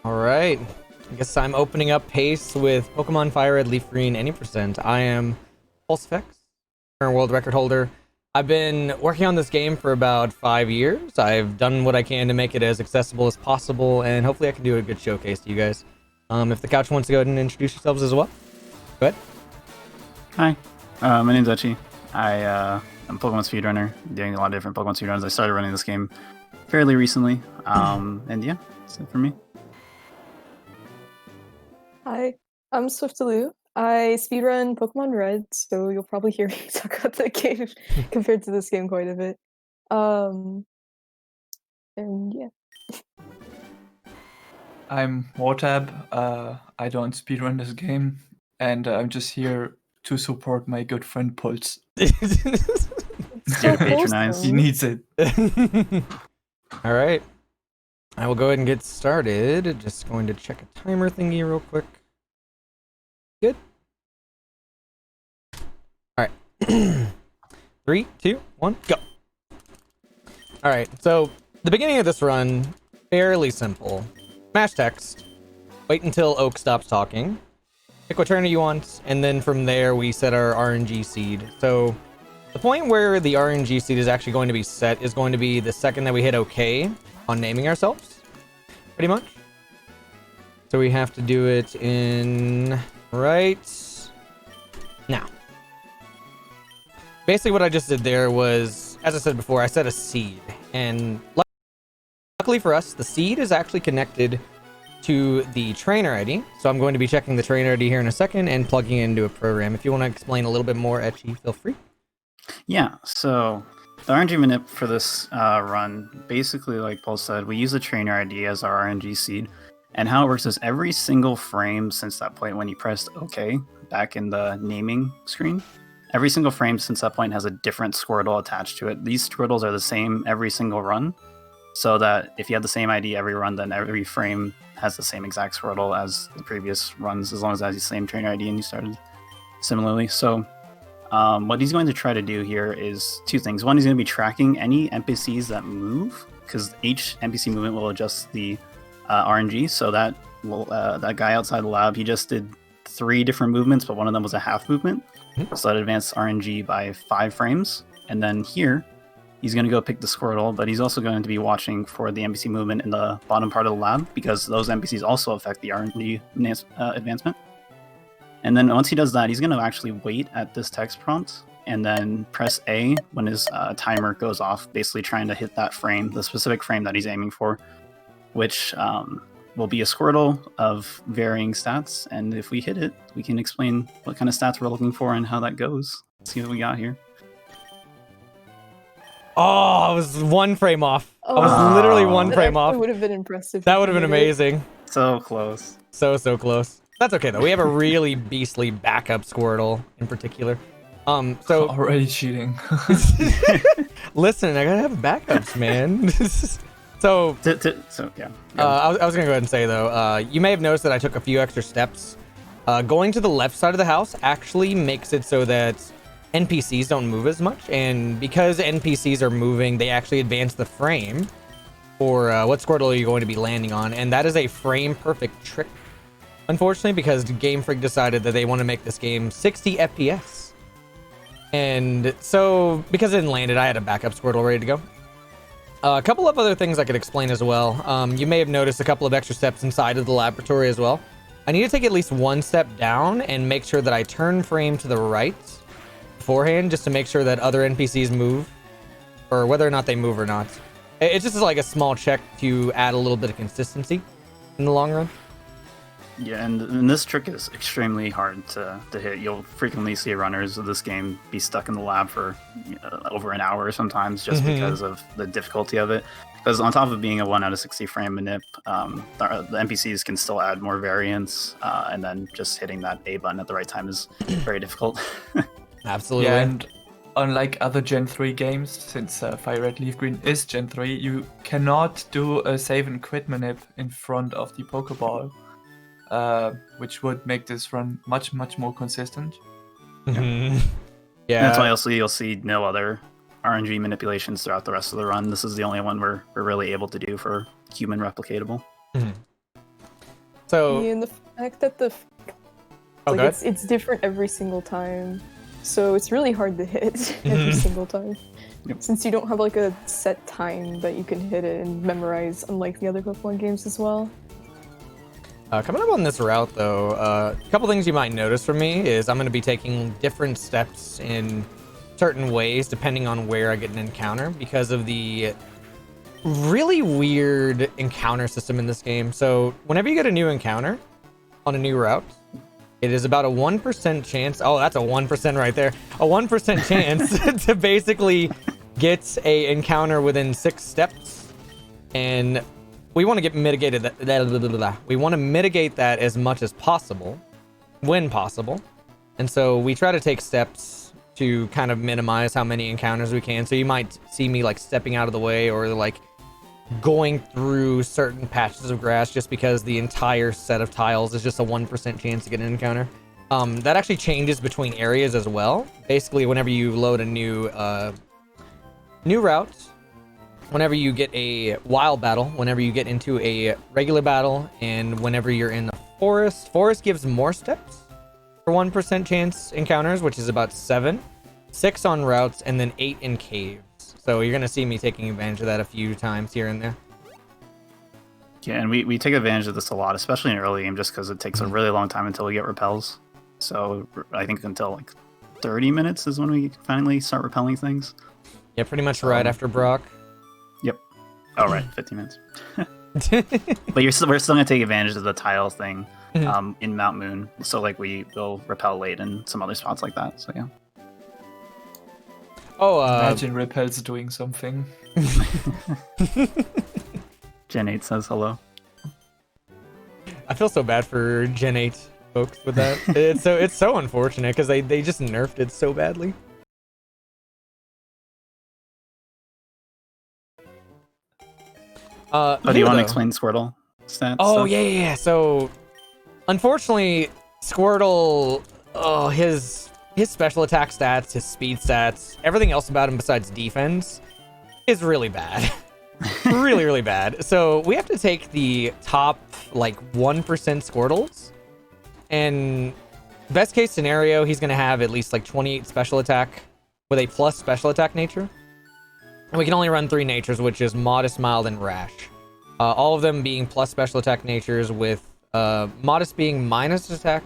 All right. I guess I'm opening up pace with Pokemon Fire Red, Leaf Green, any percent. I am PulseEffects, current world record holder. I've been working on this game for about 5 years. I've done what I can to make it as accessible as possible, and hopefully I can do a good showcase to you guys. If the couch wants to go ahead and introduce yourselves as well, go ahead. Hi, my name's Echi. I'm a Pokemon speedrunner, doing a lot of different Pokemon speedruns. I started running this game fairly recently, and yeah, that's it for me. Hi, I'm Swiftaloo. I speedrun Pokemon Red, so you'll probably hear me talk about that game compared to this game quite a bit. And yeah. I'm Wartab. I don't speedrun this game, and I'm just here to support my good friend Pulse. Here to patronize. He needs it. All right. I will go ahead and get started. Just going to check a timer thingy real quick. Good. All right. 3, 2, 1, go. All right. So the beginning of this run, fairly simple. Smash text. Wait until Oak stops talking. Pick what trainer you want, and then from there we set our RNG seed. So the point where the RNG seed is actually going to be set is going to be the second that we hit OK on naming ourselves, pretty much. So we have to do it in right now. Basically what I just did there was, as I said before, I set a seed, and luckily for us, the seed is actually connected to the trainer ID. So I'm going to be checking the trainer ID here in a second and plugging it into a program. If you want to explain a little bit more, Etchi, feel free. Yeah, so the RNG manip for this run, basically like Paul said, we use the trainer ID as our RNG seed. And how it works is every single frame since that point when you pressed OK back in the naming screen, every single frame since that point has a different Squirtle attached to it. These Squirtles are the same every single run, so that if you have the same ID every run, then every frame has the same exact Squirtle as the previous runs, as long as it has the same trainer ID and you started similarly. So what he's going to try to do here is two things. One, he's going to be tracking any NPCs that move, because each NPC movement will adjust the RNG. So that that guy outside the lab, he just did 3 different movements, but one of them was a half movement. So that advanced RNG by 5 frames. And then here, he's going to go pick the Squirtle, but he's also going to be watching for the NPC movement in the bottom part of the lab, because those NPCs also affect the RNG advancement. And then once he does that, he's going to actually wait at this text prompt and then press A when his timer goes off, basically trying to hit that frame, the specific frame that he's aiming for, which will be a Squirtle of varying stats. And if we hit it, we can explain what kind of stats we're looking for and how that goes. Let's see what we got here. Oh, I was 1 frame off. I was literally 1 frame off. That would have been impressive. That would have been amazing. So close. So close. That's okay though. We have a really beastly backup Squirtle in particular. So Already cheating. listen, I gotta have backups, man. So yeah. I was gonna go ahead and say though, you may have noticed that I took a few extra steps. Going to the left side of the house actually makes it so that NPCs don't move as much, and because NPCs are moving, they actually advance the frame for what Squirtle you're going to be landing on, and that is a frame perfect trick, unfortunately, because Game Freak decided that they want to make this game 60 FPS. And so because it didn't land it, I had a backup Squirtle ready to go. A couple of other things I could explain as well. You may have noticed a couple of extra steps inside of the laboratory as well. I need to take at least 1 step down and make sure that I turn frame to the right beforehand, just to make sure that other NPCs move, or whether or not they move or not. It's just like a small check to add a little bit of consistency in the long run. Yeah, and this trick is extremely hard to hit. You'll frequently see runners of this game be stuck in the lab for over an hour sometimes, just because of the difficulty of it. Because on top of being a 1 out of 60 frame manip, the NPCs can still add more variance, and then just hitting that A button at the right time is very difficult. Absolutely. Yeah, and unlike other Gen 3 games, since Fire Red Leaf Green is Gen 3, you cannot do a save and quit manip in front of the Pokeball, which would make this run much more consistent. Yeah. And that's why you'll see no other RNG manipulations throughout the rest of the run. This is the only one we're really able to do for human replicatable. So And the fact that it's different every single time, so it's really hard to hit every single time. Yep. Since you don't have like a set time that you can hit it and memorize, unlike the other Pokemon games as well. Coming up on this route, though, a couple things you might notice from me is I'm going to be taking different steps in certain ways depending on where I get an encounter because of the really weird encounter system in this game. So whenever you get a new encounter on a new route, it is about a 1% chance. Oh, that's a 1% right there. A 1% chance to basically get a encounter within 6 steps. And we want to get mitigated we want to mitigate that as much as possible when possible. And so we try to take steps to kind of minimize how many encounters we can. So you might see me like stepping out of the way or like going through certain patches of grass just because the entire set of tiles is just a 1% chance to get an encounter. That actually changes between areas as well. Basically, whenever you load a new route, whenever you get a wild battle, whenever you get into a regular battle, and whenever you're in the forest gives more steps for 1% chance encounters, which is about 7, 6 on routes, and then 8 in caves. So you're gonna see me taking advantage of that a few times here and there. Yeah, and we take advantage of this a lot, especially in early game, just because it takes a really long time until we get repels. So I think until like 30 minutes is when we finally start repelling things. Yeah, pretty much right after Brock. Yep. Oh, right, 15 minutes. But we're still gonna take advantage of the tile thing in Mount Moon. So like we will repel late in some other spots like that. So yeah. Oh, Imagine repels doing something. Gen 8 says hello. I feel so bad for Gen 8 folks with that. It's so unfortunate because they just nerfed it so badly. Do you want to explain Squirtle stats? Oh, stuff? yeah. So, unfortunately, Squirtle, his special attack stats, his speed stats, everything else about him besides defense is really bad. really, really bad. So, we have to take the top, like, 1% Squirtles. And best case scenario, he's going to have at least, like, 28 special attack with a plus special attack nature. And we can only run 3 natures, which is Modest, Mild, and Rash. All of them being plus special attack natures, with Modest being minus attack,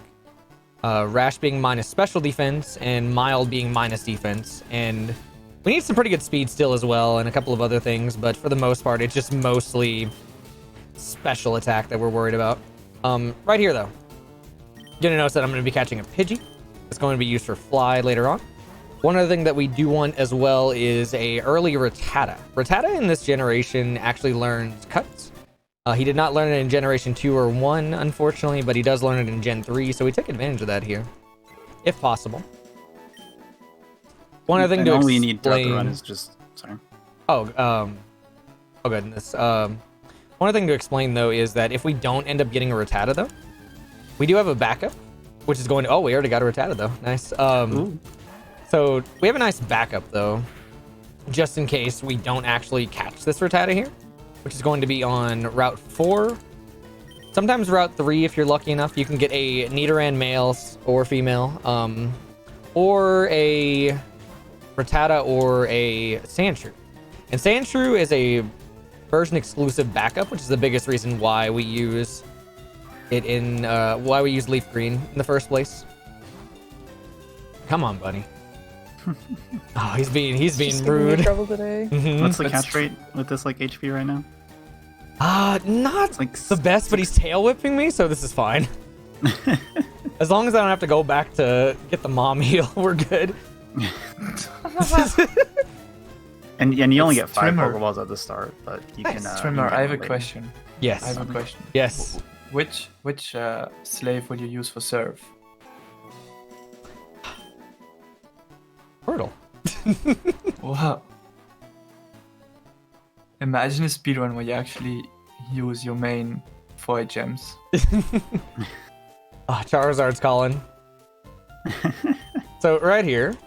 Rash being minus special defense, and Mild being minus defense. And we need some pretty good speed still as well, and a couple of other things, but for the most part, it's just mostly special attack that we're worried about. Right here, though, you're going to notice that I'm going to be catching a Pidgey. It's going to be used for Fly later on. One other thing that we do want as well is a early Rattata. Rattata in this generation actually learns cuts. He did not learn it in Generation 2 or 1, unfortunately, but he does learn it in Gen 3, so we take advantage of that here, if possible. One other thing to all explain... you need throughout the run is just... Sorry. Oh goodness. One other thing to explain, though, is that if we don't end up getting a Rattata, though, we do have a backup, which is going to... Oh, we already got a Rattata, though. Nice. So we have a nice backup, though, just in case we don't actually catch this Rattata here, which is going to be on Route 4. Sometimes Route 3, if you're lucky enough, you can get a Nidoran male or female, or a Rattata or a Sandshrew. And Sandshrew is a version-exclusive backup, which is the biggest reason why we use it in, why we use LeafGreen in the first place. Come on, buddy. Oh, he's being Just giving me rude. trouble today. What's the catch rate with this like HP right now? Not like the best, but he's tail whipping me, so this is fine. As long as I don't have to go back to get the mom heal, we're good. and you only get 5 Trimmer. Pokeballs at the start, but you can. Trimmer, you can I have a later. question. Yes. I have a question. Yes. Which slave would you use for serve? Squirtle. Wow. Imagine a speedrun where you actually use your main 4 gems. Charizard's calling. So right here,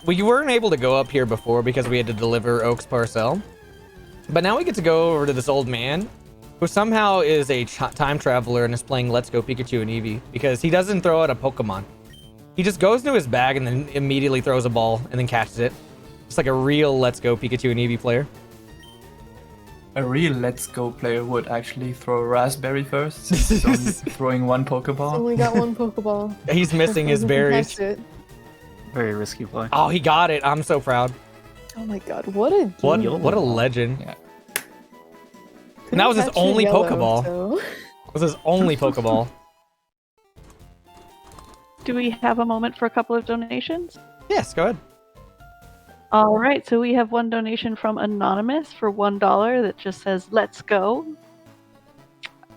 we weren't able to go up here before because we had to deliver Oak's parcel. But now we get to go over to this old man who somehow is a time traveler and is playing Let's Go Pikachu and Eevee because he doesn't throw out a Pokemon. He just goes into his bag and then immediately throws a ball and then catches it. Just like a real Let's Go Pikachu and Eevee player. A real Let's Go player would actually throw a raspberry first, since he's only throwing one Pokeball. Only got one Pokeball. He's missing his berries. Catch it. Very risky play. Oh, he got it. I'm so proud. Oh my god, what a What genius. a legend. Yeah. And that was his Couldn't catch only the yellow, Pokeball. so- That was his only Pokeball. Do we have a moment for a couple of donations? Yes, go ahead. All right, so we have one donation from Anonymous for $1 that just says, let's go.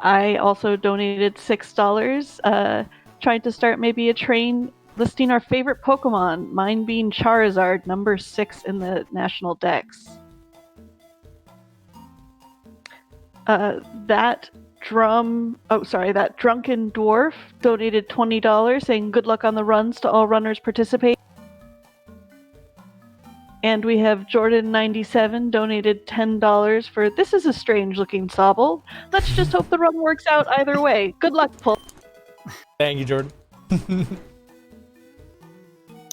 I also donated $6, trying to start maybe a train listing our favorite Pokemon, mine being Charizard, number 6 in the National Dex. That Drunken Dwarf donated $20, saying good luck on the runs to all runners participating. And we have Jordan97 donated $10 for this is a strange looking Sobble. Let's just hope the run works out either way. Good luck, Pull. Thank you, Jordan.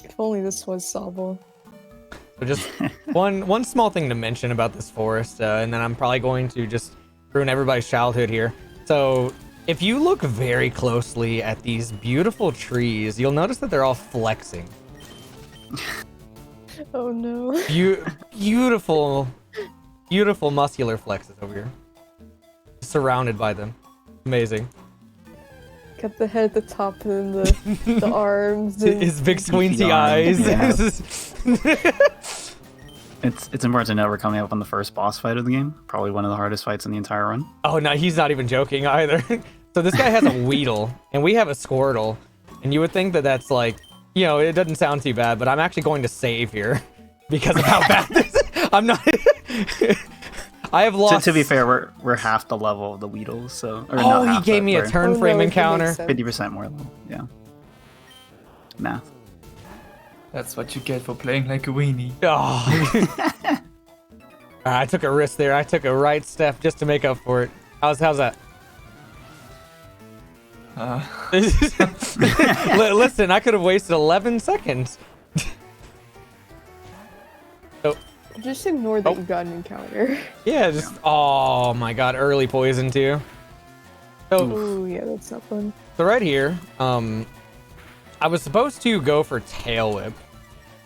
If only this was Sobble. So just one small thing to mention about this forest, and then I'm probably going to just ruin everybody's childhood here. So if you look very closely at these beautiful trees, you'll notice that they're all flexing. Oh no. Beautiful muscular flexes over here. Surrounded by them. Amazing. Got the head at the top and then the arms. And... His big squinty arms, eyes. yeah. It's important to know we're coming up on the first boss fight of the game. Probably one of the hardest fights in the entire run. Oh no, he's not even joking either. So this guy has a Weedle, and we have a Squirtle. And you would think that that's like, you know, it doesn't sound too bad, but I'm actually going to save here because of how bad this is. I'm not... I have lost... To be fair, we're half the level of the Weedles, so... Or Oh, not he half, gave but me a we're turn Oh, frame no, it encounter. makes sense. 50% more level, yeah. Math. That's what you get for playing like a weenie. Oh. I took a risk there. I took a right step just to make up for it. How's that? Listen, I could have wasted 11 seconds. Just ignore that you got an encounter. Yeah, just... Oh my god, early poison too. So, Oh yeah, that's not fun. so right here, I was supposed to go for Tail Whip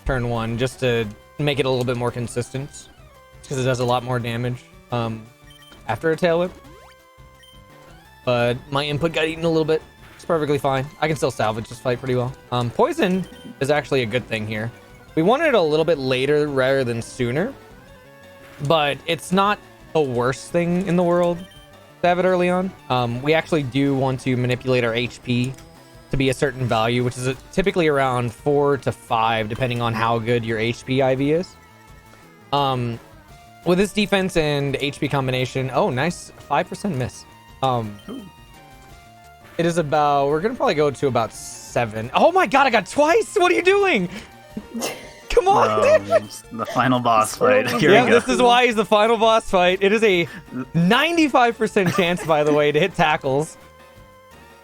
turn 1 just to make it a little bit more consistent because it does a lot more damage after a Tail Whip. But my input got eaten a little bit. It's perfectly fine. I can still salvage this fight pretty well. Poison is actually a good thing here. We wanted it a little bit later rather than sooner, but it's not the worst thing in the world to have it early on. We actually do want to manipulate our HP to be a certain value, which is typically around 4 to 5, depending on how good your HP IV is. With this defense and HP combination, oh, nice 5% miss. It is about, we're gonna probably go to about 7. Oh my god, I got twice! What are you doing? Come on! The final boss fight. Here Yeah, we go. this is why he's the final boss fight. It is a 95% chance, by the way, to hit tackles.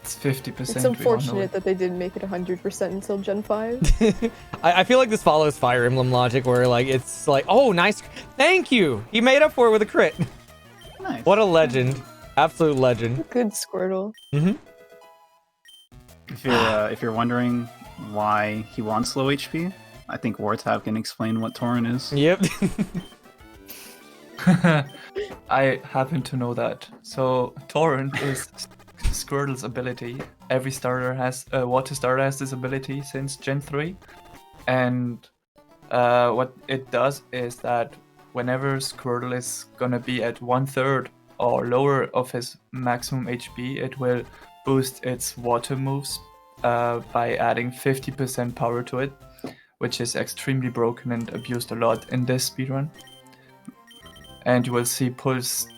It's 50%. It's we all know unfortunate it. that they didn't make it 100% until Gen 5. I feel like this follows Fire Emblem logic, where like it's like, oh, nice, thank you. He made up for it with a crit. Nice. What a legend, absolute legend. Good Squirtle. If you're wondering why he wants low HP, I think Wartab can explain what Tauren is. Yep. I happen to know that. So Torrent is Squirtle's ability. Every starter has water starter has this ability since Gen 3, and what it does is that whenever Squirtle is gonna be at 1/3 or lower of his maximum HP, it will boost its water moves by adding 50% power to it, which is extremely broken and abused a lot in this speedrun. And you will see Pulse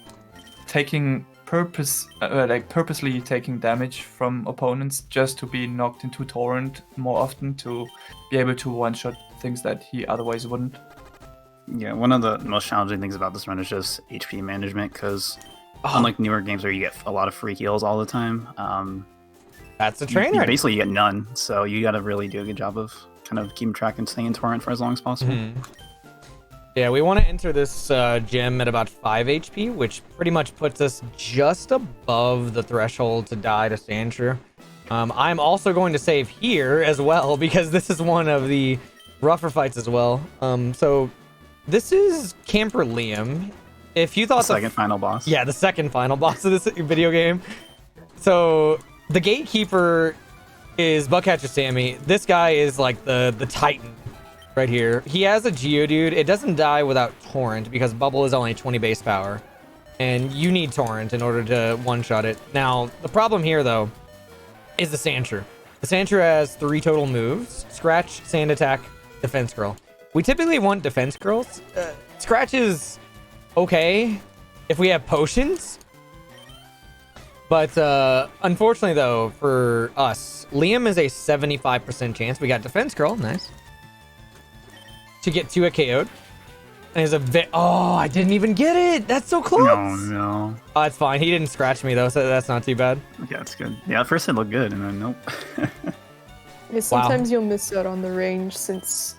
taking purposely taking damage from opponents just to be knocked into Torrent more often to be able to one-shot things that he otherwise wouldn't. Yeah, one of the most challenging things about this run is just HP management, because Unlike newer games where you get a lot of free heals all the time, That's a you trainer. basically get none. So you got to really do a good job of kind of keeping track and staying in torrent for as long as possible. Yeah, we want to enter this gym at about 5 HP, which pretty much puts us just above the threshold to die to Sandshrew. I'm also going to save here as well, because this is one of the rougher fights as well. So this is Camper Liam. If you thought The second final boss. Yeah, the second final boss of this video game. So the gatekeeper is Bugcatcher Sammy. This guy is like the titan right here. He has a Geodude. It doesn't die without Torrent because Bubble is only 20 base power. And you need Torrent in order to one-shot it. Now, the problem here, though, is the Sandshrew. The Sandshrew has 3 total moves. Scratch, Sand Attack, Defense Curl. We typically want Defense Curls. Scratch is okay if we have potions. But unfortunately, though, for us, Liam is a 75% chance. We got Defense Curl. Nice. To get 2 KO'd. And there's a oh, I didn't even get it. That's so close. No. Oh, it's fine. He didn't scratch me though, so that's not too bad. Yeah, that's good. Yeah, at first it looked good, and then nope. Yeah, sometimes you'll miss out on the range since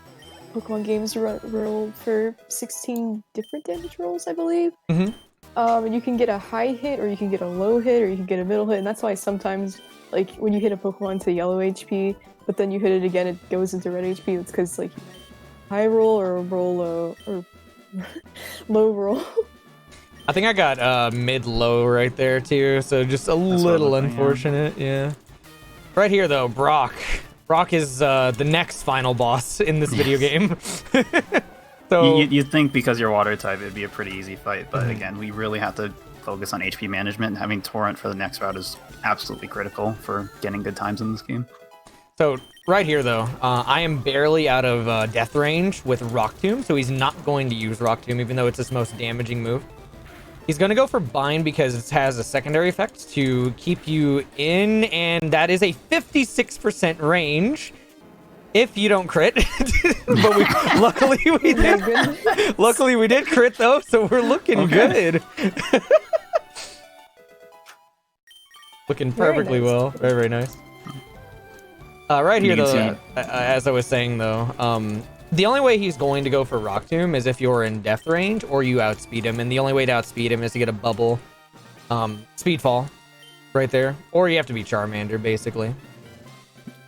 Pokemon games roll for 16 different damage rolls, I believe. And you can get a high hit, or you can get a low hit, or you can get a middle hit, and that's why sometimes, like, when you hit a Pokemon to yellow HP, but then you hit it again, it goes into red HP. It's because, like, high roll or roll low, or low roll. I think I got mid-low right there too, so just a little unfortunate, yeah. Right here though, Brock. Brock is the next final boss in this video game. So you'd think because you're water type it'd be a pretty easy fight, but again, we really have to focus on HP management, and having Torrent for the next route is absolutely critical for getting good times in this game. So right here though, I am barely out of death range with Rock Tomb, so he's not going to use Rock Tomb even though it's his most damaging move. He's going to go for Bind because it has a secondary effect to keep you in, and that is a 56% range if you don't crit. But luckily we did. Luckily we did crit though, so we're looking good. Looking perfectly well. Very, very nice. Right here though, as I was saying though, the only way he's going to go for Rock Tomb is if you're in death range or you outspeed him, and the only way to outspeed him is to get a bubble Speedfall right there, or you have to be Charmander basically.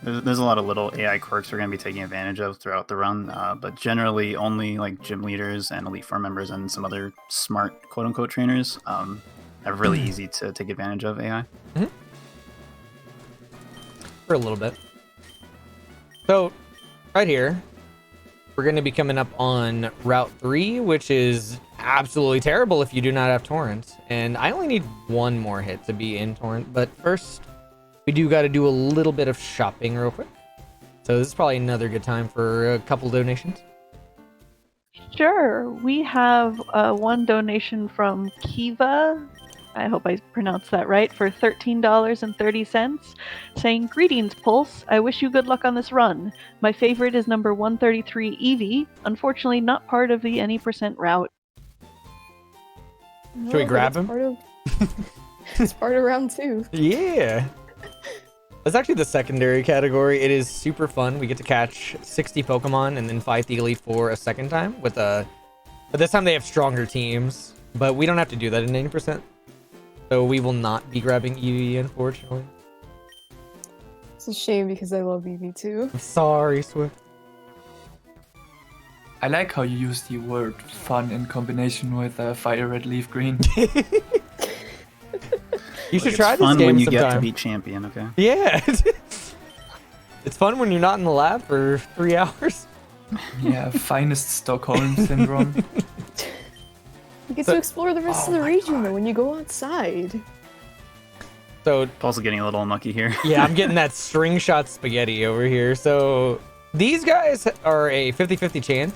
There's a lot of little AI quirks we're going to be taking advantage of throughout the run, but generally only like gym leaders and Elite Four members and some other smart quote-unquote trainers are really easy to take advantage of AI. For a little bit. So, right here, we're going to be coming up on Route 3, which is absolutely terrible if you do not have Torrent. And I only need one more hit to be in Torrent, but first, we do got to do a little bit of shopping real quick. So this is probably another good time for a couple donations. Sure. We have one donation from Kiva. I hope I pronounced that right, for $13.30, saying, "Greetings, Pulse. I wish you good luck on this run. My favorite is number 133 Eevee, unfortunately not part of the any % route." Should we grab him? It's part of round 2. Yeah. That's actually the secondary category. It is super fun. We get to catch 60 Pokemon and then fight the Elite Four a second time with but this time they have stronger teams, but we don't have to do that in 90%. So we will not be grabbing Eevee, unfortunately. It's a shame because I love Eevee too. I'm sorry, Swift. I like how you use the word fun in combination with Fire Red Leaf Green. You should It's try this fun game when you sometime. get to be champion, okay? Yeah. It's fun when you're not in the lab for 3 hours. Yeah, finest Stockholm syndrome. You get to explore the rest of the region though when you go outside. So Also getting a little unlucky here. yeah, I'm getting that string shot spaghetti over here. So these guys are a 50-50 chance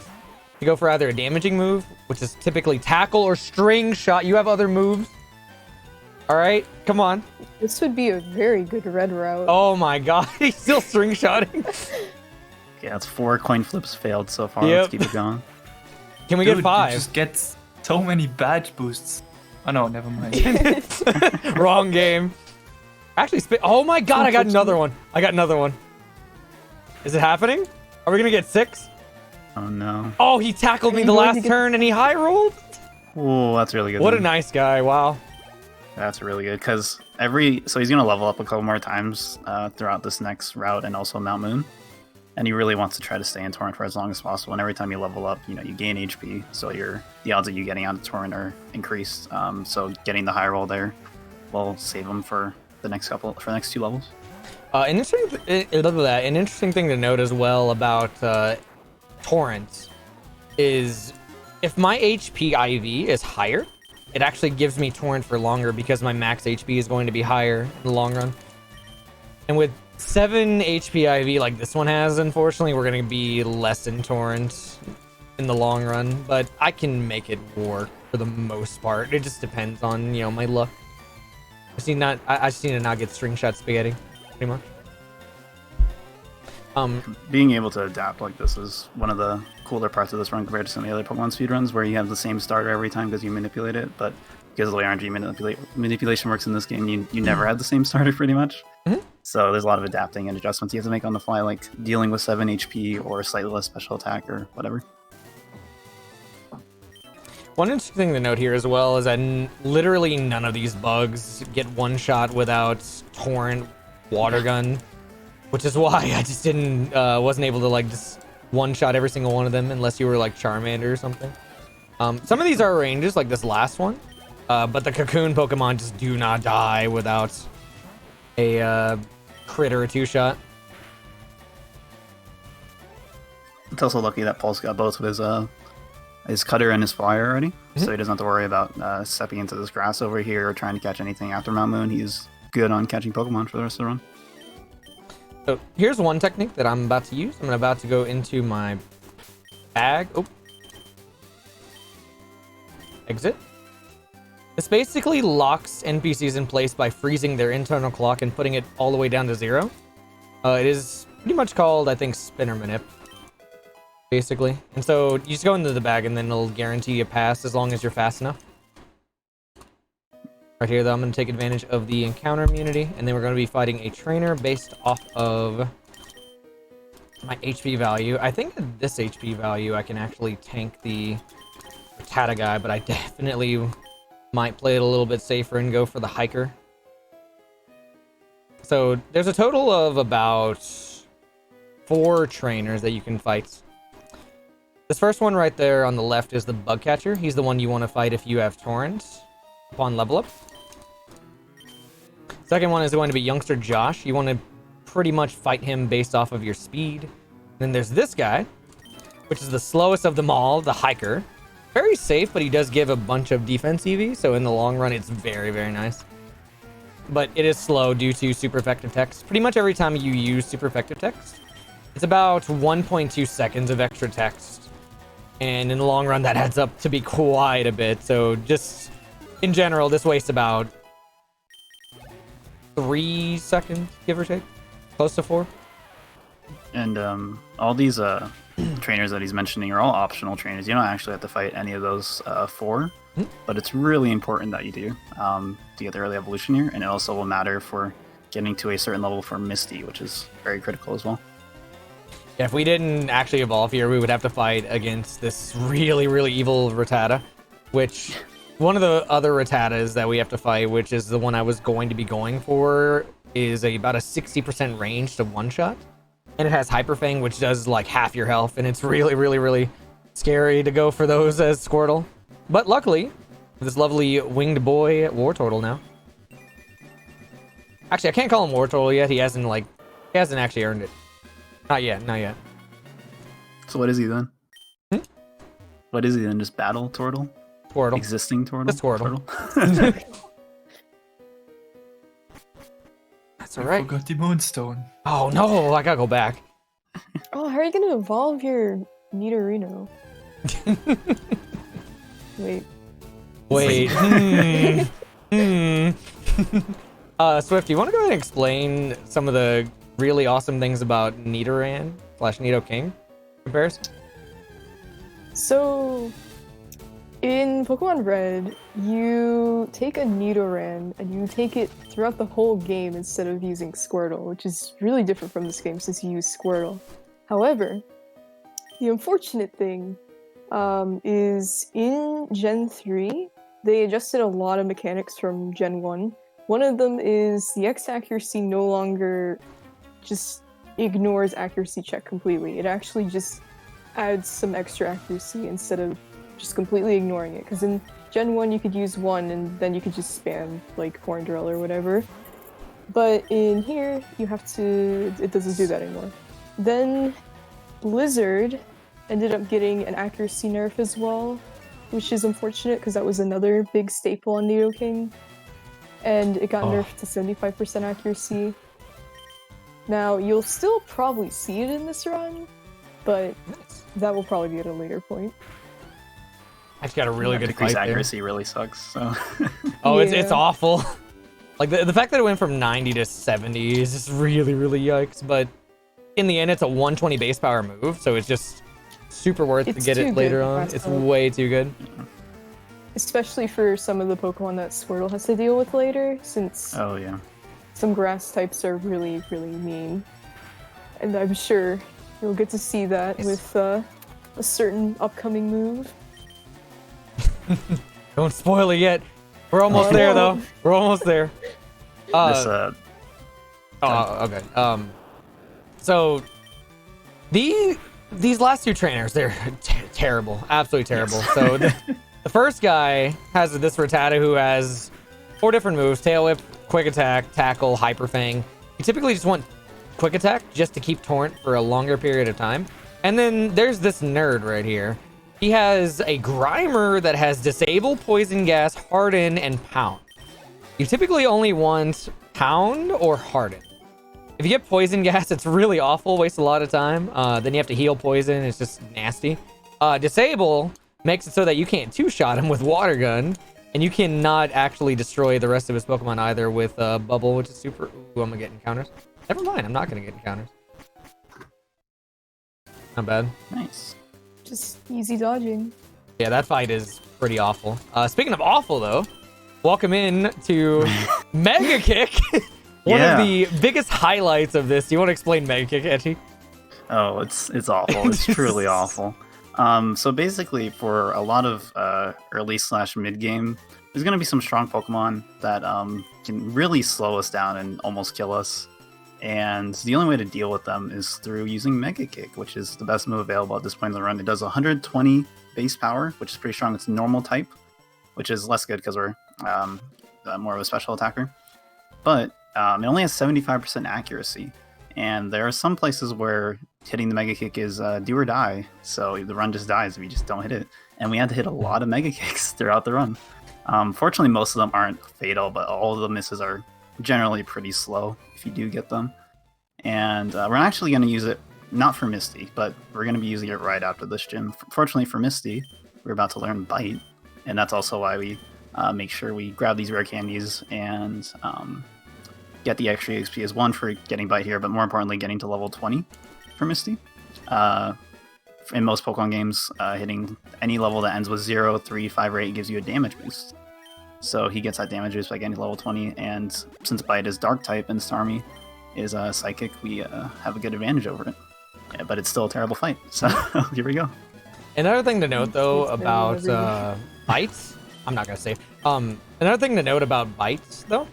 to go for either a damaging move, which is typically tackle, or string shot. You have other moves. All right, come on. This would be a very good red route. Oh my god, he's still string shotting. Yeah, it's 4 coin flips failed so far. Yep. Let's keep it going. Can we Dude, get 5? You just get so many badge boosts. Oh no, never mind. Wrong game. Actually, oh my god, I got another one. Is it happening? Are we gonna get 6? Oh no. Oh, he tackled me the last turn and he high rolled. Oh, that's really good. What a nice guy! Wow. That's really good because so he's gonna level up a couple more times throughout this next route and also Mount Moon, and he really wants to try to stay in Torrent for as long as possible. And every time you level up, you gain HP, so the odds of you getting onto Torrent are increased. So getting the high roll there will save him for the next 2 levels. An interesting thing to note as well about Torrent is if my HP IV is higher, it actually gives me Torrent for longer because my max HP is going to be higher in the long run. And with 7 HP IV like this one has, unfortunately, we're going to be less in Torrent in the long run, but I can make it work for the most part. It just depends on, my luck. I just need to not get string shot spaghetti, pretty much. Being able to adapt like this is one of the cooler parts of this run compared to some of the other Pokemon speedruns where you have the same starter every time because you manipulate it, but because of the way RNG manipulation works in this game, you never have the same starter pretty much. Mm-hmm. So there's a lot of adapting and adjustments you have to make on the fly, like dealing with 7 HP or slightly less special attack or whatever. One interesting thing to note here as well is that literally none of these bugs get one shot without Torrent Water Gun, which is why I just wasn't able to just one shot every single one of them unless you were like Charmander or something. Some of these are ranges like this last one, but the Cocoon Pokemon just do not die without a crit or a 2-shot. It's also lucky that Pulse got both of his cutter and his flyer already, so he doesn't have to worry about stepping into this grass over here or trying to catch anything after Mount Moon. He's good on catching Pokemon for the rest of the run. So here's one technique that I'm about to use. I'm about to go into my bag. Oh. Exit. This basically locks NPCs in place by freezing their internal clock and putting it all the way down to 0. It is pretty much called, I think, Spinner Manip, basically. And so you just go into the bag and then it'll guarantee a pass as long as you're fast enough. Right here, though, I'm going to take advantage of the encounter immunity, and then we're going to be fighting a trainer based off of my HP value. I think at this HP value, I can actually tank the Rattata guy, but I definitely might play it a little bit safer and go for the hiker. So there's a total of about 4 trainers that you can fight. This first one right there on the left is the Bug Catcher. He's the one you want to fight if you have Torrent upon level up. Second one is going to be Youngster Josh. You want to pretty much fight him based off of your speed. Then there's this guy, which is the slowest of them all, the Hiker. Very safe, but he does give a bunch of defense EV, so in the long run, it's very, very nice. But it is slow due to super effective text. Pretty much every time you use super effective text, it's about 1.2 seconds of extra text. And in the long run, that adds up to be quite a bit. So just in general, this wastes about 3 seconds, give or take. Close to 4. And all these trainers that he's mentioning are all optional trainers. You don't actually have to fight any of those 4, but it's really important that you do to get the early evolution here, and it also will matter for getting to a certain level for Misty, which is very critical as well. Yeah, if we didn't actually evolve here, we would have to fight against this really, really evil Rattata, which one of the other Rattatas that we have to fight, which is the one I was going to be going for, is about a 60% range to one-shot. And it has Hyper Fang, which does like half your health, and it's really, really, really scary to go for those as Squirtle. But luckily, this lovely winged boy Wartortle now. Actually, I can't call him Wartortle yet. He hasn't actually earned it. Not yet, not yet. So what is he then? What is he then? Just Battle Tortle? Squirtle. Existing Tortle? Just Squirtle. That's alright. I forgot the Moonstone. Oh no, I gotta go back. Oh, how are you gonna evolve your Nidorino? Wait. Swift, do you want to go ahead and explain some of the really awesome things about Nidoran / Nidoking comparison? So, In Pokemon Red, you take a Nidoran and you take it throughout the whole game instead of using Squirtle, which is really different from this game since you use Squirtle. However, the unfortunate thing is in Gen 3, they adjusted a lot of mechanics from Gen 1. One of them is the X accuracy no longer just ignores accuracy check completely. It actually just adds some extra accuracy instead of just completely ignoring it. Because in Gen 1 you could use 1 and then you could just spam like Horn Drill or whatever. But in here, you have to... it doesn't do that anymore. Then Blizzard ended up getting an accuracy nerf as well, which is unfortunate because that was another big staple on Nidoking. And it got nerfed to 75% accuracy. Now, you'll still probably see it in this run, but that will probably be at a later point. I've got a really good fight there. Accuracy really sucks, so... Oh, it's awful. Like, the fact that it went from 90 to 70 is just really, really yikes, but in the end, it's a 120 base power move, so it's just super worth to get it later on. It's way too good. Especially for some of the Pokemon that Squirtle has to deal with later, since some grass types are really, really mean. And I'm sure you'll get to see that with a certain upcoming move. Don't spoil it yet. We're almost there, though. We're almost there. Okay. So these last two trainers, they're terrible, absolutely terrible. Yes. So the first guy has this Rattata who has 4 different moves: Tail Whip, Quick Attack, Tackle, Hyper Fang. You typically just want Quick Attack just to keep Torrent for a longer period of time. And then there's this nerd right here. He has a Grimer that has Disable, Poison Gas, Harden, and Pound. You typically only want Pound or Harden. If you get Poison Gas, it's really awful, wastes a lot of time. Then you have to heal Poison, it's just nasty. Disable makes it so that you can't two-shot him with Water Gun, and you cannot actually destroy the rest of his Pokemon either with Bubble, which is super... Ooh, I'm gonna get encounters. Never mind, I'm not gonna get encounters. Not bad. Nice. Just easy dodging. Yeah, that fight is pretty awful. Speaking of awful, though, welcome in to Mega Kick. One of the biggest highlights of this. Do you want to explain Mega Kick, Etchy? Oh, it's awful. It's truly awful. So basically, for a lot of early/mid game, there's going to be some strong Pokemon that can really slow us down and almost kill us. And the only way to deal with them is through using Mega Kick, which is the best move available at this point in the run. It does 120 base power, which is pretty strong. It's normal type, which is less good because we're more of a special attacker. But it only has 75% accuracy. And there are some places where hitting the Mega Kick is do or die. So the run just dies if you just don't hit it. And we had to hit a lot of Mega Kicks throughout the run. Fortunately, most of them aren't fatal, but all of the misses are generally pretty slow if you do get them. And we're actually going to use it not for Misty, but we're going to be using it right after this gym. Fortunately for Misty, we're about to learn Bite, and that's also why we make sure we grab these rare candies and get the extra XP as one for getting Bite here, but more importantly getting to level 20 for Misty. In most Pokemon games, hitting any level that ends with 0, 3, 5, or 8 gives you a damage boost. So he gets that damage boost by getting to level 20, and since Bite is Dark type and Starmie is Psychic, we have a good advantage over it. Yeah, but it's still a terrible fight, so here we go. Another thing to note, though, about Bites, I'm not going to say. Another thing to note about Bites, though,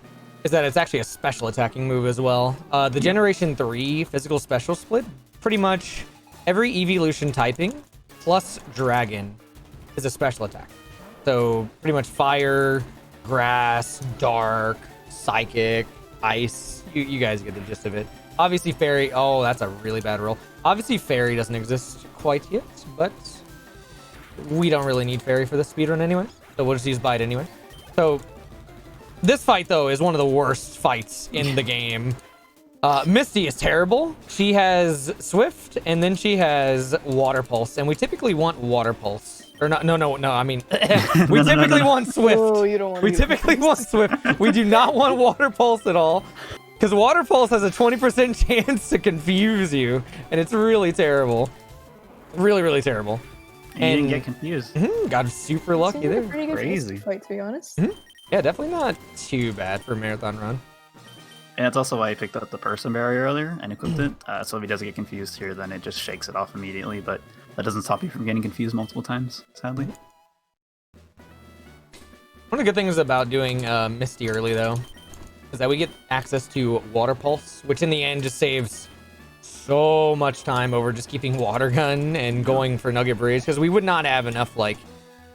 is that it's actually a special attacking move as well. The Generation 3 physical special split, pretty much every evolution typing plus Dragon is a special attack. So pretty much Fire, Grass, Dark, Psychic, Ice. You guys get the gist of it. Obviously Fairy, oh, that's a really bad roll. Obviously Fairy doesn't exist quite yet, but we don't really need Fairy for this speedrun anyway. So we'll just use Bite anyway. So this fight, though, is one of the worst fights in the game. Misty is terrible. She has Swift, and then she has Water Pulse, and we typically want Water Pulse. Or no, I mean, we typically want Swift. Oh, you don't want we typically want Swift. We do not want Water Pulse at all, because Water Pulse has a 20% chance to confuse you, and it's really terrible. Really, really terrible. You didn't get confused. Got super lucky Seemed like there. a pretty good Crazy. fight, to be honest. Yeah, definitely not too bad for a marathon run. And that's also why I picked up the person barrier earlier and equipped it. So if he does get confused here, then it just shakes it off immediately. But that doesn't stop you from getting confused multiple times, sadly. One of the good things about doing Misty early, though, is that we get access to Water Pulse, which in the end just saves so much time over just keeping Water Gun and going for Nugget Bridge, because we would not have enough, like,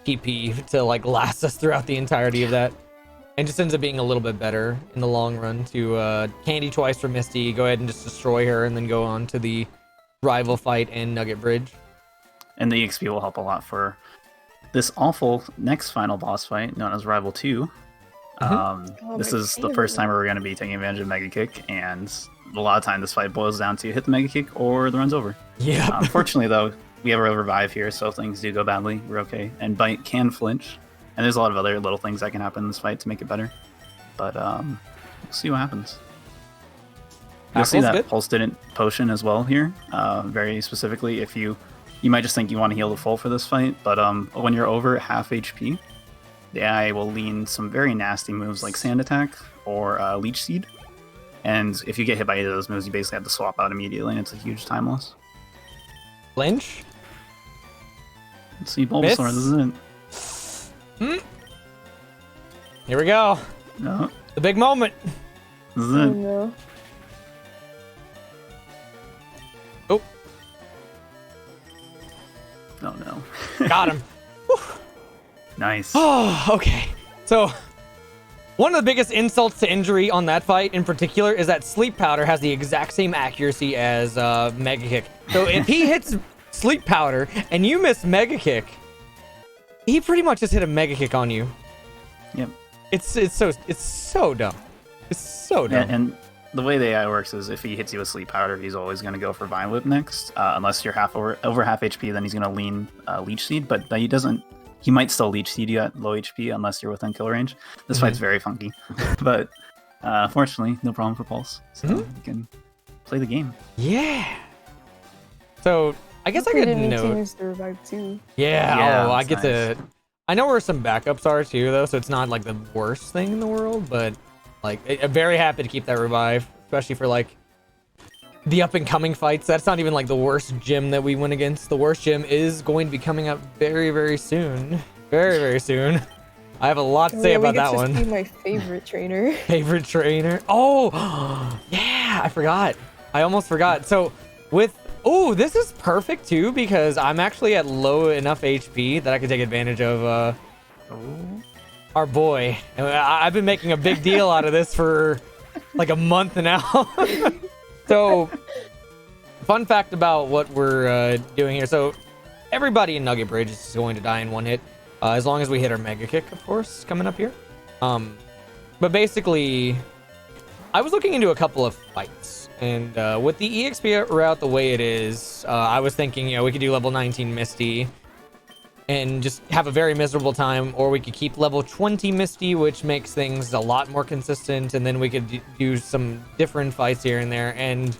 PP to, like, last us throughout the entirety of that. And just ends up being a little bit better in the long run to candy twice for Misty, go ahead and just destroy her, and then go on to the rival fight and Nugget Bridge. And the EXP will help a lot for this awful next final boss fight, known as Rival 2. This is the first time we're going to be taking advantage of Mega Kick, and a lot of time this fight boils down to hit the Mega Kick or the run's over. Yeah. Unfortunately, though, we have a revive here, so if things do go badly, we're okay. And Bite can flinch, and there's a lot of other little things that can happen in this fight to make it better. But we'll see what happens. You'll see that Pulse didn't potion as well here. Very specifically, if you might just think you want to heal the full for this fight, but when you're over half HP, the AI will lean some very nasty moves like Sand Attack or Leech Seed. And if you get hit by either of those moves, you basically have to swap out immediately, and it's a huge time loss. Flinch? Let's see, Bulbasaur, this is it. Here we go. No, The big moment. this is Oh it. no. Oh, Oh no. got him. Nice. Oh, okay. So, one of the biggest insults to injury on that fight in particular is that Sleep Powder has the exact same accuracy as Mega Kick. So if he hits Sleep Powder and you miss Mega Kick, he pretty much just hit a Mega Kick on you. Yep. It's so dumb. It's so dumb. And the way the AI works is if he hits you with Sleep Powder, he's always going to go for Vine Whip next. Unless you're over half HP, then he's going to lean Leech Seed, but he doesn't. He might still Leech Seed you at low HP unless you're within kill range. This fight's very funky, but fortunately, no problem for Pulse. So you can play the game. Yeah. So I guess I We could didn't need to note. use the revive too. Yeah. Oh, I that's get to. I know where some backups are too, though, so it's not like the worst thing in the world. But like, I'm very happy to keep that revive, especially for like the up and coming fights. That's not even like the worst gym that we went against. The worst gym is going to be coming up very, very soon. Very, very soon. I have a lot to say about that one. We get to see my favorite trainer. Favorite trainer. Oh, yeah, I forgot. I almost forgot. So with, oh, this is perfect too, because I'm actually at low enough HP that I can take advantage of our boy. And I've been making a big deal out of this for like a month now. So, fun fact about what we're doing here. So, everybody in Nugget Bridge is going to die in one hit, as long as we hit our Mega Kick, of course, coming up here. But basically, I was looking into a couple of fights, and with the EXP route the way it is, I was thinking, we could do level 19 Misty and just have a very miserable time, or we could keep level 20 Misty, which makes things a lot more consistent, and then we could do some different fights here and there. And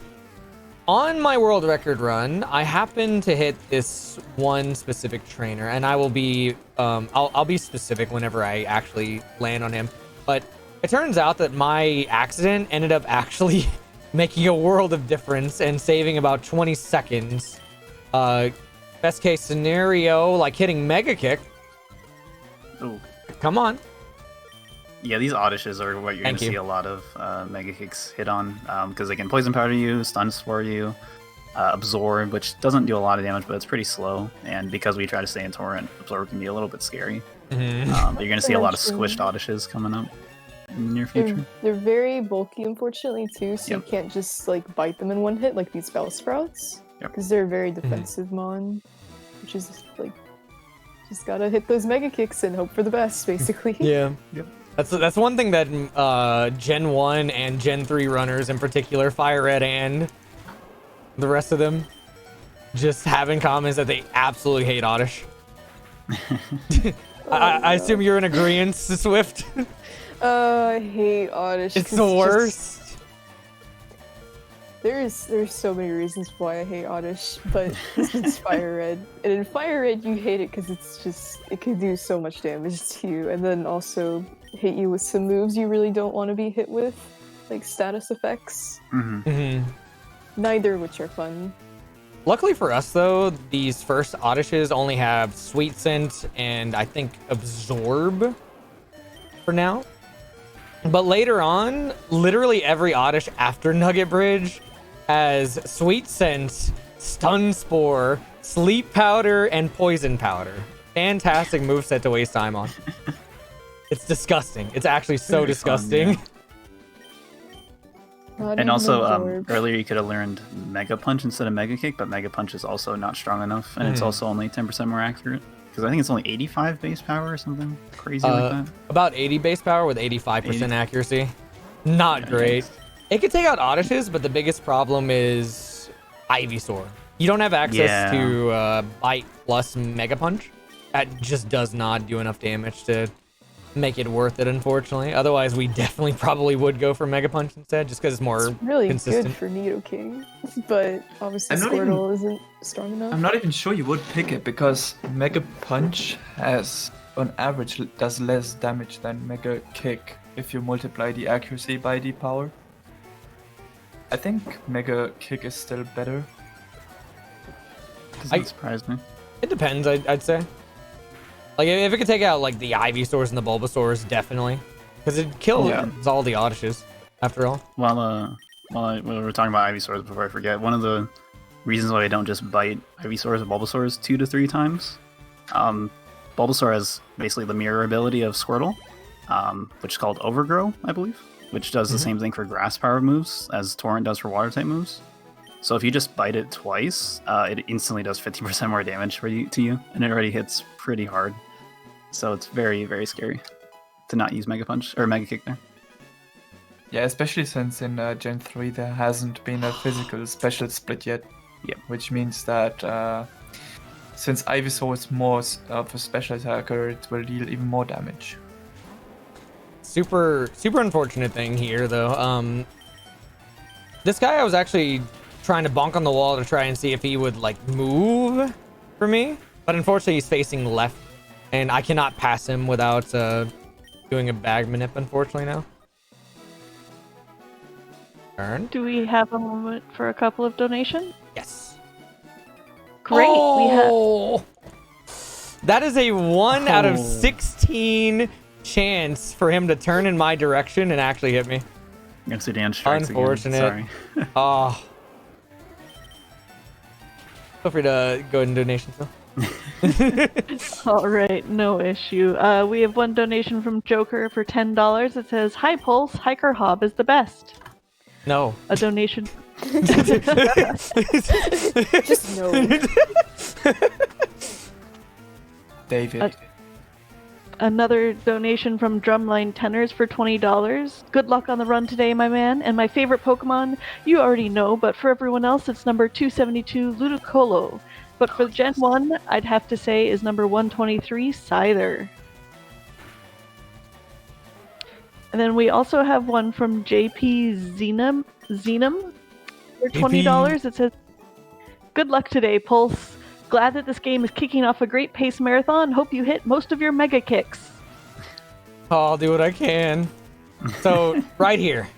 on my world record run, I happened to hit this one specific trainer, and I will be I'll be specific whenever I actually land on him. But it turns out that my accident ended up actually making a world of difference and saving about 20 seconds. Best case scenario, like hitting Mega Kick. Ooh. Come on. Yeah, these Oddishes are what you're going to see a lot of Mega Kicks hit on, because they can Poison Powder you, Stun Spore you, Absorb, which doesn't do a lot of damage, but it's pretty slow, and because we try to stay in Torrent, Absorb can be a little bit scary. But you're going to see a lot of squished Oddishes coming up in the near future. They're very bulky, unfortunately, too, so you can't just like bite them in one hit like these Bellsprouts, because they're a very defensive mon, which is like, just gotta hit those Mega Kicks and hope for the best, basically. Yeah. Yep. That's one thing that Gen 1 and Gen 3 runners in particular, Fire Red and the rest of them, just have in common is that they absolutely hate Oddish. I assume you're in agreement, Swift? I hate Oddish. It's the worst. There's so many reasons why I hate Oddish, but this one's Fire Red. And in Fire Red, you hate it because it can do so much damage to you, and then also hit you with some moves you really don't want to be hit with, like status effects. Neither of which are fun. Luckily for us, though, these first Oddishes only have Sweet Scent and I think Absorb for now. But later on, literally every Oddish after Nugget Bridge has Sweet Scent, Stun Spore, Sleep Powder, and Poison Powder. Fantastic moveset to waste time on. It's disgusting. It's actually so disgusting. Fun, yeah. And also, earlier you could have learned Mega Punch instead of Mega Kick, but Mega Punch is also not strong enough, and it's also only 10% more accurate. Because I think it's only 85 base power or something crazy like that. About 80 base power with 85% accuracy. Not great. It could take out Oddishes, but the biggest problem is Ivysaur. You don't have access to Bite plus Mega Punch. That just does not do enough damage to make it worth it, unfortunately. Otherwise, we definitely probably would go for Mega Punch instead, just because it's more really consistent. Good for Nidoking, but obviously Squirtle isn't strong enough. I'm not even sure you would pick it, because Mega Punch has, on average, does less damage than Mega Kick if you multiply the accuracy by the power. I think Mega Kick is still better. Doesn't surprise me. It depends, I'd say. Like, if it could take out, like, the Ivysaurs and the Bulbasaurs, definitely. Because it kills all the Oddishes, after all. While we're talking about Ivysaurs, before I forget, one of the reasons why I don't just bite Ivysaurs and Bulbasaurs 2 to 3 times, Bulbasaur has basically the mirror ability of Squirtle, which is called Overgrow, I believe, which does the same thing for grass power moves as Torrent does for water type moves. So if you just bite it twice, it instantly does 50% more damage to you, and it already hits pretty hard. So it's very, very scary to not use Mega Punch or Mega Kick there. Yeah, especially since in Gen 3 there hasn't been a physical special split yet. Yep. Which means that since Ivysaur is more of a special attacker, it will deal even more damage. Super unfortunate thing here, though. This guy, I was actually trying to bonk on the wall to try and see if he would, like, move for me. But unfortunately, he's facing left. And I cannot pass him without doing a bag manip, unfortunately, now. Turn. Do we have a moment for a couple of donations? Yes. Great. Oh! That is a 1 out of 16 chance for him to turn in my direction and actually hit me. Dan strikes unfortunate. Again. Sorry. Oh. Feel free to go ahead and donation, Phil. All right, no issue. We have one donation from Joker for $10. It says, "Hi Pulse, Hiker Hob is the best." No. A donation. Just no. David. Another donation from Drumline Tenors for $20. Good luck on the run today, my man. And my favorite Pokemon, you already know, but for everyone else, it's number 272, Ludicolo. But for Gen 1, I'd have to say is number 123, Scyther. And then we also have one from JP Zenum for $20. It says, "Good luck today, Pulse. Glad that this game is kicking off a great pace marathon. Hope you hit most of your Mega Kicks." I'll do what I can. So, right here.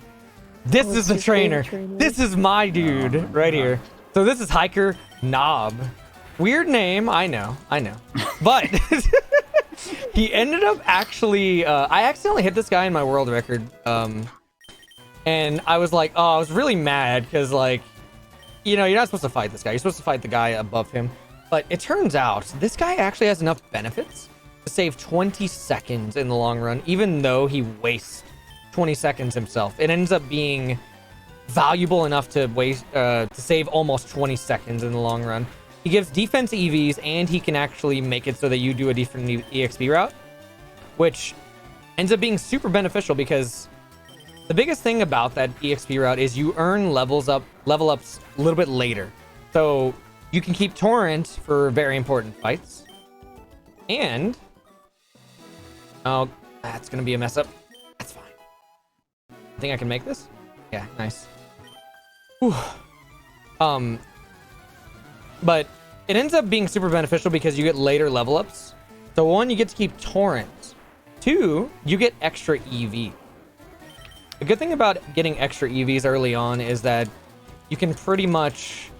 This is the trainer. This is my dude right here. So this is Hiker Knob. Weird name, I know. But he ended up actually, I accidentally hit this guy in my world record. And I was like, I was really mad because, like, you know, you're not supposed to fight this guy. You're supposed to fight the guy above him. But it turns out this guy actually has enough benefits to save 20 seconds in the long run, even though he wastes 20 seconds himself. It ends up being valuable enough to save almost 20 seconds in the long run. He gives defense EVs, and he can actually make it so that you do a different EXP route, which ends up being super beneficial because the biggest thing about that EXP route is you earn level ups a little bit later. So you can keep Torrent for very important fights. And oh, that's gonna be a mess up. That's fine. I think I can make this. Yeah, nice. Whew. But it ends up being super beneficial because you get later level ups. So 1, you get to keep Torrent. 2, you get extra EV. The good thing about getting extra EVs early on is that you can pretty much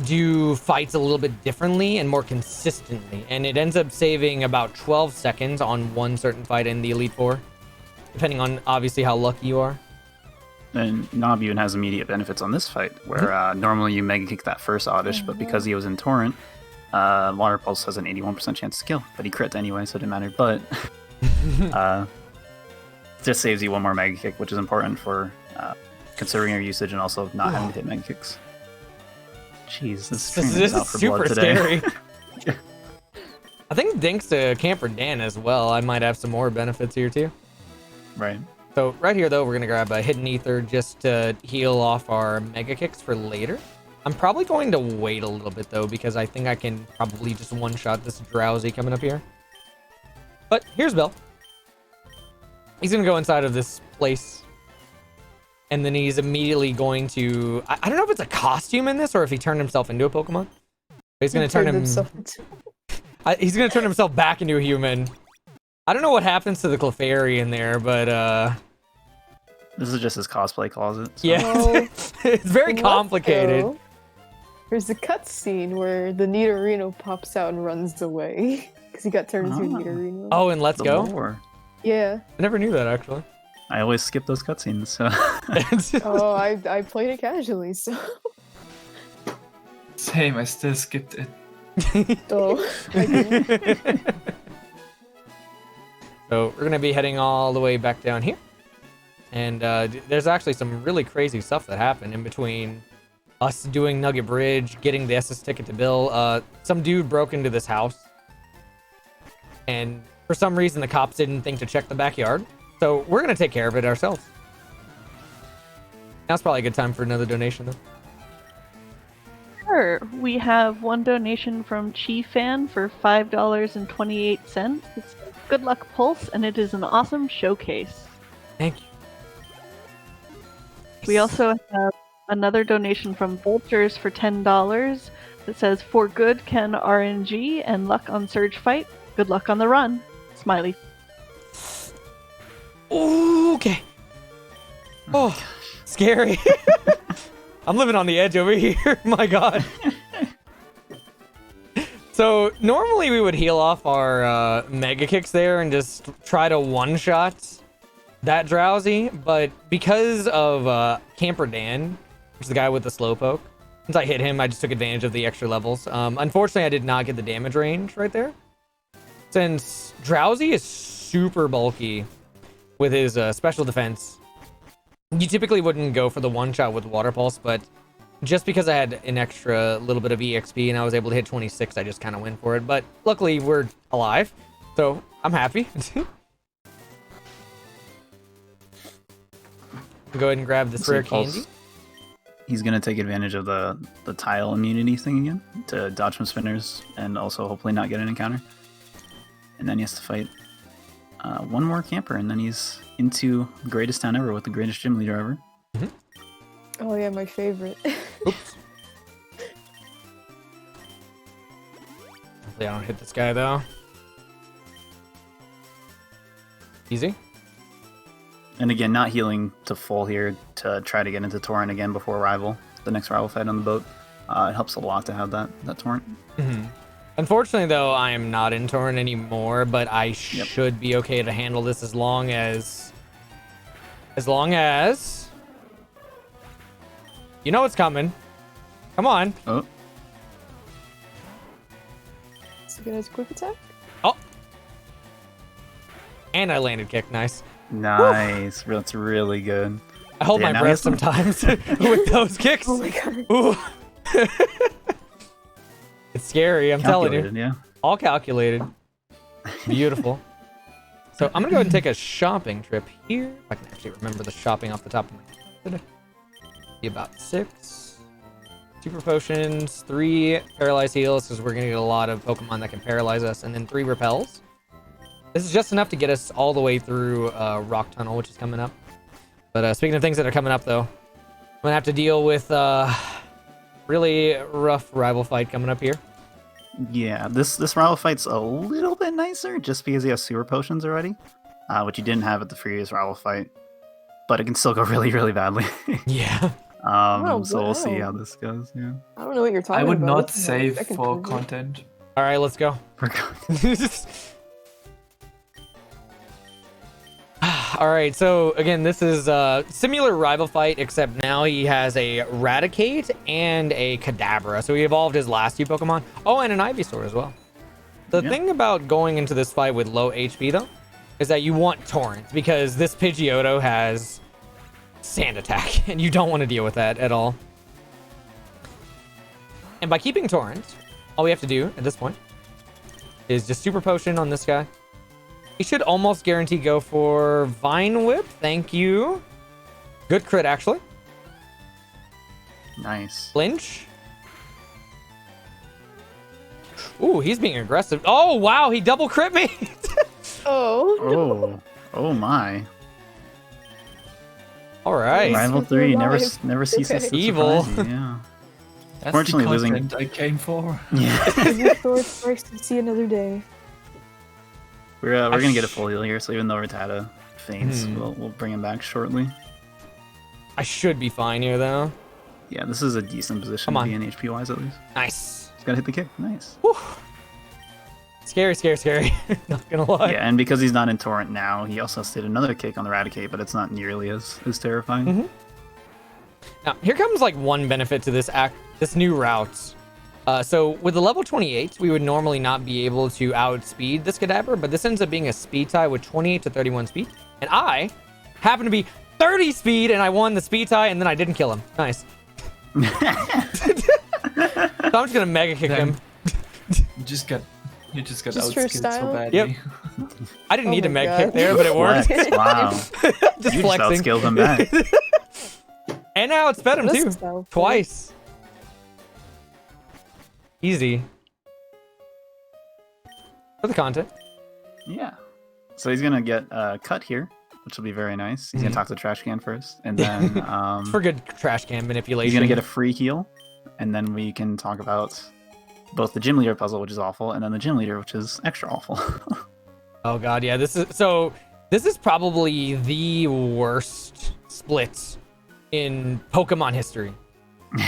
do fights a little bit differently and more consistently. And it ends up saving about 12 seconds on one certain fight in the Elite Four, depending on obviously how lucky you are. And Nob even has immediate benefits on this fight, where normally you Mega Kick that first Oddish, but because he was in Torrent, Water Pulse has an 81% chance to kill, but he crit anyway, so it didn't matter. But just saves you one more Mega Kick, which is important for conserving your usage and also not having to hit Mega Kicks. Jeez, this is out for super blood today. scary. I think thanks to Camper Dan as well, I might have some more benefits here too. Right. So right here, though, we're going to grab a Hidden Ether just to heal off our Mega Kicks for later. I'm probably going to wait a little bit, though, because I think I can probably just one-shot this Drowsy coming up here. But here's Bell. He's going to go inside of this place. And then he's immediately going to... I don't know if it's a costume in this or if he turned himself into a Pokemon. But he's going to turn himself into... He's going to turn himself back into a human. I don't know what happens to the Clefairy in there, but this is just his cosplay closet. So. Yeah, it's very complicated. There's a cutscene where the Nidorino pops out and runs away because he got turned into a Nidorino. Oh, and Let's Go? Lore. Yeah. I never knew that, actually. I always skip those cutscenes, so... Oh, I played it casually, so... Same, I still skipped it. Oh, I didn't. So we're going to be heading all the way back down here. And there's actually some really crazy stuff that happened in between us doing Nugget Bridge, getting the SS ticket to Bill. Some dude broke into this house. And for some reason, the cops didn't think to check the backyard. So we're going to take care of it ourselves. Now's probably a good time for another donation, though. Sure. We have one donation from Chi Fan for $5.28. It's Good Luck Pulse, and it is an awesome showcase. Thank you. We also have another donation from Vultures for $10 that says, "For good Ken RNG and luck on Surge Fight. Good luck on the run." Smiley. Okay. Oh, scary. I'm living on the edge over here. My God. So normally we would heal off our Mega Kicks there and just try to one-shot that Drowsy, but because of Camper Dan, which is the guy with the Slowpoke, since I hit him, I just took advantage of the extra levels. Unfortunately, I did not get the damage range right there. Since Drowsy is super bulky with his special defense, you typically wouldn't go for the one-shot with Water Pulse, but just because I had an extra little bit of EXP and I was able to hit 26, I just kind of went for it. But luckily, we're alive, so I'm happy. Go ahead and grab this rare candy. He's going to take advantage of the tile immunity thing again to dodge from spinners and also hopefully not get an encounter. And then he has to fight one more camper, and then he's into the greatest town ever with the greatest gym leader ever. Mm-hmm. Oh yeah, my favorite. Oops. Hopefully I don't hit this guy though. Easy. And again, not healing to full here to try to get into Torrent again before the next rival fight on the boat. It helps a lot to have that Torrent. Mm-hmm. Unfortunately, though, I am not in Torrent anymore, but I should be okay to handle this as long as you know what's coming. Come on. Oh. Is it gonna quick attack? Oh. And I landed kick. Nice. Nice. That's really good. I hold my breath sometimes with those kicks. Oh my God. Ooh. It's scary, I'm telling you. Yeah. All calculated. Beautiful. So I'm gonna go ahead and take a shopping trip here. If I can actually remember the shopping off the top of my head. Be about 6 super potions, 3 paralyzed heals, because we're gonna get a lot of Pokemon that can paralyze us, and then 3 repels. This is just enough to get us all the way through Rock Tunnel, which is coming up. But speaking of things that are coming up, though, gonna have to deal with really rough rival fight coming up here. Yeah, this rival fight's a little bit nicer just because he has sewer potions already, which you didn't have at the previous rival fight. But it can still go really, really badly. Yeah. So we'll see how this goes. Yeah. I don't know what you're talking about. I would not This is save second for preview. content. All right, let's go. All right, so again, this is a similar rival fight, except now he has a Raticate and a Kadabra. So he evolved his last two Pokemon. Oh, and an Ivysaur as well. The thing about going into this fight with low HP, though, is that you want Torrent, because this Pidgeotto has Sand Attack, and you don't want to deal with that at all. And by keeping Torrent, all we have to do at this point is just Super Potion on this guy. He should almost guarantee go for Vine Whip. Thank you. Good crit, actually. Nice. Flinch. Ooh, he's being aggressive. Oh, wow, he double crit me. Oh. Oh my. All right. Rival Super 3 alive. never ceases to Evil. surprise you, yeah. That's Fortunately, the losing- content I came for. Yeah. Venusaur starts to see another day. We're gonna get a full heal here, so even though Rattata faints, we'll bring him back shortly. I should be fine here, though. Yeah, this is a decent position Come to on. be in HP wise at least. Nice. He's gotta hit the kick. Nice. Whew. Scary, scary, scary. Not gonna lie. Yeah, and because he's not in Torrent now, he also did another kick on the Raticate, but it's not nearly as terrifying. Now, here comes like one benefit to this new route. So with the level 28, we would normally not be able to outspeed this Kadabra, but this ends up being a speed tie with 28 to 31 speed. And I happen to be 30 speed, and I won the speed tie, and then I didn't kill him. Nice. So I'm just gonna mega kick him. You just got Just for outskilled so style? badly. Yep. I didn't Oh need to my mega God. kick there, but it worked. Flex, wow. Just You just flexing. outskilled him back. And now it's fed him This too. style. Twice. Easy. For the content. Yeah. So he's gonna get cut here, which will be very nice. He's gonna talk to the trash can first, and then For good trash can manipulation. he's gonna get a free heal, and then we can talk about both the gym leader puzzle, which is awful, and then the gym leader, which is extra awful. Oh god, yeah. This is probably the worst split in Pokemon history.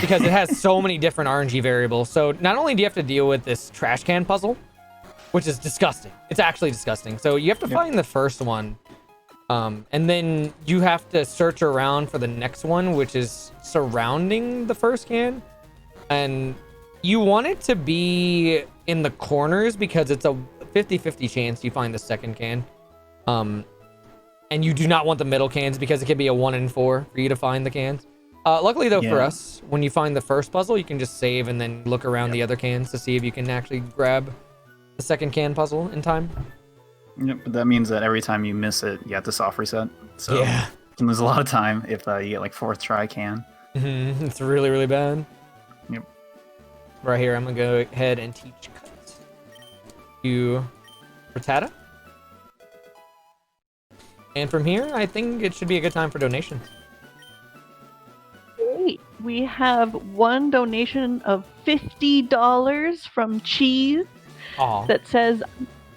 Because it has so many different RNG variables. So not only do you have to deal with this trash can puzzle, which is disgusting. It's actually disgusting. So you have to find the first one. And then you have to search around for the next one, which is surrounding the first can. And you want it to be in the corners because it's a 50-50 chance you find the second can. And you do not want the middle cans because it could be a 1 in 4 for you to find the cans. Luckily, though, for us, when you find the first puzzle, you can just save and then look around the other cans to see if you can actually grab the second can puzzle in time. Yep, but that means that every time you miss it, you have to soft reset. So Yeah. you can lose a lot of time if you get like 4th try can. It's really, really bad. Yep. Right here, I'm going to go ahead and teach Cut to Rattata. And from here, I think it should be a good time for donations. Great. We have one donation of $50 from Cheese Aw. that says,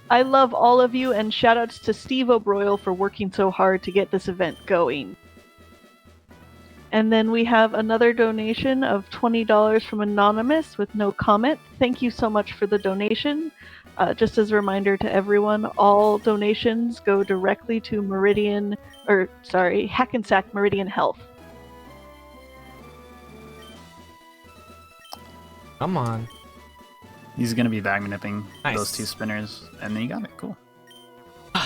I love all of you, and shoutouts to Steve O'Broyle for working so hard to get this event going. And then we have another donation of $20 from Anonymous with no comment. Thank you so much for the donation. Just as a reminder to everyone, all donations go directly to Hackensack Meridian Health. Come on. He's gonna be bag nipping Nice. those 2 spinners, and then you got it. Cool.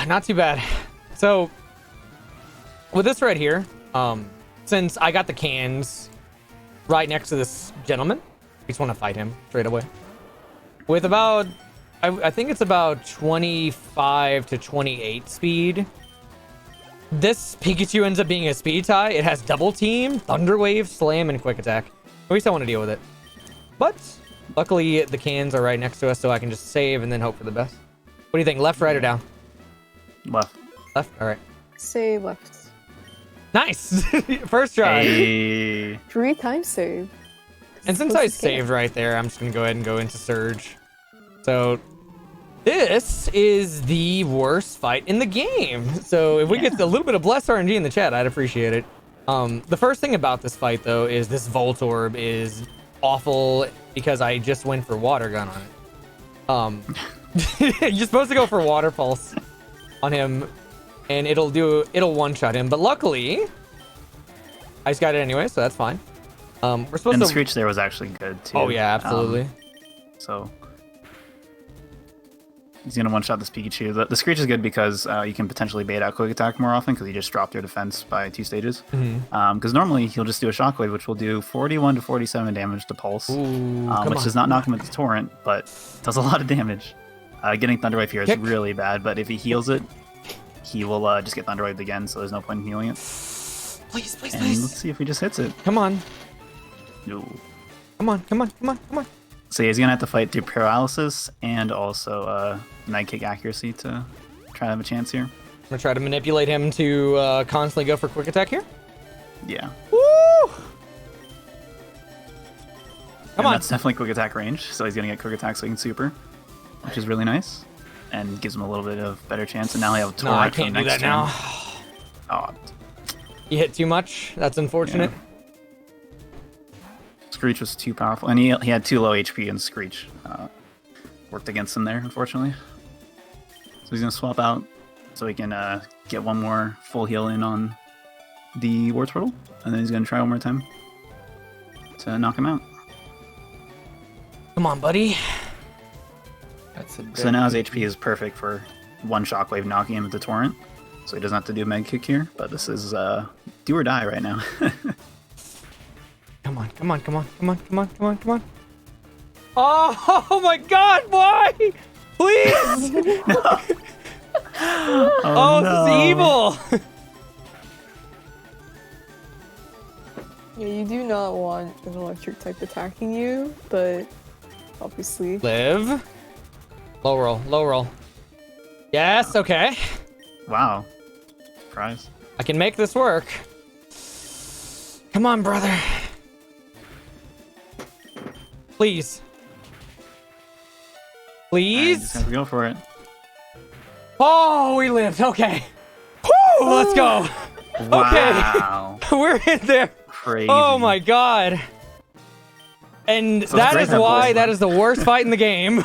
Not too bad. So, with this right here, since I got the cans right next to this gentleman, I just want to fight him straight away. With about, I think it's about 25 to 28 speed. This Pikachu ends up being a speed tie. It has double team, Thunder Wave, Slam, and Quick Attack. We still want to deal with it. But luckily the cans are right next to us, so I can just save and then hope for the best. What do you think? Left, right, or down? Left. Left? All right. Say left. Nice! First try. Hey. 3 times save. And since I saved right there, I'm just going to go ahead and go into Surge. So, this is the worst fight in the game. So, if we get a little bit of blessed RNG in the chat, I'd appreciate it. The first thing about this fight, though, is this Voltorb is awful because I just went for Water Gun on it. You're supposed to go for Water Pulse on him, and it'll one-shot him. But luckily, I just got it anyway, so that's fine. We're supposed And the to... Screech there was actually good, too. Oh, yeah, absolutely. So... He's going to one-shot this Pikachu. The Screech is good because you can potentially bait out Quick Attack more often because you just dropped your defense by 2 stages. Because normally he'll just do a Shockwave, which will do 41 to 47 damage to Pulse, which does not knock him with the Torrent, but does a lot of damage. Getting Thunder Wave here is really bad, but if he heals it, he will just get Thunder Waved again, so there's no point in healing it. Please, please, And please. let's see if he just hits it. Come on. No. Come on, come on, come on, come on. So he's going to have to fight through Paralysis and also Night Kick Accuracy to try to have a chance here. I'm going to try to manipulate him to constantly go for Quick Attack here. Yeah. Woo! Come on. That's definitely Quick Attack range, so he's going to get Quick Attack so he can Super, which is really nice. And gives him a little bit of better chance. And now he have a Torrent No, I for can't do next that turn. now. Oh, You hit too much. That's unfortunate. Screech was too powerful. And he had 2 low HP, and Screech worked against him there, unfortunately. So he's going to swap out so he can get one more full heal in on the Wartortle. And then he's going to try one more time to knock him out. Come on, buddy. That's a So now his HP is perfect for one Shockwave knocking him with the Torrent. So he doesn't have to do a Meg Kick here. But this is do or die right now. Come on, come on, come on, come on, come on, come on, come on. Oh my god, why? Please! Oh, no. this is evil! Yeah, you do not want an electric type attacking you, but obviously. Live. Low roll, low roll. Yes, okay. Wow. Surprise. I can make this work. Come on, brother. Please. Please? Just have to go for it. Oh, we lived. Okay. Woo, let's go. Wow. Okay. We're in there. Crazy. Oh my god. And So it's that great is to have why Pulse, that but- is the worst fight in the game.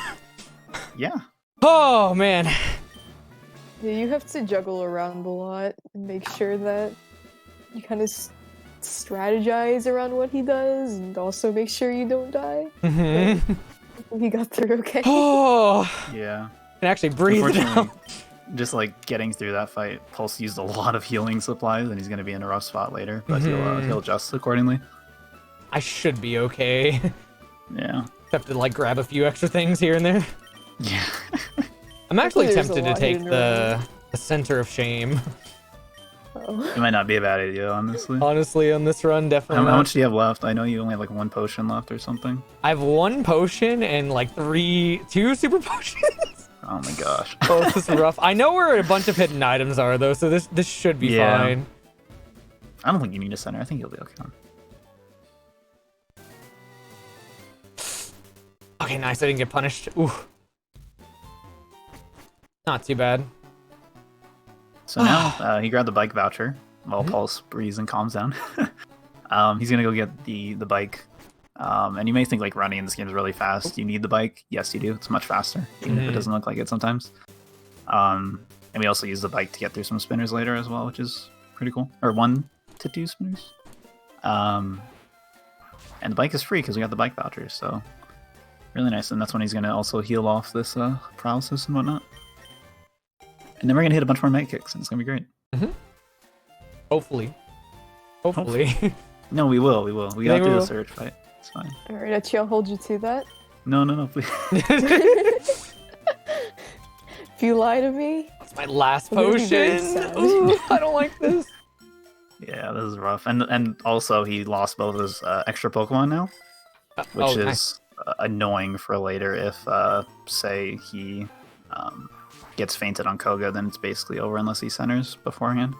Yeah. Oh man. Yeah, you have to juggle around a lot and make sure that you kind of strategize around what he does and also make sure you don't die. Mm-hmm. He got through okay. Oh, Yeah. I can actually breathe now. Unfortunately, just like getting through that fight, Pulse used a lot of healing supplies, and he's going to be in a rough spot later. But he'll adjust accordingly. I should be okay. Yeah. Have to like grab a few extra things here and there. Yeah. I'm actually There's a tempted to lot take hidden the center of shame. Oh. It might not be a bad idea, honestly. Honestly, on this run, definitely. How not. much do you have left? I know you only have like 1 potion left or something. I have 1 potion and like 2 super potions. Oh my gosh. Oh, this is rough. I know where a bunch of hidden items are though, so this should be Yeah. fine. I don't think you need a center. I think you'll be okay. Okay, nice. I didn't get punished. Ooh. Not too bad. So now he grabbed the bike voucher while Pulse breathes and calms down. He's gonna go get the bike. And you may think like running in this game is really fast. You need the bike. Yes, you do. It's much faster, even if it doesn't look like it sometimes. And we also use the bike to get through some spinners later as well, which is pretty cool. Or 1 to 2 spinners. And the bike is free because we got the bike vouchers, so really nice. And that's when he's gonna also heal off this paralysis and whatnot. And then we're gonna hit a bunch more Meg Kicks, and it's gonna be great. Hopefully. Hopefully. No, we will. We will. We got Yeah, we through will. the Surge fight. It's fine. Alright, Ecchi, I'll hold you to that. No, please. If you lie to me, That's my last We're gonna be very potion. sad. Ooh, I don't like this. Yeah, this is rough. And also he lost both of his extra Pokemon now, which is nice. annoying for later if, say, he gets fainted on Koga, then it's basically over unless he centers beforehand.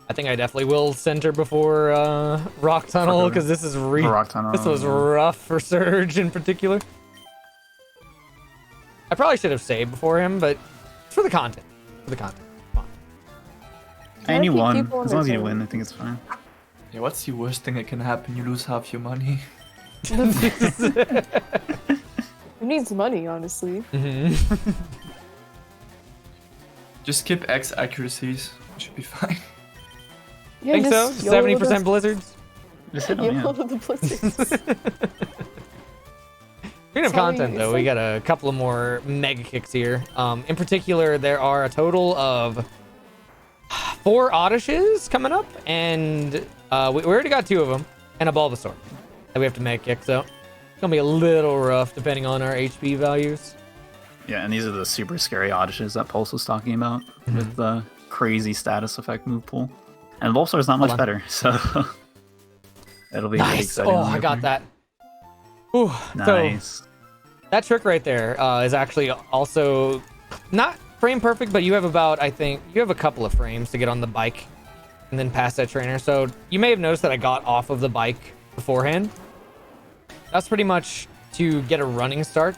I think I definitely will center before Rock Tunnel because this is Rock Tunnel, this was rough for Surge in particular. I probably should have saved before him, but it's for the content. For the content. Come on. And you won. As long as you win, I think it's fine. Yeah, what's the worst thing that can happen? You lose half your money. Who needs money, honestly? Mm-hmm. Just skip X accuracies. It should be fine. Yeah, Think so? just YOLO 70% blizzards? Just hit them, YOLO yeah. the blizzards. Speaking of content, though, we got a couple of more mega kicks here. In particular, there are a total of 4 Oddishes coming up, and we already got 2 of them, and a Bulbasaur that we have to mega kick, so it's gonna be a little rough depending on our HP values. Yeah, and these are the super scary Oddishes that Pulse was talking about with the crazy status effect move pool. And Bulbasaur's not much better, so it'll be really Nice. exciting. Oh, I got that. Ooh, Nice. So that trick right there is actually also not frame perfect, but you have about, I think, you have a couple of frames to get on the bike and then pass that trainer. So you may have noticed that I got off of the bike beforehand. That's pretty much to get a running start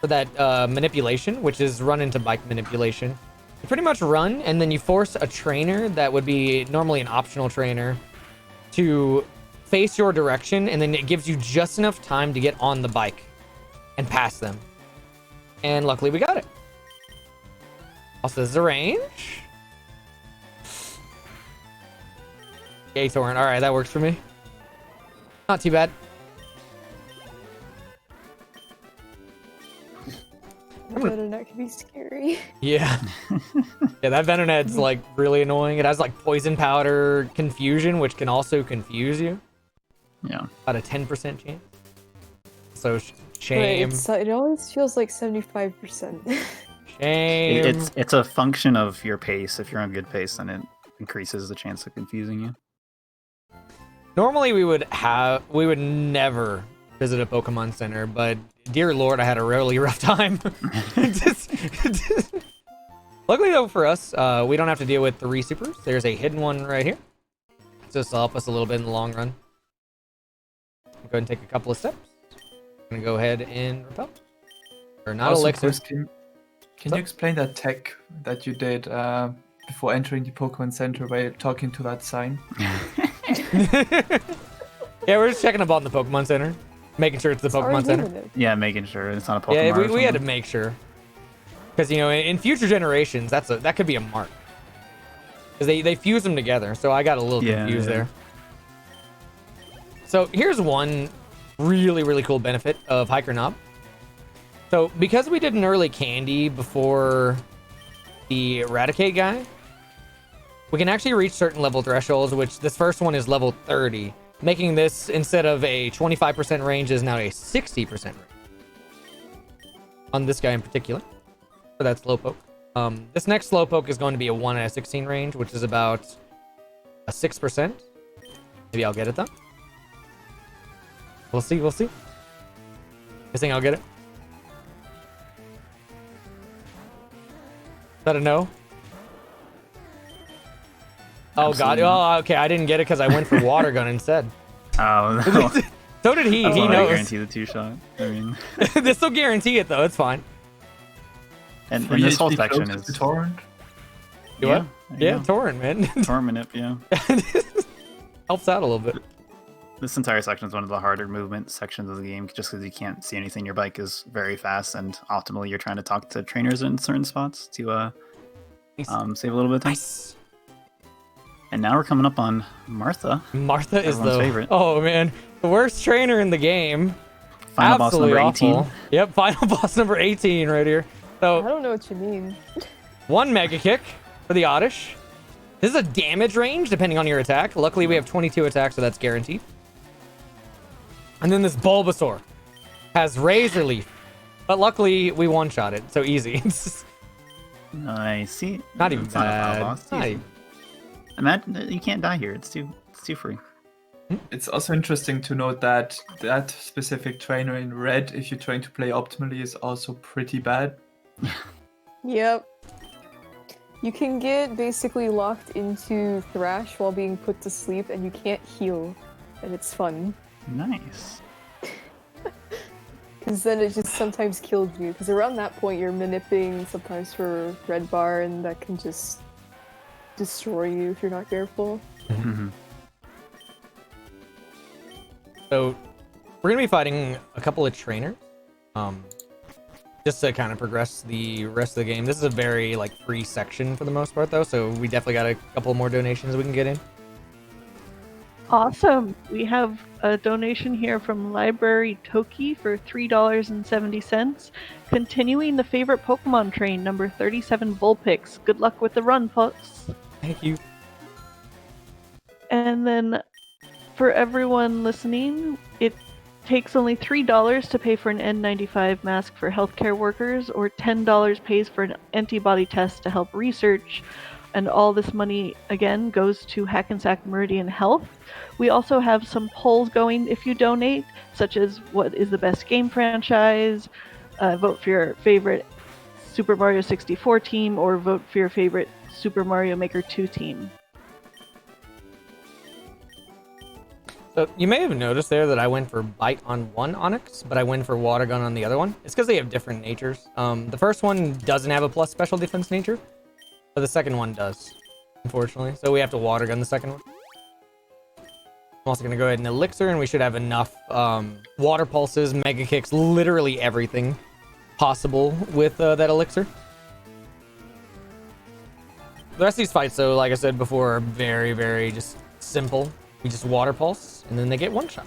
for that manipulation, which is run into bike manipulation. You pretty much run, and then you force a trainer that would be normally an optional trainer to face your direction, and then it gives you just enough time to get on the bike and pass them. And luckily we got it. Also, this is the range. Yay, Torrent. All right, that works for me. Not too bad. Venonat can be scary. Yeah. Yeah, that Venonat's like really annoying. It has like poison powder confusion, which can also confuse you. Yeah. About a 10% chance. So But shame. it always feels like 75%. Shame. It's a function of your pace. If you're on good pace, then it increases the chance of confusing you. Normally we would never visit a Pokemon Center, but dear Lord, I had a really rough time. Luckily though for us, we don't have to deal with 3 supers. There's a hidden one right here. So this will help us a little bit in the long run. Go ahead and take a couple of steps. I'm gonna go ahead and repel. Or not Also, elixir. Chris, can you explain that tech that you did before entering the Pokemon Center by talking to that sign? Yeah, we're just checking up on the Pokemon Center. Making sure it's the Pokemon Center. Yeah, making sure it's not a Pokemon. Yeah, we had to make sure. Because, you know, in future generations, that could be a mark. Because they fuse them together, so I got a little confused there. So here's one really, really cool benefit of Hiker Knob. So because we did an early candy before the Eradicate guy, we can actually reach certain level thresholds, which this first one is level 30, making this, instead of a 25% range, is now a 60% range. On this guy in particular, for that Slowpoke. This next Slowpoke is going to be a 1 out of 16 range, which is about a 6%. Maybe I'll get it though. We'll see, we'll see. Guessing I'll get it. Is that a no? Oh god, oh okay, I didn't get it because I went for Water Gun instead. Oh no. So did he. That's He why I knows. guarantee the 2-shot. I mean, This will guarantee it though. It's fine. and Free this whole HP section close to is torrent. You what? there you Yeah, go. Torrent, man. Torrent manip, yeah. Helps out a little bit. This entire section is one of the harder movement sections of the game, just because you can't see anything. Your bike is very fast, and optimally you're trying to talk to trainers in certain spots to save a little bit of time. Nice. And now we're coming up on Martha. Martha is Everyone's the favorite. Oh man, the worst trainer in the game. Final boss Absolutely number awful. 18. Yep, final boss number 18 right here. I So don't know what you mean. 1 Mega Kick for the Oddish. This is a damage range depending on your attack. Luckily we have 22 attacks, so that's guaranteed. And then this Bulbasaur has Razor Leaf, but luckily we one-shot it, so easy. I see. Not even It's not a final bad. boss. It's Not easy. even- Imagine you can't die here. It's too free. It's also interesting to note that that specific trainer in red, if you're trying to play optimally, is also pretty bad. Yep. You can get basically locked into Thrash while being put to sleep, and you can't heal, and it's fun. Nice. Because then it just sometimes kills you. Because around that point, you're manipulating sometimes for red bar, and that can just destroy you if you're not careful. Mm-hmm. So we're gonna be fighting a couple of trainers, just to kind of progress the rest of the game. This is a very like free section for the most part, though, so we definitely got a couple more donations we can get in. Awesome. We have a donation here from Library Toki for $3.70. Continuing the favorite Pokemon train, number 37 Vulpix. Good luck with the run, folks. Thank you. And then for everyone listening, it takes only $3 to pay for an N95 mask for healthcare workers, or $10 pays for an antibody test to help research. And all this money, again, goes to Hackensack Meridian Health. We also have some polls going if you donate, such as what is the best game franchise, vote for your favorite Super Mario 64 team, or vote for your favorite Super Mario Maker 2 team. So you may have noticed there that I went for Bite on one Onyx, but I went for Water Gun on the other one. It's because they have different natures. The first one doesn't have a plus special defense nature, but the second one does, unfortunately. So we have to Water Gun the second one. I'm also going to go ahead and Elixir, and we should have enough Water Pulses, Mega Kicks, literally everything possible with that Elixir. The rest of these fights, though, like I said before, are very, very just simple. We just Water Pulse, and then they get one shot.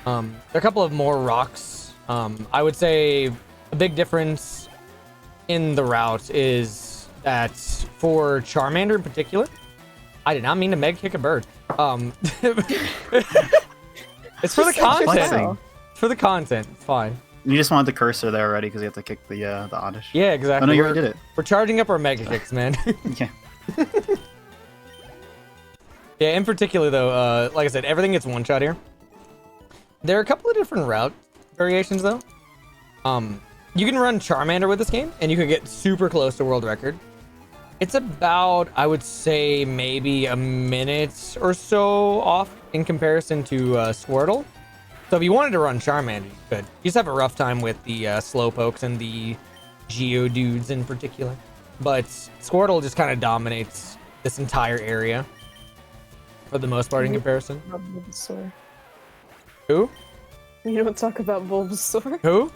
There are a couple of more rocks. I would say a big difference in the route is that for Charmander in particular, I did not mean to Mega Kick a bird. It's for the content. It's for the content. It's fine. You just wanted the cursor there already because you have to kick the Oddish. Yeah, exactly. Oh, no, you already did it. We're charging up our Mega Kicks, man. Yeah. Yeah, in particular, though, like I said, everything gets one shot here. There are a couple of different route variations, though. You can run Charmander with this game, and you can get super close to world record. It's about, I would say, maybe a minute or so off in comparison to Squirtle. So if you wanted to run Charmander, you could. You just have a rough time with the Slowpokes and the Geodudes in particular. But Squirtle just kind of dominates this entire area for the most part in comparison. Bulbasaur. Who? We don't talk about Bulbasaur. Who?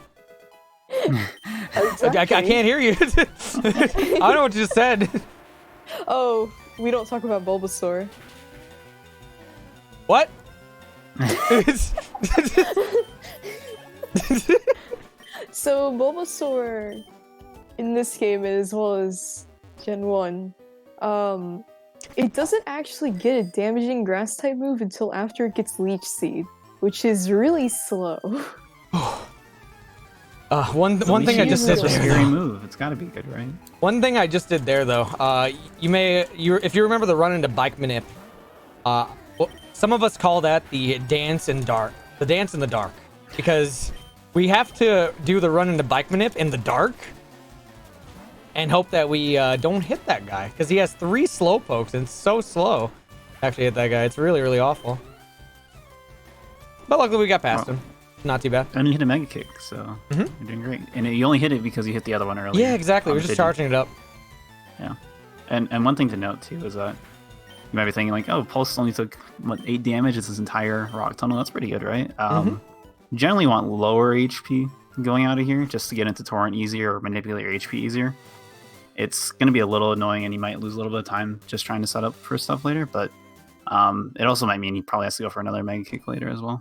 Exactly. I can't hear you. I don't know what you just said. Oh, we don't talk about Bulbasaur. What? So Bulbasaur in this game, as well as Gen 1, it doesn't actually get a damaging grass type move until after it gets Leech Seed, which is really slow. One thing I just did It's a there. scary move. It's got to be good, right? One thing I just did there, though. If you remember the run into Bike Manip, some of us call that the dance in dark. The dance in the dark, because we have to do the run into Bike Manip in the dark and hope that we don't hit that guy, because he has 3 Slowpokes and it's so slow to actually hit that guy. It's really, really awful. But luckily we got past him. Not too bad. And you hit a Mega Kick, so you're doing great. And you only hit it because you hit the other one earlier. Yeah, exactly. We're just charging it up. Yeah. And one thing to note, too, is that you might be thinking, like, oh, Pulse only took, 8 damage? It's this entire rock tunnel. That's pretty good, right? You generally want lower HP going out of here just to get into Torrent easier or manipulate your HP easier. It's going to be a little annoying, and you might lose a little bit of time just trying to set up for stuff later, but it also might mean he probably has to go for another Mega Kick later as well.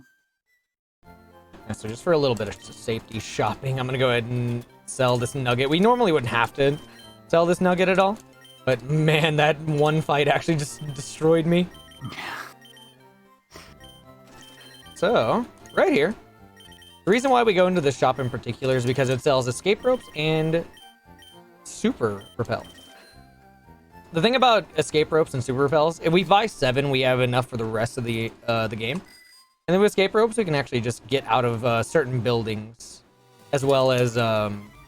Yeah, so just for a little bit of safety shopping, I'm going to go ahead and sell this nugget. We normally wouldn't have to sell this nugget at all, but man, that one fight actually just destroyed me. So, right here, the reason why we go into this shop in particular is because it sells escape ropes and super repel. The thing about escape ropes and super repels, if we buy 7, we have enough for the rest of the game. And then with escape ropes, we can actually just get out of certain buildings, as well as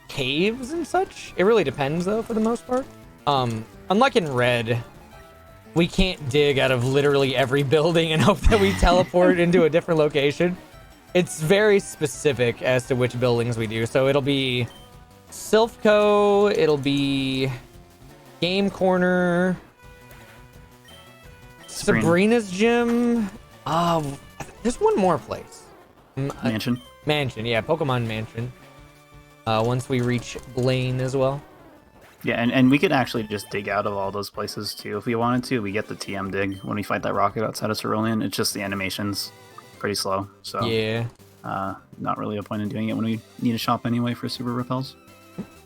caves and such. It really depends, though, for the most part. Unlike in Red, we can't dig out of literally every building and hope that we teleport into a different location. It's very specific as to which buildings we do. So it'll be Silphco, it'll be Game Corner, Sabrina's Gym. There's one more place. Mansion. Mansion, yeah, Pokemon Mansion. Once we reach Blaine as well. Yeah, and we could actually just dig out of all those places too if we wanted to. We get the TM dig when we fight that rocket outside of Cerulean. It's just the animation's pretty slow, so yeah, not really a point in doing it when we need a shop anyway for super repels.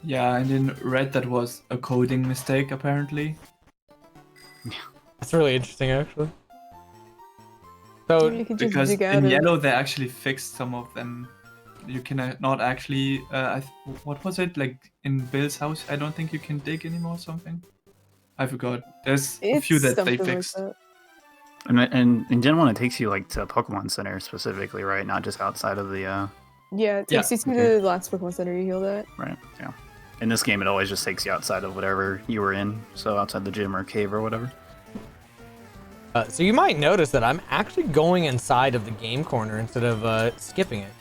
Yeah, and in Red that was a coding mistake apparently. That's really interesting actually. So You could just Because dig out in of- yellow they actually fixed some of them. You can not actually. What was it like in Bill's house? I don't think you can dig anymore. Or something. I forgot. There's a few It's that they something like fixed. that. And in Gen 1, it takes you like to Pokemon Center specifically, right? Not just outside of the Yeah, it takes you to okay. the last Pokemon Center you healed at. right. Yeah. In this game, it always just takes you outside of whatever you were in, so outside the gym or cave or whatever. so you might notice that I'm actually going inside of the Game Corner instead of skipping it.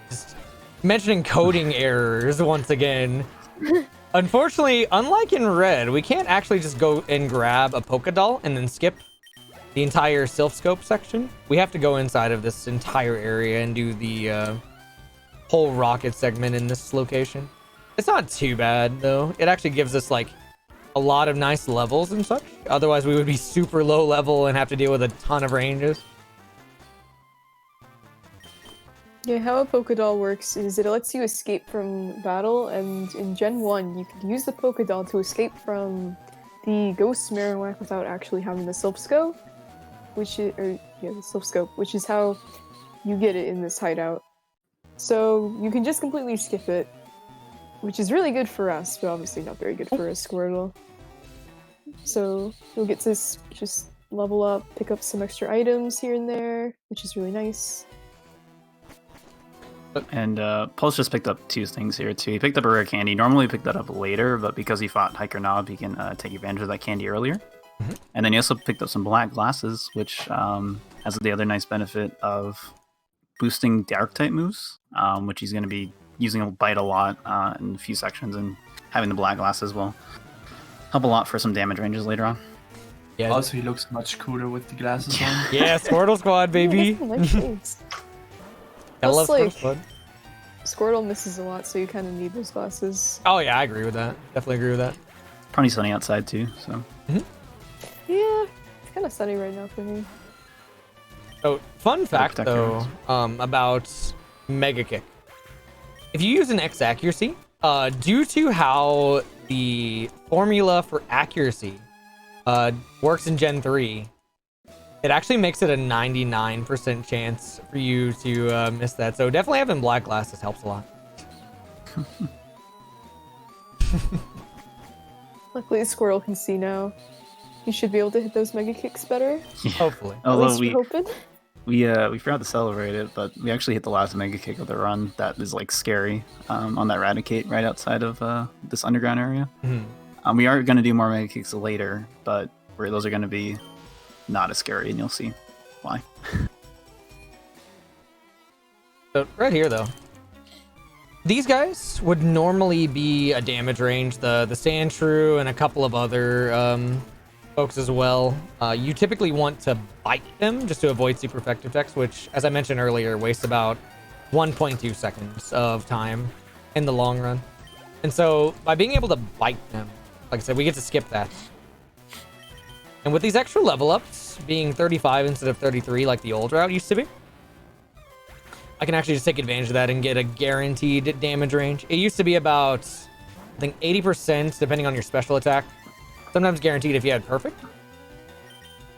Just mentioning coding errors once again. Unfortunately, unlike in Red, we can't actually just go and grab a Pokédoll and then skip the entire Silphscope section. We have to go inside of this entire area and do the whole rocket segment in this location. It's not too bad though. It actually gives us like a lot of nice levels and such. Otherwise, we would be super low level and have to deal with a ton of ranges. Yeah, how a Pokédoll works is it lets you escape from battle, and in Gen 1, you could use the Pokédoll to escape from the Ghost Marowak without actually having the Silphscope, the Silphscope, which is how you get it in this hideout. So you can just completely skip it, which is really good for us, but obviously not very good for a Squirtle. So you'll get to just level up, pick up some extra items here and there, which is really nice. And Pulse just picked up two things here too. He picked up a rare candy. Normally he picked that up later, but because he fought Hiker Knob, he can take advantage of that candy earlier. Mm-hmm. And then he also picked up some black glasses, which has the other nice benefit of boosting dark type moves, which he's going to be using a bite a lot in a few sections, and having the black glasses will help a lot for some damage ranges later on. Yeah. Also, he looks much cooler with the glasses on. Yeah, Squirtle Squad, baby. Yeah, nice shades. I love Plus, Squirtle like, Squad. Squirtle misses a lot, so you kind of need those glasses. Oh yeah, I agree with that. Definitely agree with that. Probably sunny outside too, so Yeah, it's kind of sunny right now for me. So, fun fact protect your though, about Mega Kick. If you use an X accuracy, due to how the formula for accuracy works in Gen 3, it actually makes it a 99% chance for you to miss that. So definitely having black glasses helps a lot. Luckily, Squirtle can see now. You should be able to hit those Mega Kicks better. Hopefully. At although least we're hoping. we forgot to celebrate it, but we actually hit the last Mega Kick of the run. That is like scary on that Raticate right outside of this underground area. Mhm. We are going to do more Mega Kicks later, but those are going to be not as scary, and you'll see why. So right here though, these guys would normally be a damage range. The Sandshrew and a couple of other folks as well. You typically want to bite them just to avoid super effective attacks, which, as I mentioned earlier, wastes about 1.2 seconds of time in the long run. And so by being able to bite them, like I said, we get to skip that. And with these extra level ups being 35 instead of 33 like the old route used to be, I can actually just take advantage of that and get a guaranteed damage range. It used to be about, I think, 80% depending on your special attack. Sometimes guaranteed if you had perfect.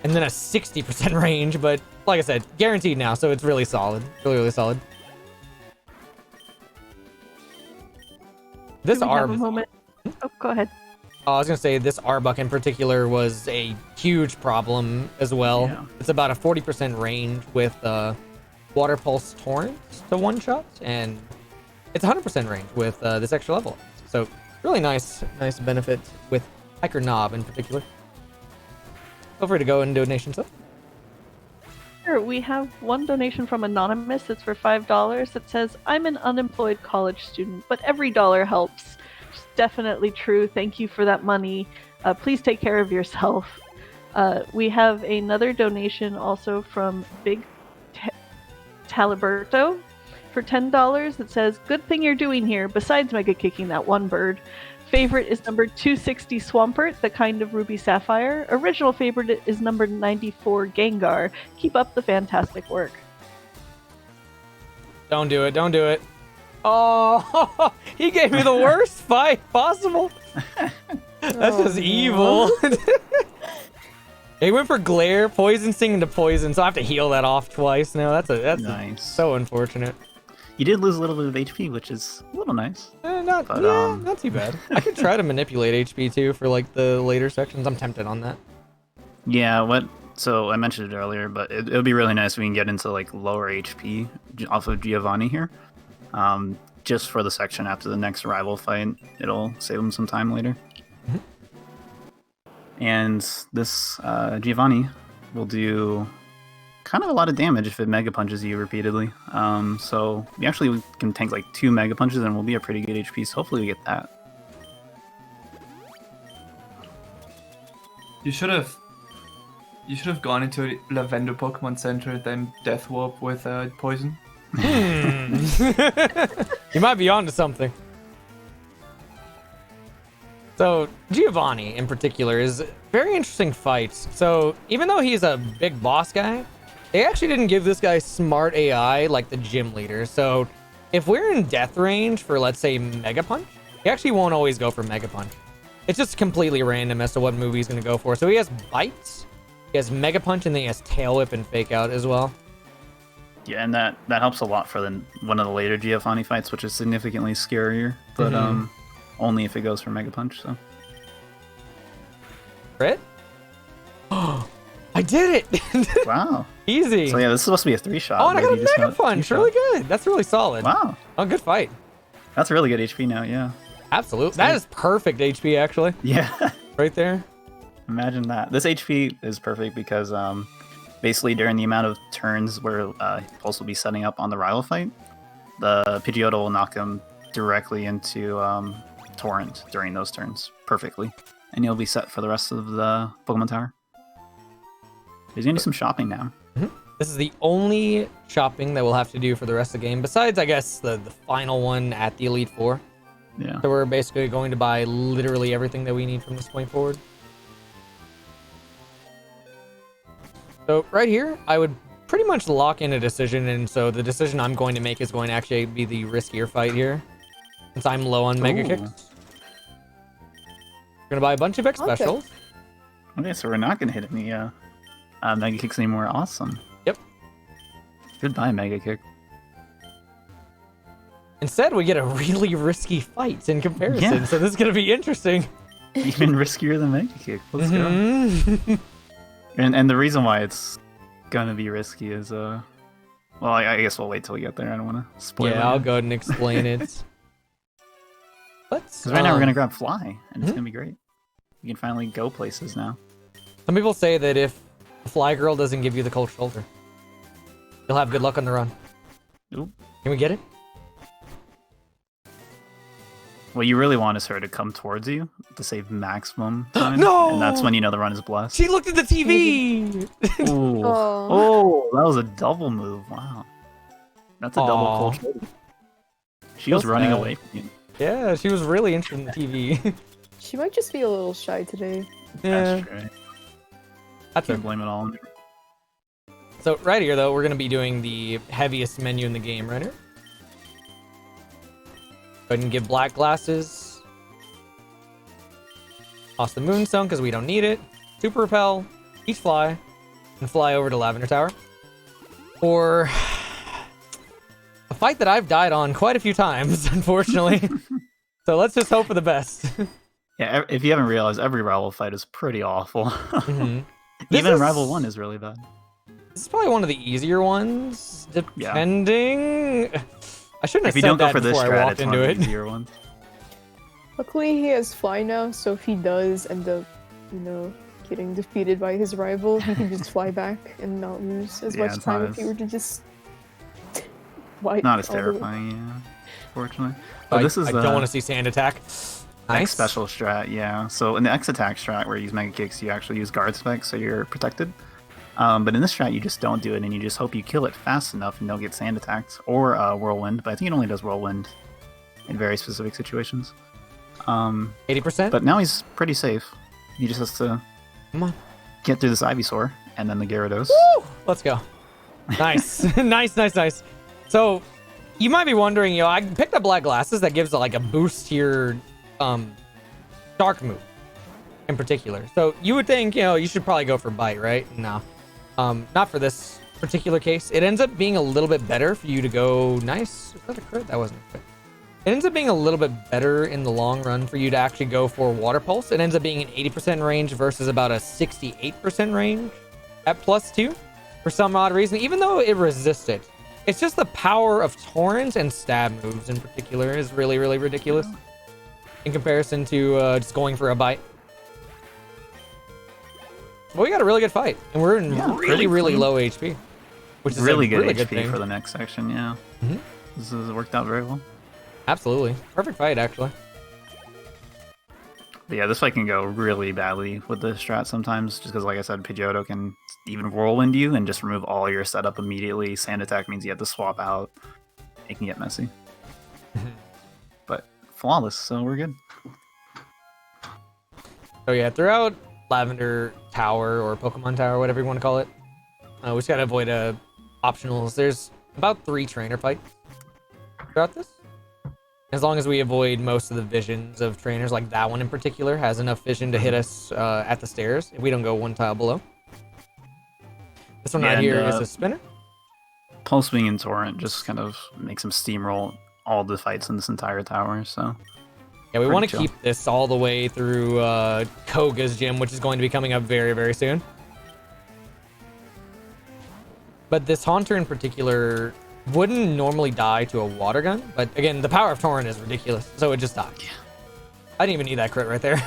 And then a 60% range, but like I said, guaranteed now, so it's really solid. Really, really solid. This Do we have a Arb, moment? Oh, go ahead. I was gonna say this Arbok in particular was a huge problem as well. Yeah. It's about a 40% range with Water Pulse Torrent to one shot, and it's 100% range with this extra level. So really nice benefit with Hiker Knob in particular. Feel free to go and donation stuff. Here, we have one donation from Anonymous. It's for $5. It says, I'm an unemployed college student, but every dollar helps. It's definitely true. Thank you for that money. Please take care of yourself. We have another donation also from Big Taliberto for $10. It says, good thing you're doing here, besides mega kicking that one bird. Favorite is number 260 Swampert, the kind of ruby sapphire. Original favorite is number 94 Gengar. Keep up the fantastic work. Don't do it. Don't do it. Oh, he gave me the worst fight possible. That's just evil. He went for glare, poison sting into poison, so I have to heal that off twice now. That's nice. So unfortunate. You did lose a little bit of HP, which is a little nice. Not too bad. I could try to manipulate HP too for like the later sections. I'm tempted on that. Yeah, so I mentioned it earlier, but it would be really nice if we can get into like lower HP off of Giovanni here. Just for the section after the next rival fight. It'll save him some time later. Mm-hmm. And this Giovanni will do kind of a lot of damage if it Mega Punches you repeatedly. So we actually can tank like 2 Mega Punches and we'll be a pretty good HP, so hopefully we get that. You should have gone into Lavender Pokemon Center, then Death Warp with poison. You might be onto something. So Giovanni in particular is very interesting fights. So even though he's a big boss guy, they actually didn't give this guy smart AI like the gym leader. So if we're in death range for, let's say, Mega Punch, he actually won't always go for Mega Punch. It's just completely random as to what move he's going to go for. So he has Bites, he has Mega Punch, and then he has Tail Whip and Fake Out as well. Yeah, and that helps a lot for one of the later Giovanni fights, which is significantly scarier, but only if it goes for Mega Punch, so. Crit? Oh, I did it! Wow. Easy. So yeah, this is supposed to be a 3-shot. Oh, and I got a Mega Punch. Really good. That's really solid. Wow. Oh, good fight. That's really good HP now, yeah. Absolutely. That is perfect HP, actually. Yeah. Right there. Imagine that. This HP is perfect because basically during the amount of turns where Pulse will be setting up on the rival fight, the Pidgeotto will knock him directly into Torrent during those turns perfectly. And he'll be set for the rest of the Pokemon Tower. He's gonna do some shopping now. Mm-hmm. This is the only shopping that we'll have to do for the rest of the game, besides, I guess, the final one at the Elite Four. Yeah. So we're basically going to buy literally everything that we need from this point forward. So right here, I would pretty much lock in a decision, and so the decision I'm going to make is going to actually be the riskier fight here, since I'm low on Mega Kicks. We're gonna buy a bunch of X specials. Okay, so we're not gonna hit any Mega Kicks anymore. Awesome. Yep. Goodbye, Mega Kick. Instead, we get a really risky fight in comparison, so this is gonna be interesting. Even riskier than Mega Kick. Let's go. And the reason why it's gonna be risky is well, I guess we'll wait till we get there. I don't want to spoil it. Yeah, I'll go ahead and explain it. Because right now we're gonna grab Fly, and it's gonna be great. We can finally go places now. Some people say that if the Fly Girl doesn't give you the Cold Shoulder, you'll have good luck on the run. Oop. Can we get it? What you really want is her to come towards you to save maximum time. No! And that's when you know the run is blessed. She looked at the TV! Ooh. Oh, that was a double move. Wow. That's a double Cold Shoulder. She was running away from you. Yeah, she was really interested in the TV. She might just be a little shy today. Yeah. That's true. That's Can't blame it all on her. So right here, though, we're going to be doing the heaviest menu in the game right here. Go ahead and give Black Glasses. Toss the Moonstone because we don't need it. Super Repel. Each Fly. And fly over to Lavender Tower. For a fight that I've died on quite a few times, unfortunately. So let's just hope for the best. Yeah, if you haven't realized, every rival fight is pretty awful. Mm-hmm. Even Rival 1 is really bad. This is probably one of the easier ones, depending. I shouldn't have If you said don't go that for this before I strat, walked it's one into of it. the easier ones. Luckily, he has fly now, so if he does end up, getting defeated by his rival, he can just fly back and not lose as much time if he were to just wipe. Not as terrifying, yeah. Fortunately. But this is I don't want to see sand attack. Nice. X special strat, yeah. So in the X attack strat where you use Mega Kicks, you actually use guard specs, so you're protected. But in this strat, you just don't do it, and you just hope you kill it fast enough and don't get sand attacked or whirlwind. But I think it only does whirlwind in very specific situations. 80%. But now he's pretty safe. He just has to get through this Ivysaur and then the Gyarados. Woo! Let's go. Nice, nice. So you might be wondering, I picked up Black Glasses that gives like a boost to your dark move in particular. So you would think, you should probably go for Bite, right? No, not for this particular case. It ends up being a little bit better for you to go. Nice. Is that a crit? That wasn't a crit. It ends up being a little bit better in the long run for you to actually go for Water Pulse. It ends up being an 80% range versus about a 68% range at +2 for some odd reason, even though it resists it. It's just the power of Torrent and stab moves in particular is really, really ridiculous in comparison to just going for a Bite. Well, we got a really good fight, and we're in really low HP, which is really a good really HP good thing for the next section, yeah. Mhm. This has worked out very well. Absolutely. Perfect fight, actually. But yeah, this fight can go really badly with the strat sometimes, just because, like I said, Pidgeotto can even whirlwind you and just remove all your setup immediately. Sand attack means you have to swap out. It can get messy. But flawless, so we're good. So yeah, throughout Lavender Tower or Pokemon Tower, whatever you want to call it, we just gotta avoid optionals. There's about 3 trainer fights throughout this. As long as we avoid most of the visions of trainers, like that one in particular has enough vision to hit us at the stairs if we don't go 1 tile below. This one right here is a spinner. Pulse Wing and Torrent just kind of makes him steamroll all the fights in this entire tower, so... Yeah, we want to keep this all the way through Koga's gym, which is going to be coming up very, very soon. But this Haunter in particular wouldn't normally die to a water gun, but again, the power of Torrent is ridiculous, so it just died. Yeah. I didn't even need that crit right there.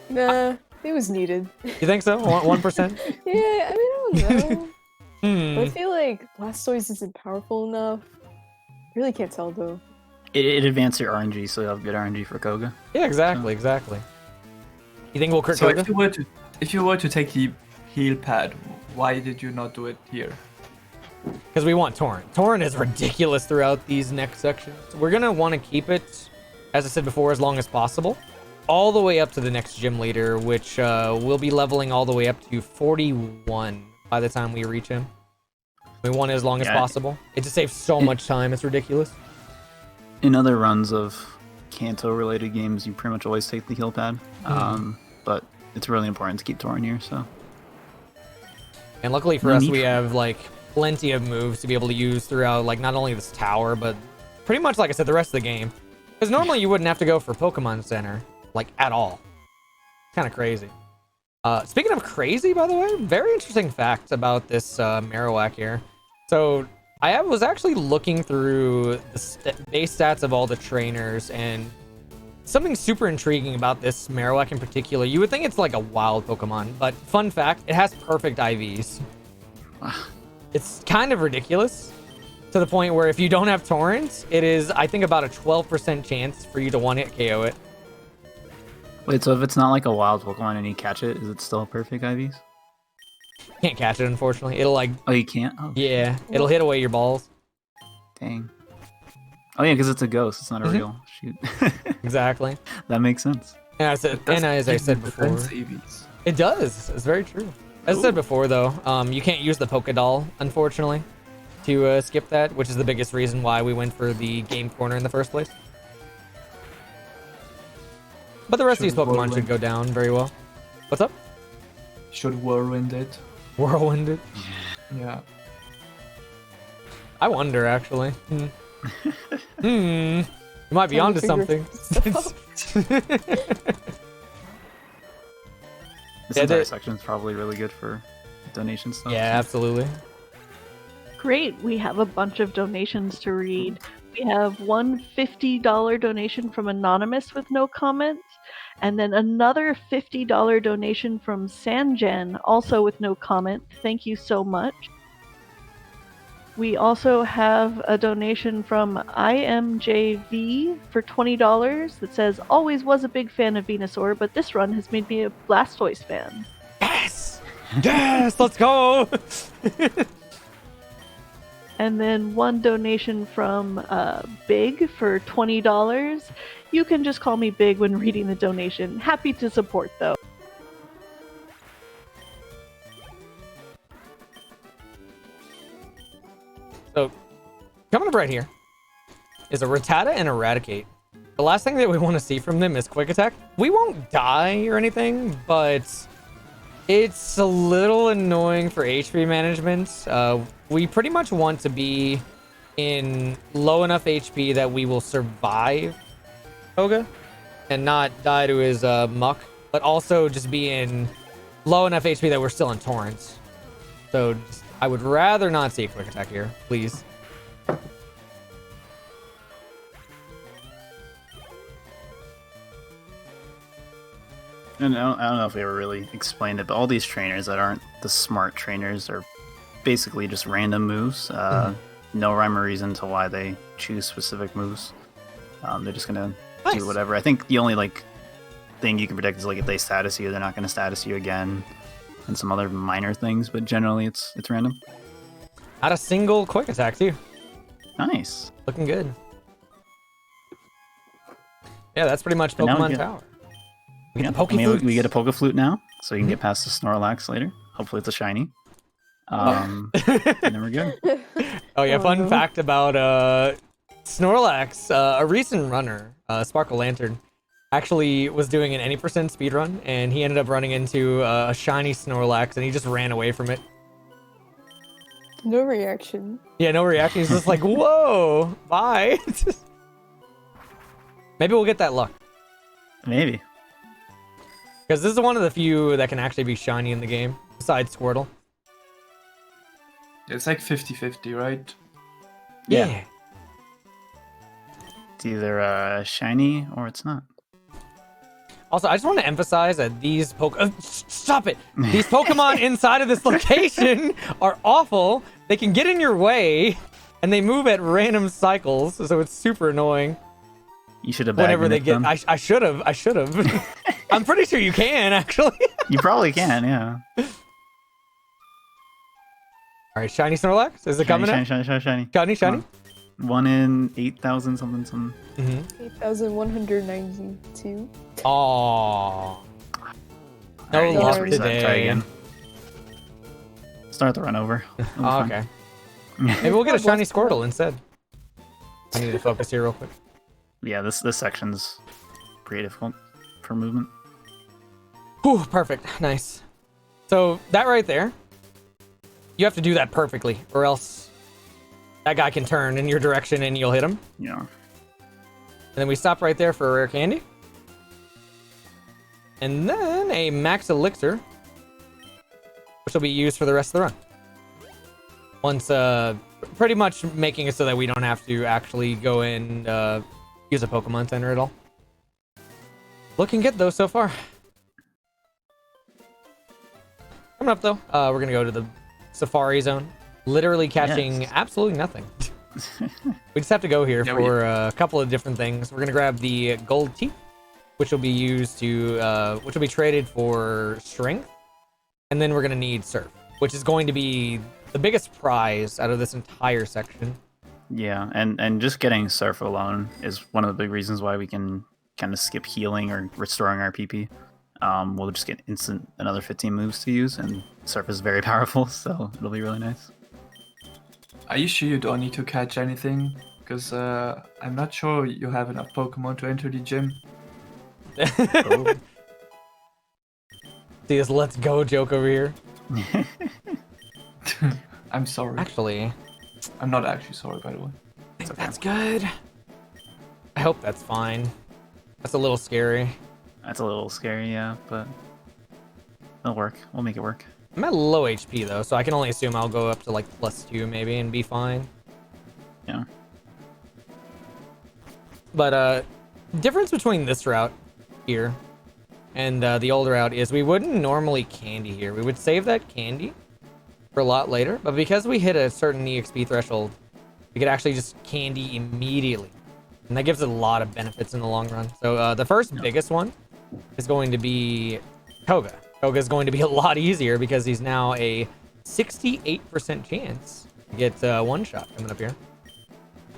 Nah, it was needed. You think so? 1%? Yeah, I don't know. But I feel like Blastoise isn't powerful enough. Really can't tell though. It advanced your RNG, so you'll have good RNG for Koga. Yeah, exactly. You think we'll crit Koga? If you were to take the heal pad, why did you not do it here? Because we want Torrent. Torrent is ridiculous throughout these next sections. We're going to want to keep it, as I said before, as long as possible. All the way up to the next gym leader, which will be leveling all the way up to 41 by the time we reach him. We want it as long as possible. It just saves so much time. It's ridiculous. In other runs of Kanto-related games, you pretty much always take the heal pad. But it's really important to keep Torrent here, so... And luckily for us, we have, like, plenty of moves to be able to use throughout, like, not only this tower, but pretty much, like I said, the rest of the game. Because normally you wouldn't have to go for Pokemon Center, like, at all. Kind of crazy. Speaking of crazy, by the way, very interesting fact about this Marowak here. So, I was actually looking through the base stats of all the trainers, and something super intriguing about this Marowak in particular. You would think it's like a wild Pokemon, but fun fact, it has perfect IVs. It's kind of ridiculous to the point where if you don't have Torrent, it is, I think, about a 12% chance for you to one-hit KO it. Wait, so if it's not like a wild Pokemon and you catch it, is it still perfect IVs? Can't catch it, unfortunately. It'll like... Oh, you can't? Oh. Yeah, it'll hit away your balls. Dang. Oh yeah, because it's a ghost. It's not a real shoot. Exactly. That makes sense. And as I said before, it does. It's very true. As I said before, though, you can't use the Pokédoll, unfortunately, to skip that, which is the biggest reason why we went for the game corner in the first place. But the rest of these Pokemon should go down very well. What's up? Should whirlwind it. Whirlwind it? Yeah. I wonder, actually. You might be onto something. This entire section is probably really good for donation stuff. Yeah, absolutely. Great, we have a bunch of donations to read. We have one $50 donation from Anonymous with no comment, and then another $50 donation from Sanjan, also with no comment. Thank you so much. We also have a donation from IMJV for $20 that says, always was a big fan of Venusaur, but this run has made me a Blastoise fan. Yes! Yes! Let's go! And then one donation from Big for $20. You can just call me Big when reading the donation. Happy to support, though. So, coming up right here is a Rattata and Eradicate. The last thing that we want to see from them is Quick Attack. We won't die or anything, but it's a little annoying for HP management. We pretty much want to be in low enough HP that we will survive Koga and not die to his muck, but also just be in low enough HP that we're still in Torrents. So I would rather not see a Quick Attack here, please. And I don't know if we ever really explained it, but all these trainers that aren't the smart trainers are basically just random moves. No rhyme or reason to why they choose specific moves. They're just gonna do whatever. I think the only thing you can predict is if they status you, they're not gonna status you again, and some other minor things. But generally, it's random. Not a single Quick Attack too. Nice. Looking good. Yeah, that's pretty much Pokemon Tower. We get the Pokeflute. We get a Pokeflute now, so you can get past the Snorlax later. Hopefully, it's a shiny. And then we're good. Oh yeah, fun fact about Snorlax. A recent runner, Sparkle Lantern, actually was doing an any percent speed run, and he ended up running into a shiny Snorlax, and he just ran away from it. No reaction. Yeah, no reaction. He's just like, whoa, bye. Maybe we'll get that luck. Maybe. Because this is one of the few that can actually be shiny in the game, besides Squirtle. It's like 50-50, right? Yeah. It's either shiny or it's not. Also, I just want to emphasize that these stop it! These Pokemon inside of this location are awful. They can get in your way, and they move at random cycles, so it's super annoying. You should have whenever they get. I should have. I'm pretty sure you can actually. You probably can, yeah. All right, shiny Snorlax. Is it coming? Shiny. 1 in 8,000 something. 8,192. Aww. No Right, luck reset, today. try again. Start the run over. Oh, okay. Maybe we'll get a shiny Squirtle instead. I need to focus here real quick. Yeah, this section's pretty difficult for movement. Whew, perfect. Nice. So that right there, you have to do that perfectly, or else that guy can turn in your direction and you'll hit him. Yeah. And then we stop right there for a rare candy. And then a max elixir, which will be used for the rest of the run. Once, pretty much making it so that we don't have to actually go and use a Pokemon Center at all. Looking good though so far. Coming up though, we're gonna go to the Safari Zone. Literally catching absolutely nothing. We just have to go here for a couple of different things. We're gonna grab the gold teeth, which will be used to, which will be traded for strength, and then we're gonna need surf, which is going to be the biggest prize out of this entire section. Yeah, and just getting surf alone is one of the big reasons why we can kind of skip healing or restoring our PP. We'll just get another 15 moves to use, and surf is very powerful, so it'll be really nice. Are you sure you don't need to catch anything? Because I'm not sure you have enough Pokemon to enter the gym. Oh. See this let's go joke over here. I'm sorry. Actually, I'm not actually sorry, by the way. I think that's good. I hope that's fine. That's a little scary. That's a little scary, yeah, but it'll work. We'll make it work. I'm at low HP though, so I can only assume I'll go up to like +2 maybe and be fine. Yeah. But difference between this route here and the old route is we wouldn't normally candy here. We would save that candy for a lot later, but because we hit a certain EXP threshold, we could actually just candy immediately. And that gives it a lot of benefits in the long run. So the first biggest one is going to be Koga. Koga is going to be a lot easier because he's now a 68% chance to get one shot coming up here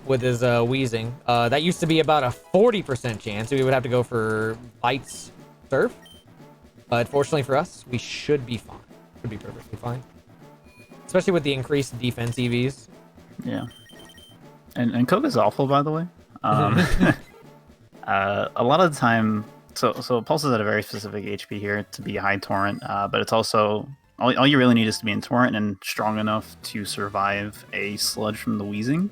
with his wheezing. That used to be about a 40% chance. We would have to go for Bites Surf. But fortunately for us, we should be fine. Should be perfectly fine. Especially with the increased defense EVs. Yeah. And Koga's awful, by the way. A lot of the time, so Pulse is at a very specific HP here to be high Torrent, but it's also all you really need is to be in Torrent and strong enough to survive a Sludge from the Wheezing,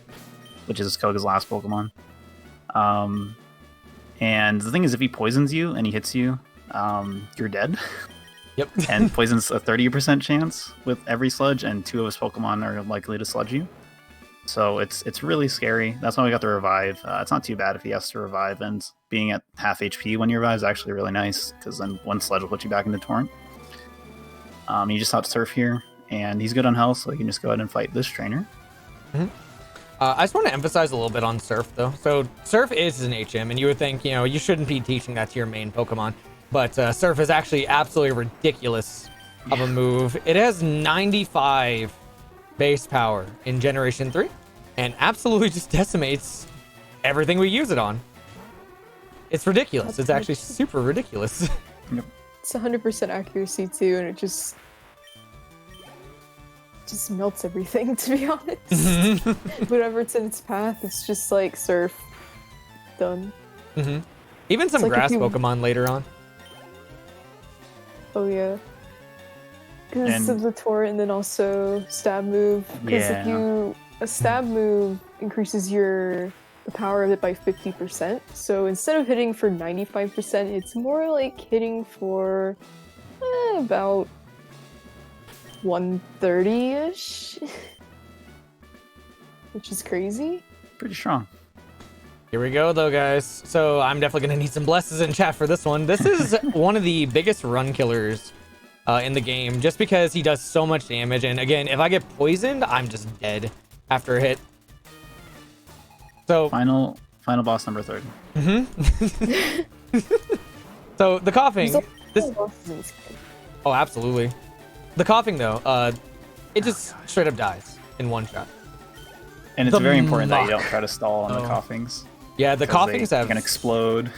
which is Koga's last Pokemon. And the thing is, if he poisons you and he hits you, you're dead. Yep. And Poison's a 30% chance with every Sludge, and 2 of his Pokemon are likely to Sludge you. So it's really scary. That's why we got the revive. It's not too bad if he has to revive, and being at half HP when you revive is actually really nice, because then one Sludge will put you back into Torrent. You just have to Surf here, and he's good on health, so you can just go ahead and fight this trainer. Mm-hmm. I just want to emphasize a little bit on Surf, though. So Surf is an HM, and you would think, you shouldn't be teaching that to your main Pokemon. But Surf is actually absolutely ridiculous of a move. It has 95 base power in Generation 3, and absolutely just decimates everything we use it on. It's ridiculous. It's actually super ridiculous. Yep. It's 100% accuracy too, and it just melts everything, to be honest. Whatever's in its path, it's just like Surf. Done. Mm-hmm. Even some like grass Pokemon later on. Oh yeah. Because of the Torrent, and then also Stab move. Because a Stab move increases the power of it by 50%. So instead of hitting for 95%, it's more like hitting for about 130-ish. Which is crazy. Pretty strong. Here we go, though, guys. So I'm definitely going to need some blesses in chat for this one. This is one of the biggest run killers in the game, just because he does so much damage. And again, if I get poisoned, I'm just dead after a hit. So final boss number 30. Mm-hmm. So the coughing. Oh, absolutely. The coughing, though, it just straight up dies in one shot. And it's very important that you don't try to stall on the coughings. Yeah, the coughings can explode.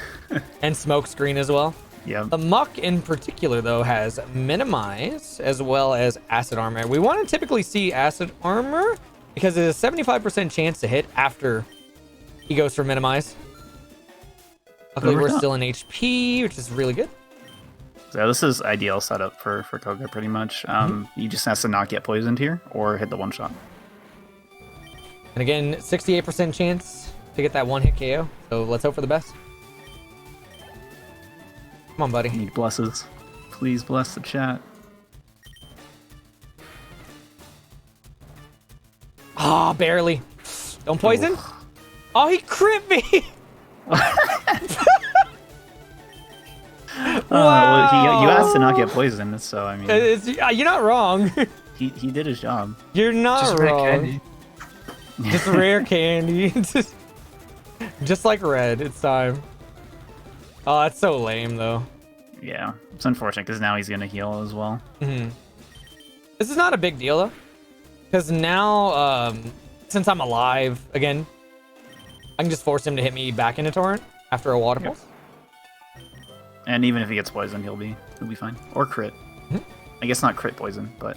And smoke screen as well. Yeah. The Muck in particular, though, has Minimize as well as Acid Armor. We want to typically see Acid Armor because it is a 75% chance to hit after he goes for Minimize. Luckily, we're still in HP, which is really good. So this is ideal setup for Koga, pretty much. He just has to not get poisoned here or hit the one shot. And again, 68% chance to get that one hit KO. So let's hope for the best. Come on, buddy. I need blesses. Please bless the chat. Ah, barely. Don't poison. Oof. Oh, he crit me. Wow. Well, you asked to not get poisoned, so I mean, you're not wrong. he did his job. You're not just wrong. Rare candy. Just rare candy. Just like red. It's time. Oh, that's so lame, though. Yeah, it's unfortunate because now he's gonna heal as well. Mm-hmm. This is not a big deal though, because now, since I'm alive again, I can just force him to hit me back into Torrent after a water pulse. And even if he gets poisoned, he'll be fine. Or crit. Mm-hmm. I guess not crit poison, but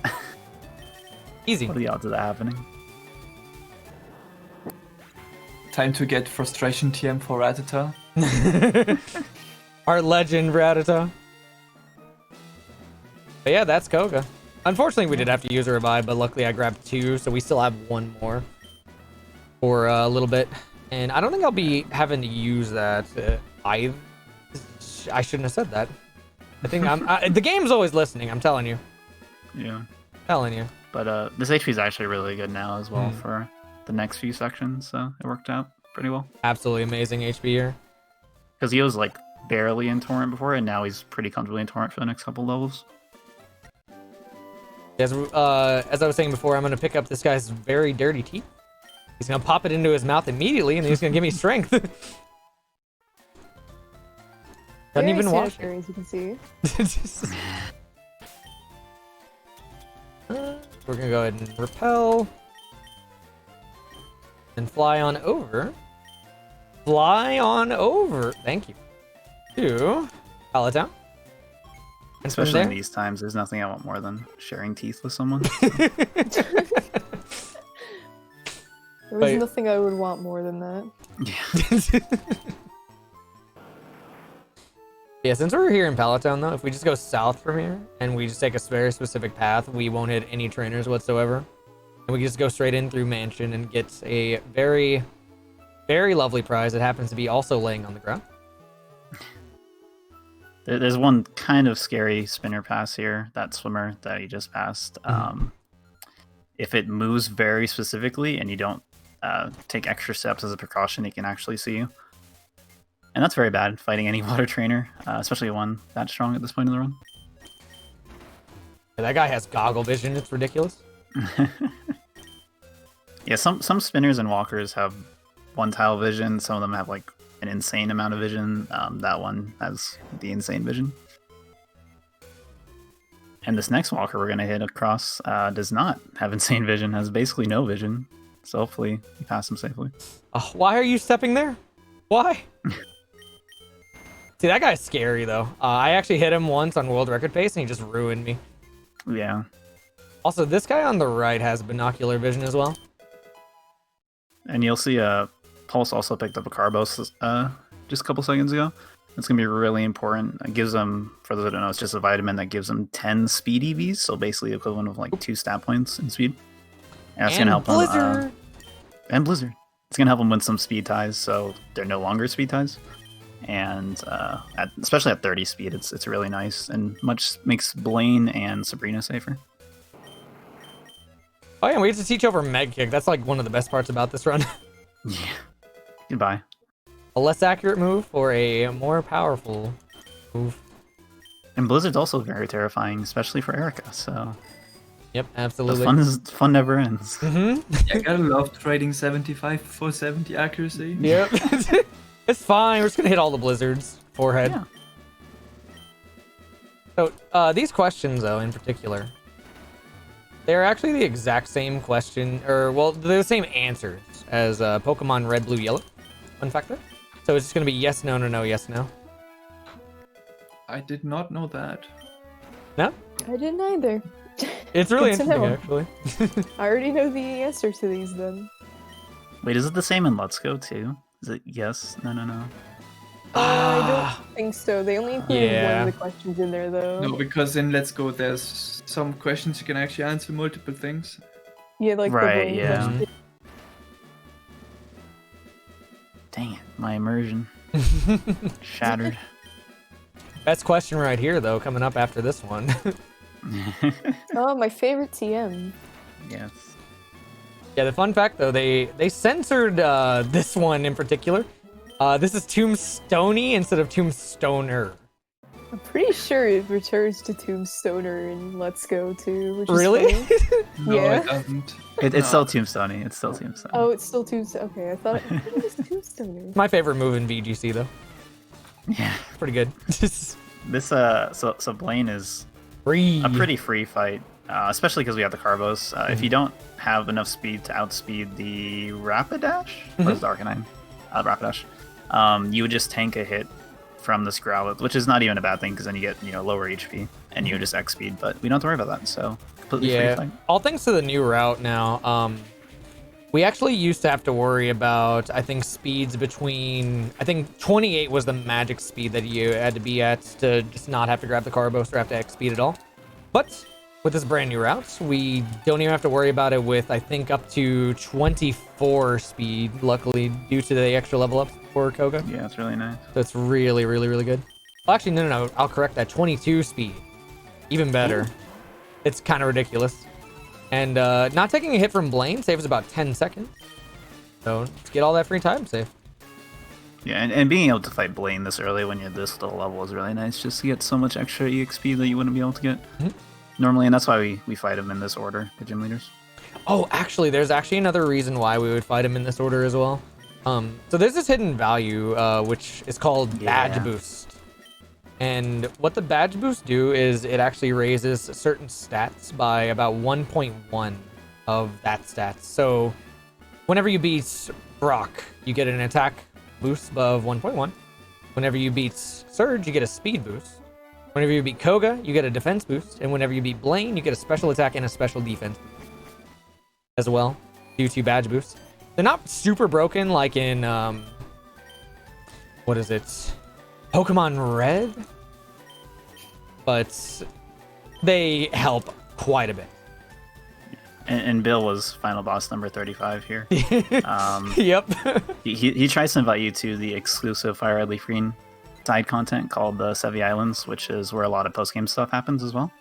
easy. What are the odds of that happening? Time to get frustration TM for Rattata. Our legend Rattata. But yeah, that's Koga. Unfortunately, we did have to use a revive, but luckily I grabbed 2, so we still have 1 more for a little bit. And I don't think I'll be having to use that either. I shouldn't have said that. I think the game's always listening, I'm telling you. Yeah. Telling you. But this HP is actually really good now as well for the next few sections, so it worked out. pretty well. Absolutely amazing HP here. Because he was like barely in Torrent before, and now he's pretty comfortably in Torrent for the next couple levels. As I was saying before, I'm going to pick up this guy's very dirty teeth. He's going to pop it into his mouth immediately, and then he's going to give me strength. Doesn't even wash it. As you can see. We're going to go ahead and repel. And fly on over. Fly on over. Thank you. To Pallet Town. Especially in these times, there's nothing I want more than sharing teeth with someone. There was nothing I would want more than that. Yeah. Yeah, since we're here in Pallet Town, though, if we just go south from here and we just take a very specific path, we won't hit any trainers whatsoever. And we can just go straight in through Mansion and get a very, very lovely prize that happens to be also laying on the ground. There's one kind of scary spinner pass here, that swimmer that you just passed. If it moves very specifically and you don't take extra steps as a precaution, it can actually see you. And that's very bad fighting any water trainer, especially one that strong at this point in the run. Yeah, that guy has goggle vision. It's ridiculous. Yeah, some spinners and walkers have one tile vision. Some of them have like an insane amount of vision. That one has the insane vision. And this next walker we're going to hit across does not have insane vision, has basically no vision. So hopefully you pass him safely. Why are you stepping there? Why? See, that guy's scary, though. I actually hit him once on world record pace, and he just ruined me. Yeah. Also, this guy on the right has binocular vision as well. And you'll see Pulse also picked up a Carbos just a couple seconds ago. It's going to be really important. It gives them, for those that don't know, it's just a vitamin that gives them 10 speed EVs, so basically equivalent of like 2 stat points in speed. And it's going to help Blizzard. And Blizzard. It's going to help them win some speed ties, so they're no longer speed ties. And especially at 30 speed, it's really nice and makes Blaine and Sabrina safer. Oh yeah, we get to teach over Meg Kick. That's like one of the best parts about this run. Yeah. Goodbye. A less accurate move or a more powerful move. And Blizzard's also very terrifying, especially for Erica. So. Yep, absolutely. Fun never ends. I gotta love trading 75 for 70 accuracy. Yep. It's fine. We're just gonna hit all the blizzards. Forehead. Yeah. So these questions, though, in particular, they're actually the exact same question, or well, they're the same answers as Pokemon Red, Blue, Yellow. Fun fact there. So it's just gonna be yes, no, no, no, yes, no. I did not know that. No? I didn't either. It's really Good to interesting, know. actually. I already know the answer to these then. Wait, is it the same in Let's Go too? Is it yes, no, no, no? I don't think so. They only included Yeah. one of the questions in there though. No, because in Let's Go, there's some questions you can actually answer multiple things. Yeah, like Right, the yeah. question. Dang it, my immersion shattered. Best question right here, though, coming up after this one. Oh, my favorite TM. Yes. Yeah, the fun fact, though, they censored this one in particular. This is Tombstoney instead of Tombstoner. I'm pretty sure it returns to Tombstoner in Let's Go too. Which Really? Is funny. No, Yeah. it doesn't. It's still Tombstone. It's still Tombstone. Oh, it's still Tombstone. Okay, I thought it was Tombstoner. My favorite move in VGC, though. Yeah. Pretty good. This so Blaine is Free. a pretty free fight, especially because we have the Carbos. If you don't have enough speed to outspeed the Rapidash, what is the Arcanine? Rapidash. You would just tank a hit from this Growlithe, which is not even a bad thing because then you get lower HP and you just X speed. But we don't have to worry about that. So completely free Yeah, fight. all thanks to the new route now. We actually used to have to worry about, I think, speeds between, I think 28 was the magic speed that you had to be at to just not have to grab the Carbos or have to X speed at all. But with this brand new route, we don't even have to worry about it with, I think, up to 24 speed, luckily, due to the extra level up for Koga. Yeah, it's really nice. So it's really, really, really good. Well, actually, no, I'll correct that. 22 speed. Even better. It's kind of ridiculous. And not taking a hit from Blaine saves about 10 seconds. So let's get all that free time safe. Yeah, and being able to fight Blaine this early when you're this low level is really nice, just to get so much extra EXP that you wouldn't be able to get normally, and that's why we fight him in this order, the gym leaders. Oh, actually, there's actually another reason why we would fight him in this order as well. So there's this hidden value, which is called Badge Boost. And what the Badge Boost do is it actually raises certain stats by about 1.1 of that stats. So whenever you beat Brock, you get an attack boost of 1.1. Whenever you beat Surge, you get a speed boost. Whenever you beat Koga, you get a defense boost. And whenever you beat Blaine, you get a special attack and a special defense boost as well, due to badge boosts. They're not super broken like in, what is it? Pokemon Red? But they help quite a bit. And Bill was final boss number 35 here. Yep. he tries to invite you to the exclusive Fire Red Leaf Green side content called the Sevi Islands, which is where a lot of post-game stuff happens as well.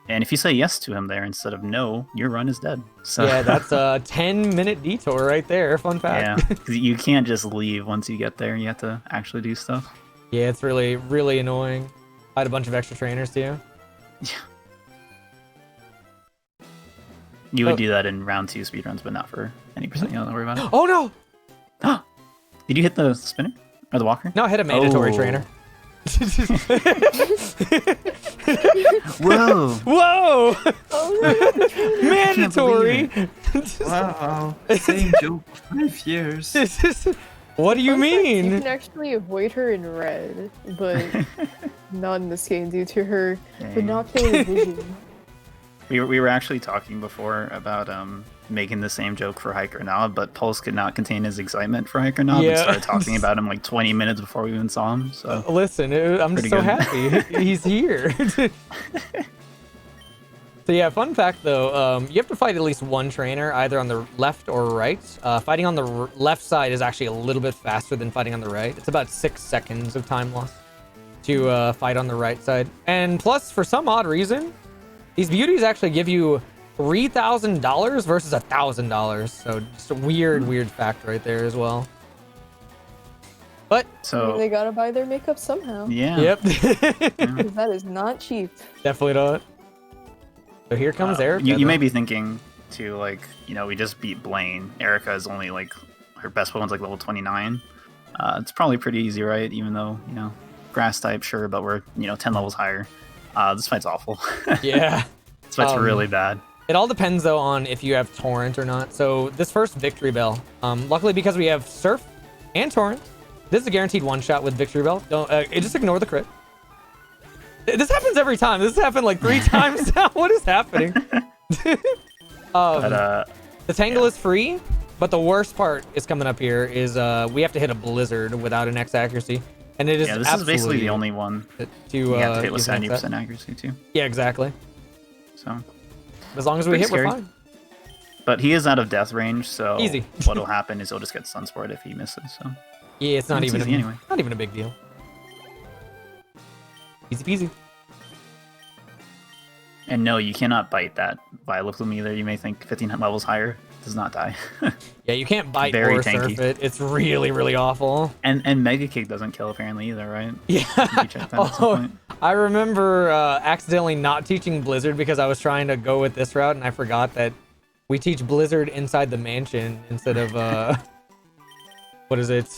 And if you say yes to him there instead of no, your run is dead. So yeah, that's a 10-minute detour right there. Fun fact. Yeah, 'cause you can't just leave once you get there. You have to actually do stuff. Yeah, it's really, really annoying. I had a bunch of extra trainers too. Yeah. You would do that in round 2 speedruns, but not for any percent. You don't worry about it. Oh no! Did you hit the spinner? Or the walker? No, I hit a mandatory trainer. Whoa! Whoa! Oh, Mandatory! Wow, same joke for 5 years. What do you fun fact, you mean? can actually avoid her in red, but not in this game due to her binocular vision. We were actually talking before about making the same joke for Hiker Knob, but Pulse could not contain his excitement for Hiker Knob and started talking about him like 20 minutes before we even saw him. So Listen, I'm just so happy he's here. So yeah, fun fact though, you have to fight at least one trainer either on the left or right. Fighting on the left side is actually a little bit faster than fighting on the right. It's about 6 seconds of time loss to fight on the right side. And plus, for some odd reason, these beauties actually give you $3,000 versus $1,000. So just a weird fact right there as well. But so they gotta buy their makeup somehow. yeah. yep, Because that is not cheap. definitely not. So here comes Erica. You though. may be thinking too, like, you know, we just beat Blaine. Erica is only like her best one's like level 29. It's probably pretty easy, right? Even though, you know, grass type, sure, but we're, you know, 10 levels higher. This fight's awful. Yeah. This fight's really bad. It all depends though on if you have Torrent or not. So this first Victory Bell, luckily because we have Surf and Torrent, this is a guaranteed one-shot with Victory Bell. Don't just ignore the crit. This happens every time. This has happened like 3 times now. What is happening? The Tangle is free, but the worst part is coming up here is we have to hit a Blizzard without an X accuracy. And it is this is basically the only one to you have to hit with use an X 70% accuracy too. Yeah, exactly. So As long as we hit, Pretty we're scary. fine. but he is out of death range, so Easy. what'll happen is he'll just get Sunsport if he misses. So Yeah, it's not It's even easy anyway. not even a big deal. Easy peasy. and no, you cannot bite that Violet Plume either. You may think 15 levels higher does not die. Yeah, you can't bite Very or tanky. surf it. It's really, really awful. and Mega Kick doesn't kill apparently either, right? Yeah. You checked that at some point. I remember accidentally not teaching Blizzard because I was trying to go with this route and I forgot that we teach Blizzard inside the mansion instead of what is it?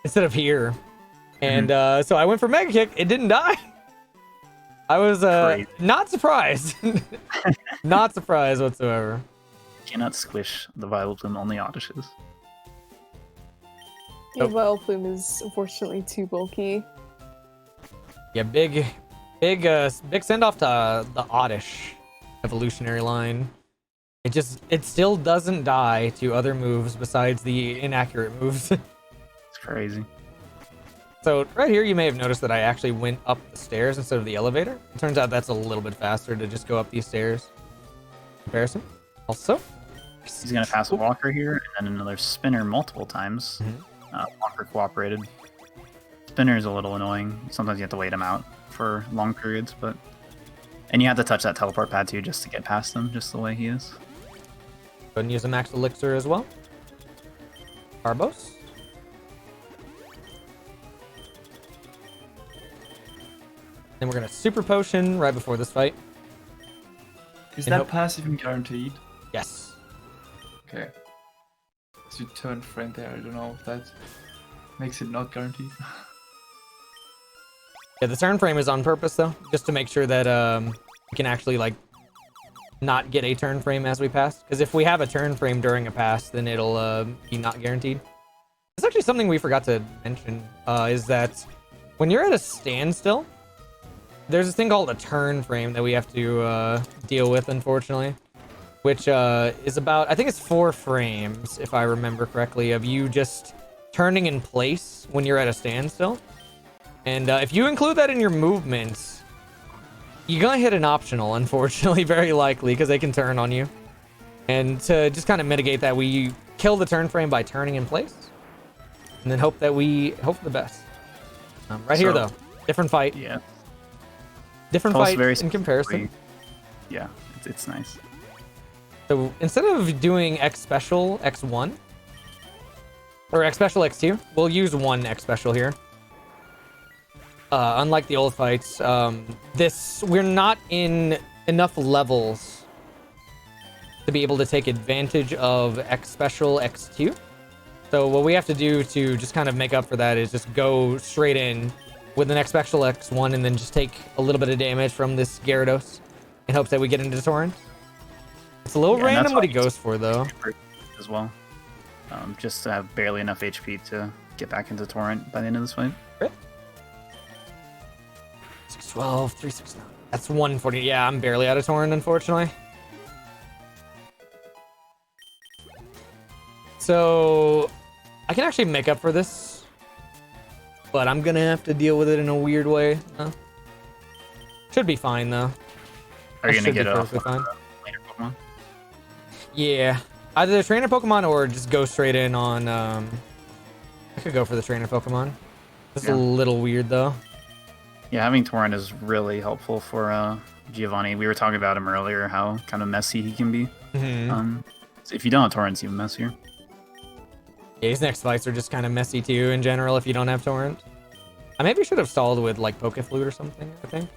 Instead of here. And so I went for Mega Kick. It didn't die. I was Crazy. not surprised. Not surprised whatsoever. Cannot squish the Violet Plume, only Odysseus. Yeah, Wild Plume is unfortunately too bulky. Yeah, big send off to the Oddish evolutionary line. It still doesn't die to other moves besides the inaccurate moves. It's crazy. So right here, you may have noticed that I actually went up the stairs instead of the elevator. It turns out that's a little bit faster to just go up these stairs. Comparison. Also, He's gonna pass a Walker here, and then another Spinner multiple times. Walker cooperated. Spinner is a little annoying. Sometimes you have to wait him out for long periods, and you have to touch that teleport pad too just to get past him, just the way he is. and use a max elixir as well. Carbos. Then we're gonna super potion right before this fight. Is And that hope- pass even guaranteed? Yes. Okay. So you turn friend there, I don't know if that makes it not guaranteed. Yeah, the turn frame is on purpose though, just to make sure that we can actually like not get a turn frame as we pass. Because if we have a turn frame during a pass, then it'll be not guaranteed. It's actually something we forgot to mention, is that when you're at a standstill, there's this thing called a turn frame that we have to deal with, unfortunately, which is about, I think it's 4 frames, if I remember correctly, of you just turning in place when you're at a standstill. And if you include that in your movements, you're gonna hit an optional, unfortunately, very likely, because they can turn on you. And to just kind of mitigate that, we kill the turn frame by turning in place, and then hope that we hope for the best. Right here, though, different fight. Yeah. Different Pulse fight very in comparison. Yeah, it's nice. So instead of doing X special X1 or X special X2, we'll use one X special here. Unlike the old fights, we're not in enough levels to be able to take advantage of X special X2. So what we have to do to just kind of make up for that is just go straight in with an X special X1 and then just take a little bit of damage from this Gyarados in hopes that we get into Torrent. It's a little Yeah, and random that's what he why goes for though. As well. Just to have barely enough HP to get back into Torrent by the end of this fight. 612, 369. That's 140. Yeah, I'm barely out of Torrent, unfortunately. So I can actually make up for this, but I'm gonna have to deal with it in a weird way. Should be fine though. Are you I gonna should get be it off perfectly fine. later Pokemon? Yeah, either the trainer Pokemon or just go straight in on. I could go for the trainer Pokemon. This is a little weird though. Yeah, having Torrent is really helpful for Giovanni. We were talking about him earlier, how kind of messy he can be. So if you don't have Torrent, it's even messier. Yeah, his next fights are just kind of messy too in general if you don't have Torrent. I maybe should have stalled with like Pokeflute or something, I think.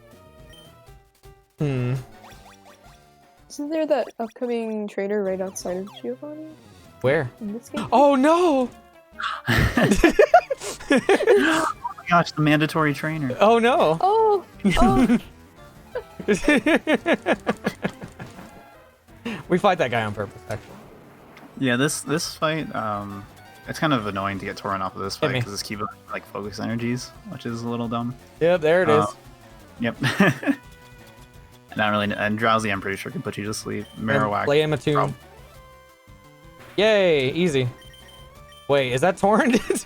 Isn't there that upcoming trainer right outside of Giovanni Where? in this game? Oh no! Oh my gosh, the mandatory trainer. Oh no! Oh! Oh! We fight that guy on purpose, actually. Yeah, this fight, it's kind of annoying to get Torrent off of this fight me. because it's keeping like focus energies, which is a little dumb. Yep, there it is. Yep. Not really, and Drowsy, I'm pretty sure can put you to sleep. Marowak. Play him a tune. Yay, easy. Wait, is that Torrent?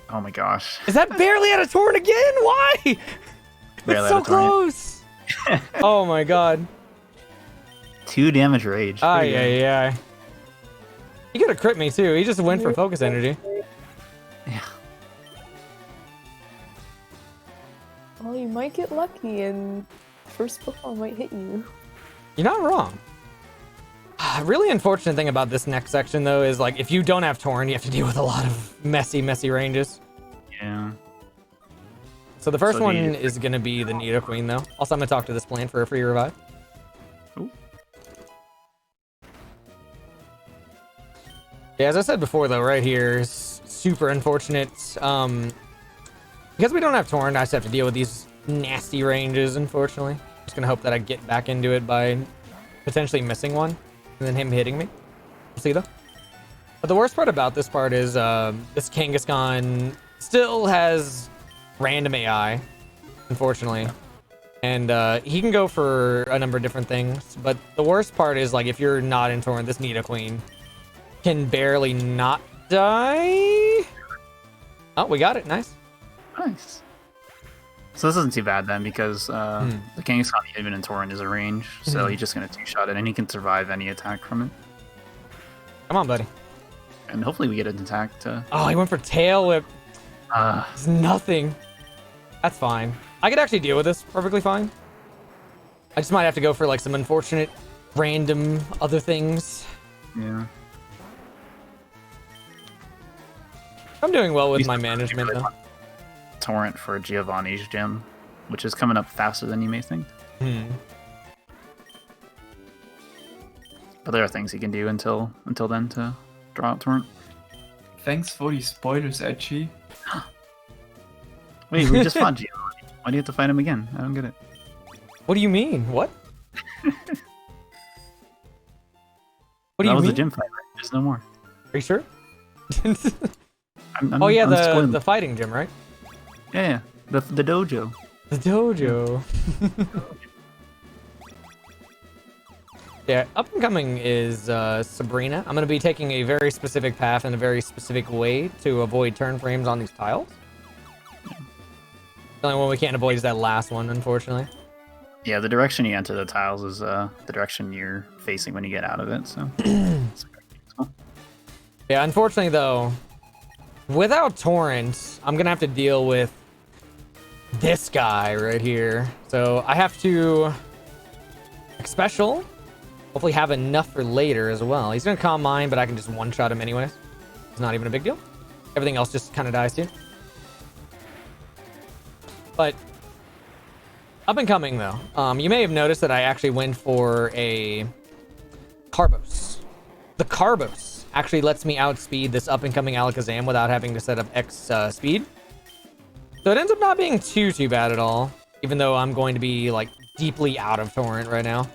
Oh my gosh. Is that barely out of Torrent again? Why? Barely It's so out of Torrent. close. Oh my god. 2 damage rage. Pretty good. Yeah. He could have crit me too. He just went for focus energy. Yeah. Well, you might get lucky and first Pokemon might hit you. You're not wrong. Really unfortunate thing about this next section though is like if you don't have Torrent, you have to deal with a lot of messy ranges. Yeah. So the first So one the- is gonna be the Nidoqueen though. Also, I'm gonna talk to this plant for a free revive. Ooh. Yeah, as I said before though, right here is super unfortunate. Because we don't have Torrent, I just have to deal with these nasty ranges, unfortunately. Just gonna hope that I get back into it by potentially missing one, and then him hitting me. We'll see though. But the worst part about this part is this Kangaskhan still has random AI, unfortunately. And he can go for a number of different things. But the worst part is like if you're not in Torrent, this Nidoqueen can barely not die. Oh, we got it. Nice. Nice. So this isn't too bad then, because the Kangaskhan even in Torrent is a range, so he's just gonna 2-shot it, and he can survive any attack from it. Come on, buddy. And hopefully we get an attack to. Oh, he went for Tail Whip. It's nothing. That's fine. I could actually deal with this perfectly fine. I just might have to go for like some unfortunate random other things. Yeah. I'm doing well with my management though. Torrent for Giovanni's gym, which is coming up faster than you may think. But there are things you can do until then to draw out Torrent. Thanks for the spoilers, Edgy. Wait, we just fought Giovanni. Why do you have to fight him again? I don't get it. What do you mean? What? What do That you was mean? the gym fight, right? There's no more. Are you sure? I'm spoiling the fighting gym, right? Yeah. The dojo. The dojo. Yeah, up and coming is Sabrina. I'm going to be taking a very specific path in a very specific way to avoid turn frames on these tiles. The only one we can't avoid is that last one, unfortunately. Yeah, the direction you enter the tiles is the direction you're facing when you get out of it, so... Yeah, unfortunately, though, without Torrent, I'm going to have to deal with this guy right here. So I have to... Special. Hopefully have enough for later as well. He's going to calm mine, but I can just one-shot him anyways. It's not even a big deal. Everything else just kind of dies too. But up and coming though, you may have noticed that I actually went for a Carbos. The Carbos actually lets me outspeed this up and coming Alakazam without having to set up X speed. So it ends up not being too bad at all, even though I'm going to be like deeply out of Torrent right now.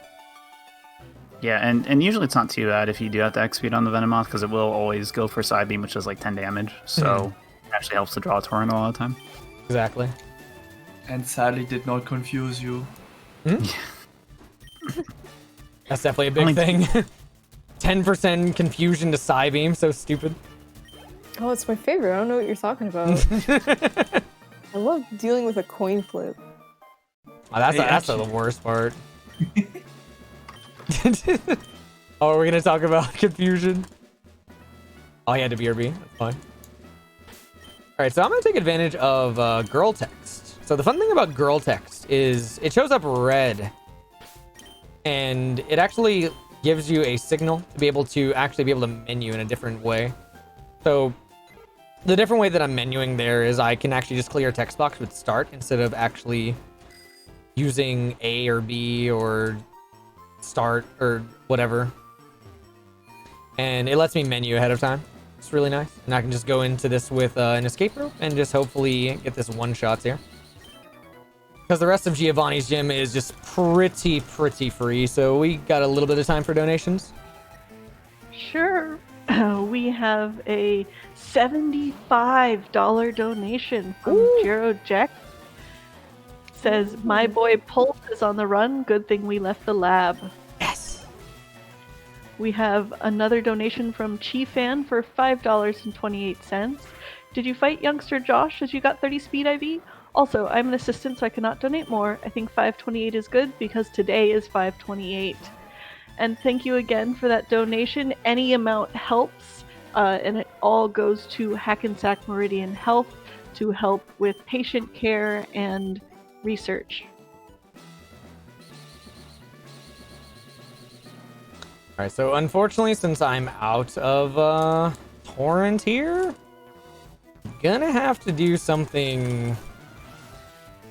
Yeah, and usually it's not too bad if you do have to X speed on the Venomoth, because it will always go for Side Beam, which is like 10 damage. So it actually helps to draw a Torrent a lot of the time. Exactly. And sadly did not confuse you. That's definitely a big thing. 10% confusion to Psybeam, so stupid. Oh, it's my favorite. I don't know what you're talking about. I love dealing with a coin flip. Oh, that's the worst part. Oh, we're gonna talk about confusion. Oh, he had to BRB. That's fine. Alright, so I'm gonna take advantage of girl text. So the fun thing about girl text is it shows up red. And it actually gives you a signal to be able to menu in a different way. So the different way that I'm menuing there is I can actually just clear a text box with start instead of actually using A or B or start or whatever. And it lets me menu ahead of time. It's really nice. And I can just go into this with an escape rope and just hopefully get this one shots here. Because the rest of Giovanni's gym is just pretty free. So we got a little bit of time for donations. Sure. We have a $75 donation from Jero Jack. Says, my boy Pulse is on the run. Good thing we left the lab. Yes. We have another donation from Chi-Fan for $5.28. Did you fight youngster Josh as you got 30 speed IV? Also, I'm an assistant, so I cannot donate more. I think 528 is good because today is 528. And thank you again for that donation. Any amount helps, and it all goes to Hackensack Meridian Health to help with patient care and research. Alright, so unfortunately, since I'm out of Torrent here, I'm gonna have to do something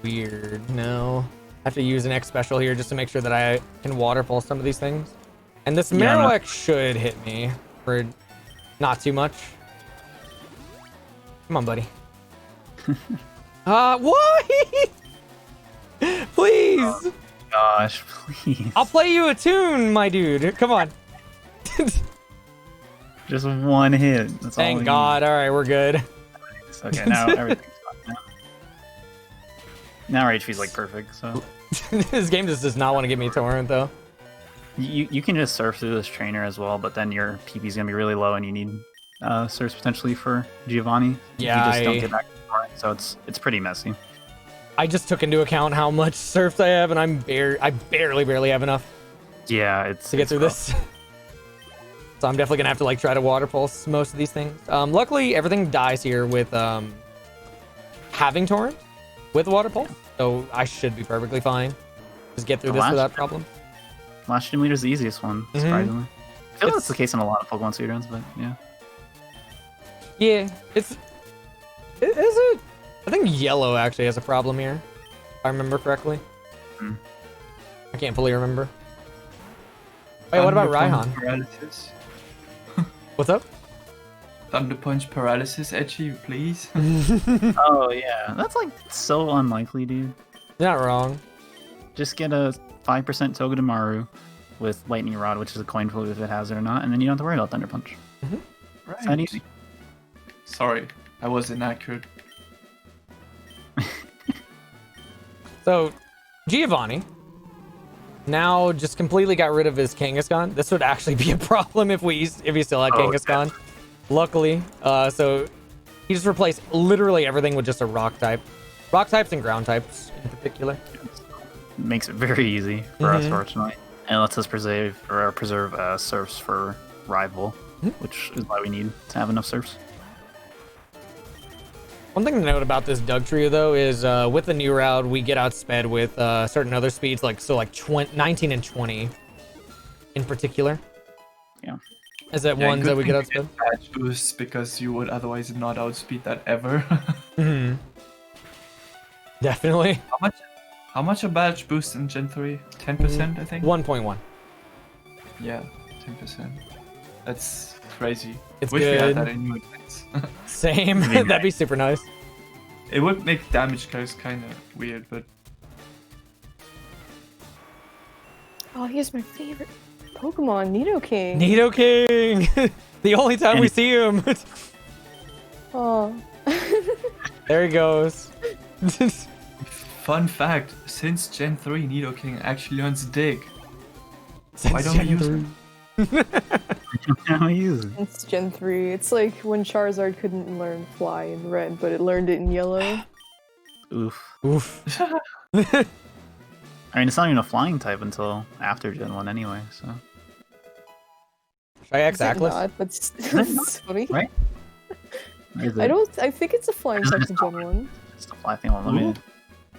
weird. No. I have to use an X special here just to make sure that I can water pulse some of these things. And this Marowak should hit me for not too much. Come on, buddy. Why? Please. Oh, gosh, please. I'll play you a tune, my dude. Come on. Just one hit. That's all. Thank God. All right, we're good. Okay, now everything's fine. Now HP's like perfect. So This game just does not want to give me Torrent though. you can just surf through this trainer as well, but then your PP's gonna be really low, and you need surfs potentially for Giovanni. Yeah, you just don't get back to Torrent, so it's pretty messy. I just took into account how much surfs I have, and I barely have enough Yeah, it's to get through rough. this. So I'm definitely gonna have to like try to water pulse most of these things. Luckily, everything dies here with having Torrent with water pulse, so I should be perfectly fine. Just get through this without problem. Last gym leader is the easiest one, surprisingly. I feel that's the case in a lot of Pokemon speedruns, but yeah. Yeah, is it? I think yellow actually has a problem here, if I remember correctly. I can't fully remember. Wait, what about Raihan? Paralysis. What's up? Thunder Punch paralysis, Edgy, please. Oh yeah, that's like so unlikely, dude. You're not wrong. Just get a 5% Togedemaru with Lightning Rod, which is a coin flip if it has it or not, and then you don't have to worry about Thunder Punch. It's that easy. Sorry, I was inaccurate. So, Giovanni now just completely got rid of his Kangaskhan. This would actually be a problem if he still had Kangaskhan. Yeah. Luckily, so he just replaced literally everything with just a rock type. Rock types and ground types in particular. Makes it very easy for us, fortunately. And it lets us preserve surfs for rival, which is why we need to have enough surfs. One thing to note about this Doug trio though is with the new route we get outsped with certain other speeds like 19 and 20 in particular. Yeah. Is that ones that we get outsped? Badge boosts because you would otherwise not outspeed that ever. Definitely. How much a badge boost in Gen 3? 10% I think? 1.1. Yeah, 10%. That's crazy. It's Wish we good. had that in new events. Same. That'd be super nice. It would make damage curves kind of weird, but Oh, he's my favorite Pokemon, Nidoking. Nidoking! The only time we see him. Oh. There he goes. fun fact, since Gen 3 Nidoking actually learns Dig. Why don't we use it? It's Gen 3. It's like when Charizard couldn't learn Fly in Red, but it learned it in Yellow. Oof. I mean, it's not even a flying type until after Gen 1 anyway, so... Should I X Atlas? Not, but it's funny. Right? I think it's a flying type in Gen 1. It's the fly thing on me.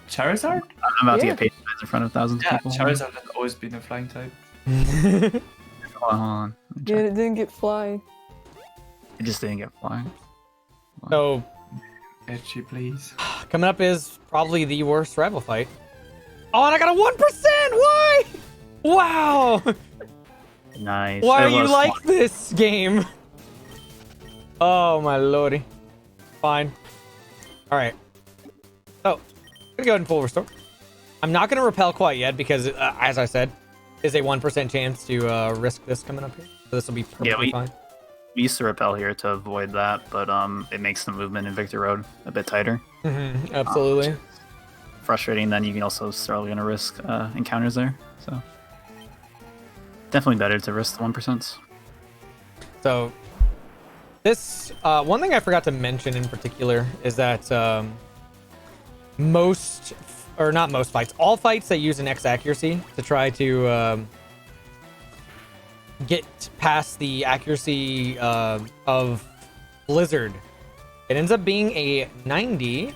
Charizard? I'm about to Yeah. get patronized in front of thousands of Yeah, people. Charizard has always been a flying type. Hold on. Yeah, it didn't get Fly. It just didn't get flying. So, Edgy, please. coming up is probably the worst rival fight. Oh, and I got a 1%! Why? Wow! Nice. Why It are you was like fun. this game? Oh my lordy. Fine. Alright. So, I'm gonna go ahead and full restore. I'm not gonna repel quite yet because, as I said, is a 1% chance to risk this coming up here. So this will be perfectly fine. We used to repel here to avoid that, but it makes the movement in Victor Road a bit tighter. Absolutely. Frustrating, then you can also start going to risk encounters there. So definitely better to risk the 1%. So this one thing I forgot to mention in particular is that all fights that use an X accuracy to try to get past the accuracy of Blizzard, it ends up being a 93%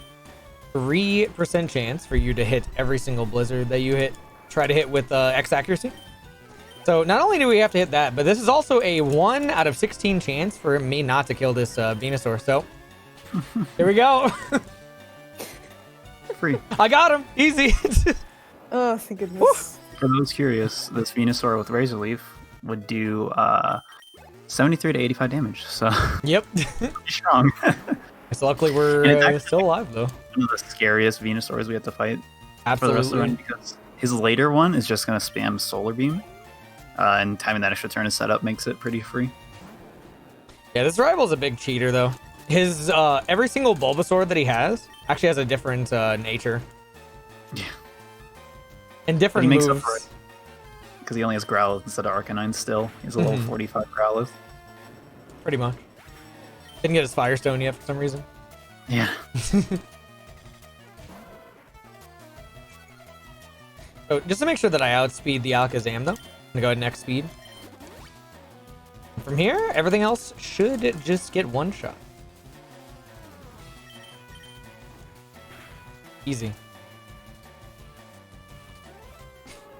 chance for you to hit every single Blizzard that you try to hit with X accuracy. So not only do we have to hit that, but this is also a 1 out of 16 chance for me not to kill this Venusaur. So here we go. Free. I got him. Easy. Oh, thank goodness. For those curious, this Venusaur with Razor Leaf would do 73 to 85 damage. So Yep. pretty strong. So luckily we're still alive though. One of the scariest Venusaurs we have to fight for the rest of the Absolutely. run because his later one is just going to spam Solar Beam. And timing that extra turn is set up makes it pretty free. Yeah, this rival's a big cheater though. His every single Bulbasaur that he has actually has a different nature. Yeah. And different makes moves. up for it. Because he only has Growlithe instead of Arcanine still. He's a level 45 Growlithe. Pretty much. Didn't get his Firestone yet for some reason. Yeah. So just to make sure that I outspeed the Alakazam though, I'm gonna go ahead and X speed. From here, everything else should just get one shot. Easy.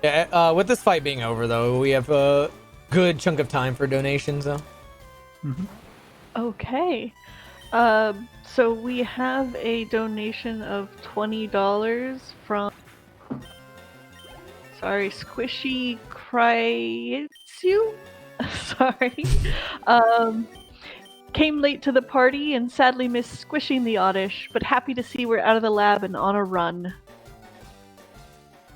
Yeah, with this fight being over, though, we have a good chunk of time for donations, though. Mm-hmm. Okay. So we have a donation of $20 from Squishy Cryitsu? Sorry. Came late to the party and sadly missed squishing the oddish, but happy to see we're out of the lab and on a run.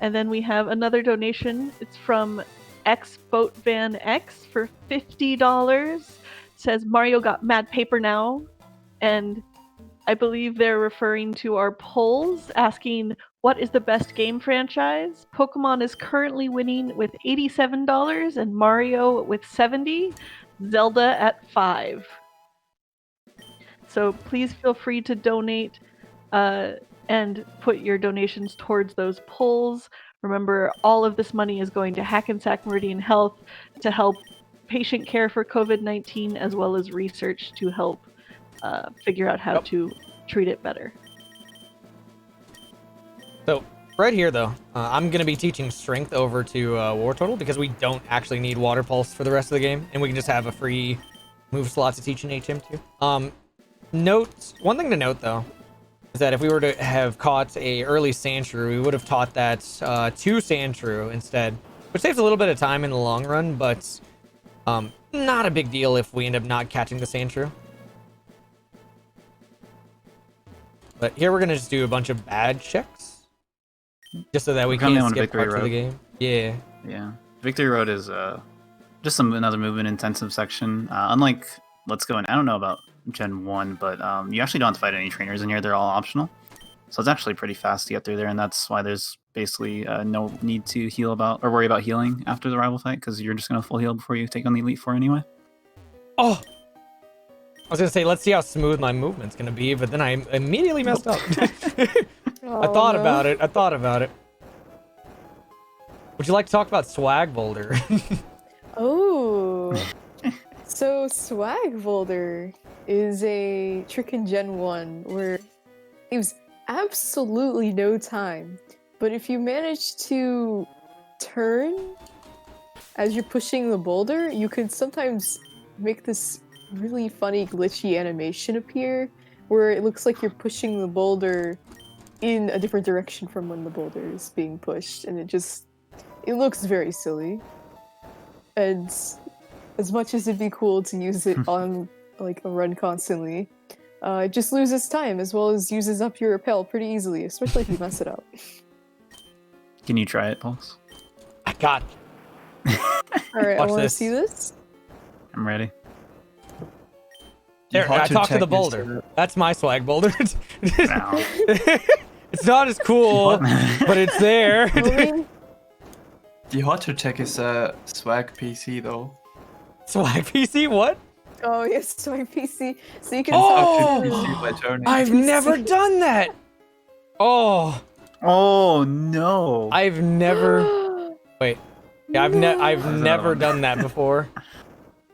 And then we have another donation. It's from XBoatVanX for $50. Says Mario got mad paper now, and I believe they're referring to our polls asking what is the best game franchise. Pokemon is currently winning with $87 and Mario with $70, Zelda at $5. So please feel free to donate and put your donations towards those polls. Remember, all of this money is going to Hackensack Meridian Health to help patient care for COVID-19, as well as research to help figure out how to treat it better. So right here, though, I'm going to be teaching Strength over to War Total because we don't actually need Water Pulse for the rest of the game, and we can just have a free move slot to teach an HM2. One thing to note, though, is that if we were to have caught a early Sandshrew, we would have taught that to Sandshrew instead, which saves a little bit of time in the long run, but not a big deal if we end up not catching the Sandshrew. But here we're gonna just do a bunch of bad checks, just so that we can't skip parts of the game. Yeah. Yeah. Victory Road is just another movement intensive section. Unlike Let's Go, and I don't know about Gen 1, but you actually don't have to fight any trainers in here. They're all optional. So it's actually pretty fast to get through there, and that's why there's basically no need to worry about healing after the rival fight, because you're just going to full heal before you take on the Elite Four anyway. Oh! I was going to say, let's see how smooth my movement's going to be, but then I immediately messed up. I thought about it. Would you like to talk about Swag Boulder? Oh. So Swag Boulder is a trick in Gen 1 where it was absolutely no time, but if you manage to turn as you're pushing the boulder, you can sometimes make this really funny glitchy animation appear where it looks like you're pushing the boulder in a different direction from when the boulder is being pushed, and it looks very silly. And as much as it'd be cool to use it on like a run constantly, it just loses time as well as uses up your repel pretty easily, especially if you mess it up. Can you try it, Pulse? I got it. Alright, I want to see this. I'm ready. There, I talked to the boulder. That's my Swag Boulder. It's not as cool, but it's there. The hot to check is Swag PC though. Swag PC? What? Oh yes, Swag PC. So you can. I've never done that. Oh. Oh no. I've never. Wait. Yeah, I've never done that before.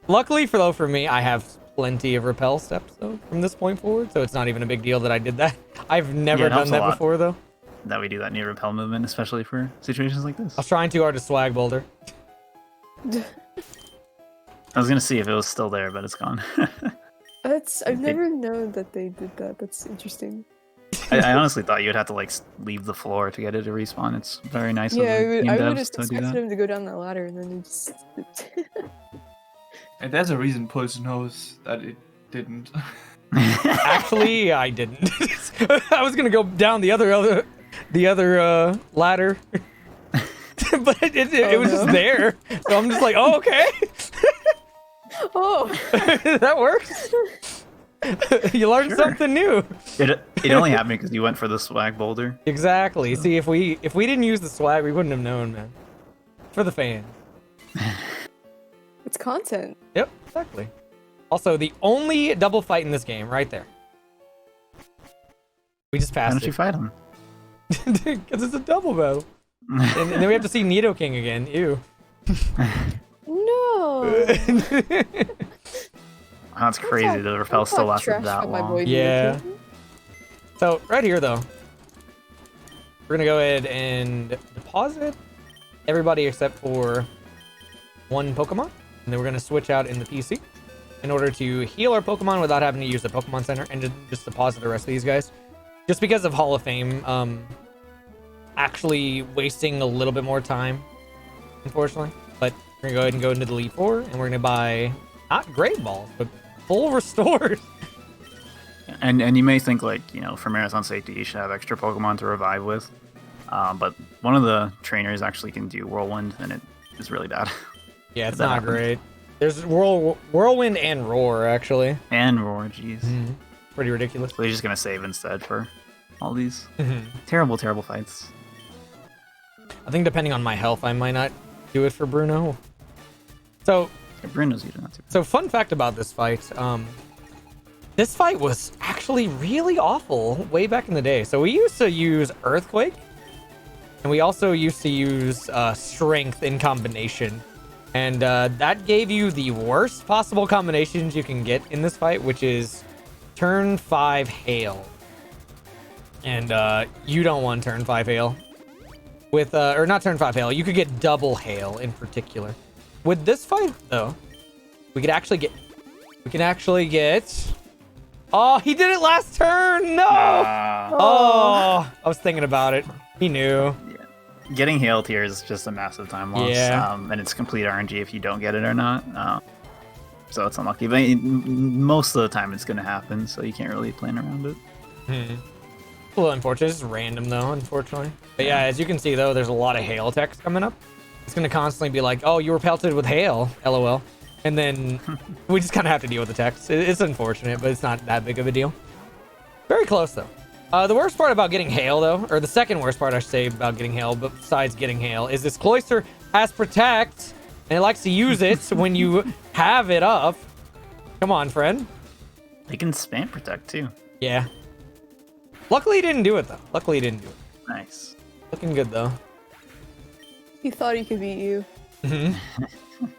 Luckily for me, I have plenty of repel steps though from this point forward, so it's not even a big deal that I did that. I've never done that before though. That we do that new repel movement, especially for situations like this. I was trying too hard to Swag Boulder. I was gonna see if it was still there, but it's gone. I've never known that they did that. That's interesting. I honestly thought you'd have to like leave the floor to get it to respawn. It's very nice. Yeah, I would have to expected him to go down that ladder and then just. And there's a reason Pulse knows that it didn't. Actually, I didn't. I was gonna go down the other ladder, but it was just there. So I'm just like, oh, okay. Oh, that works. You learned something new. It only happened because you went for the Swag Boulder. Exactly. See, if we didn't use the swag, we wouldn't have known, man. For the fans. it's content. Yep, exactly. Also, the only double fight in this game, right there. We just passed it. Why don't you fight him? Because it's a double battle. and then we have to see Nidoking again. Ew. No. That's crazy. The repel still lasted that long. Yeah. So right here, though, we're gonna go ahead and deposit. everybody except for one Pokemon, and then we're gonna switch out in the PC in order to heal our Pokemon without having to use the Pokemon Center and just deposit the rest of these guys. Just because of Hall of Fame, actually wasting a little bit more time, unfortunately. But we're gonna go ahead and go into the Elite Four, and we're gonna buy not Great Balls, but full restores. And you may think, like, you know, for marathon safety, you should have extra Pokemon to revive with. But one of the trainers actually can do Whirlwind, and it is really bad. Yeah, it's not great. There's Whirlwind and Roar, actually. And Roar, jeez. Pretty ridiculous. So he's just gonna save instead for all these terrible, terrible fights. I think depending on my health, I might not do it for Bruno. So, Yeah, Bruno's usually not too bad. so fun fact about this fight. This fight was actually really awful way back in the day. So we used to use Earthquake, and we also used to use Strength in combination. And that gave you the worst possible combinations you can get in this fight, which is turn 5 Hail. And you don't want turn 5 Hail. With, or not turn 5 Hail, you could get double Hail in particular. With this fight, though, we can actually get... Oh, he did it last turn! No! Oh, I was thinking about it. He knew. Getting hailed here is just a massive time loss. Yeah. And it's complete RNG if you don't get it or not. So it's unlucky. But most of the time it's going to happen, so you can't really plan around it. A little unfortunate. It's just random, though, unfortunately. But yeah, as you can see, though, there's a lot of hail text coming up. It's going to constantly be like, oh, you were pelted with hail, LOL. And then we just kind of have to deal with the text. It's unfortunate, but it's not that big of a deal. Very close, though. The worst part about getting hail, though, or the second worst part, I should say, about getting hail, but besides getting hail, is this Cloyster has Protect, and it likes to use it when you have it up. Come on, friend. They can spam Protect, too. Yeah. Luckily, he didn't do it, though. Luckily, he didn't do it. Nice. Looking good, though. He thought he could beat you.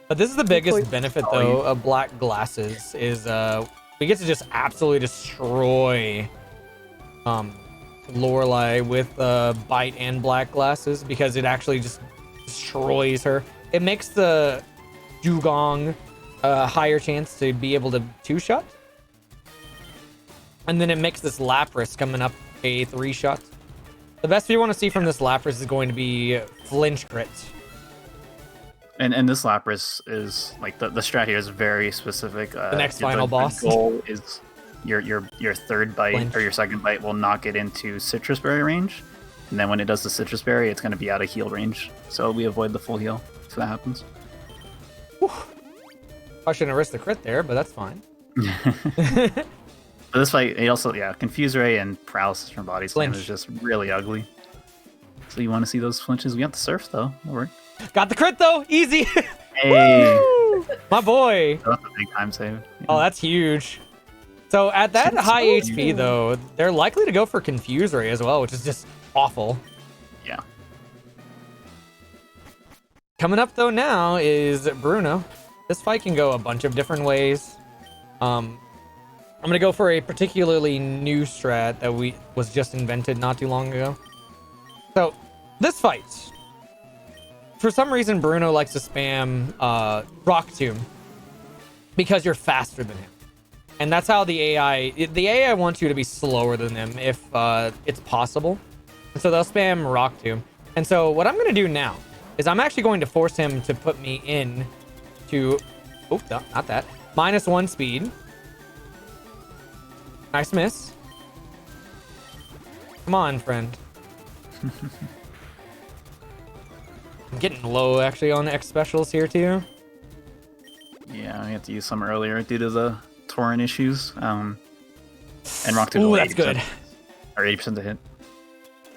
But this is the biggest benefit, though, of black glasses, is we get to just absolutely destroy Lorelei with Bite and black glasses, because it actually just destroys her. It makes the Dugong higher chance to be able to two-shot. And then it makes this Lapras coming up a 3-shot. The best we want to see from this Lapras is going to be Flinch Crit. And this Lapras is, like, the strat here is very specific. The next final boss. The goal is your third bite Flinch. or your second bite will knock it into Citrus Berry range. And then when it does the Citrus Berry, it's going to be out of heal range. So we avoid the full heal if that happens. I shouldn't have risked the crit there, but that's fine. But this fight, it also, Confuse Ray and Paralysis from Body Slam Flinch. is just really ugly. So you want to see those flinches? We got the Surf, though. That'll work. Got the crit, though! Easy! Hey! My boy! That's a big time save. Yeah. Oh, that's huge. So at that That's high so HP, huge. though, they're likely to go for Confuse Ray as well, which is just awful. Yeah. Coming up, though, now is Bruno. This fight can go a bunch of different ways. I'm going to go for a particularly new strat that was just invented not too long ago. So, this fight. For some reason, Bruno likes to spam Rock Tomb because you're faster than him. And that's how the AI wants you to be slower than them if it's possible. And so they'll spam Rock Tomb. And so what I'm going to do now is I'm actually going to force him to put me in to... Oh, no, not that. -1 speed. Nice miss. Come on, friend. I'm getting low, actually, on X specials here, too. Yeah, I had to use some earlier due to the torrent issues. And Rock Tomb. Ooh, that's good. Or 80% to hit.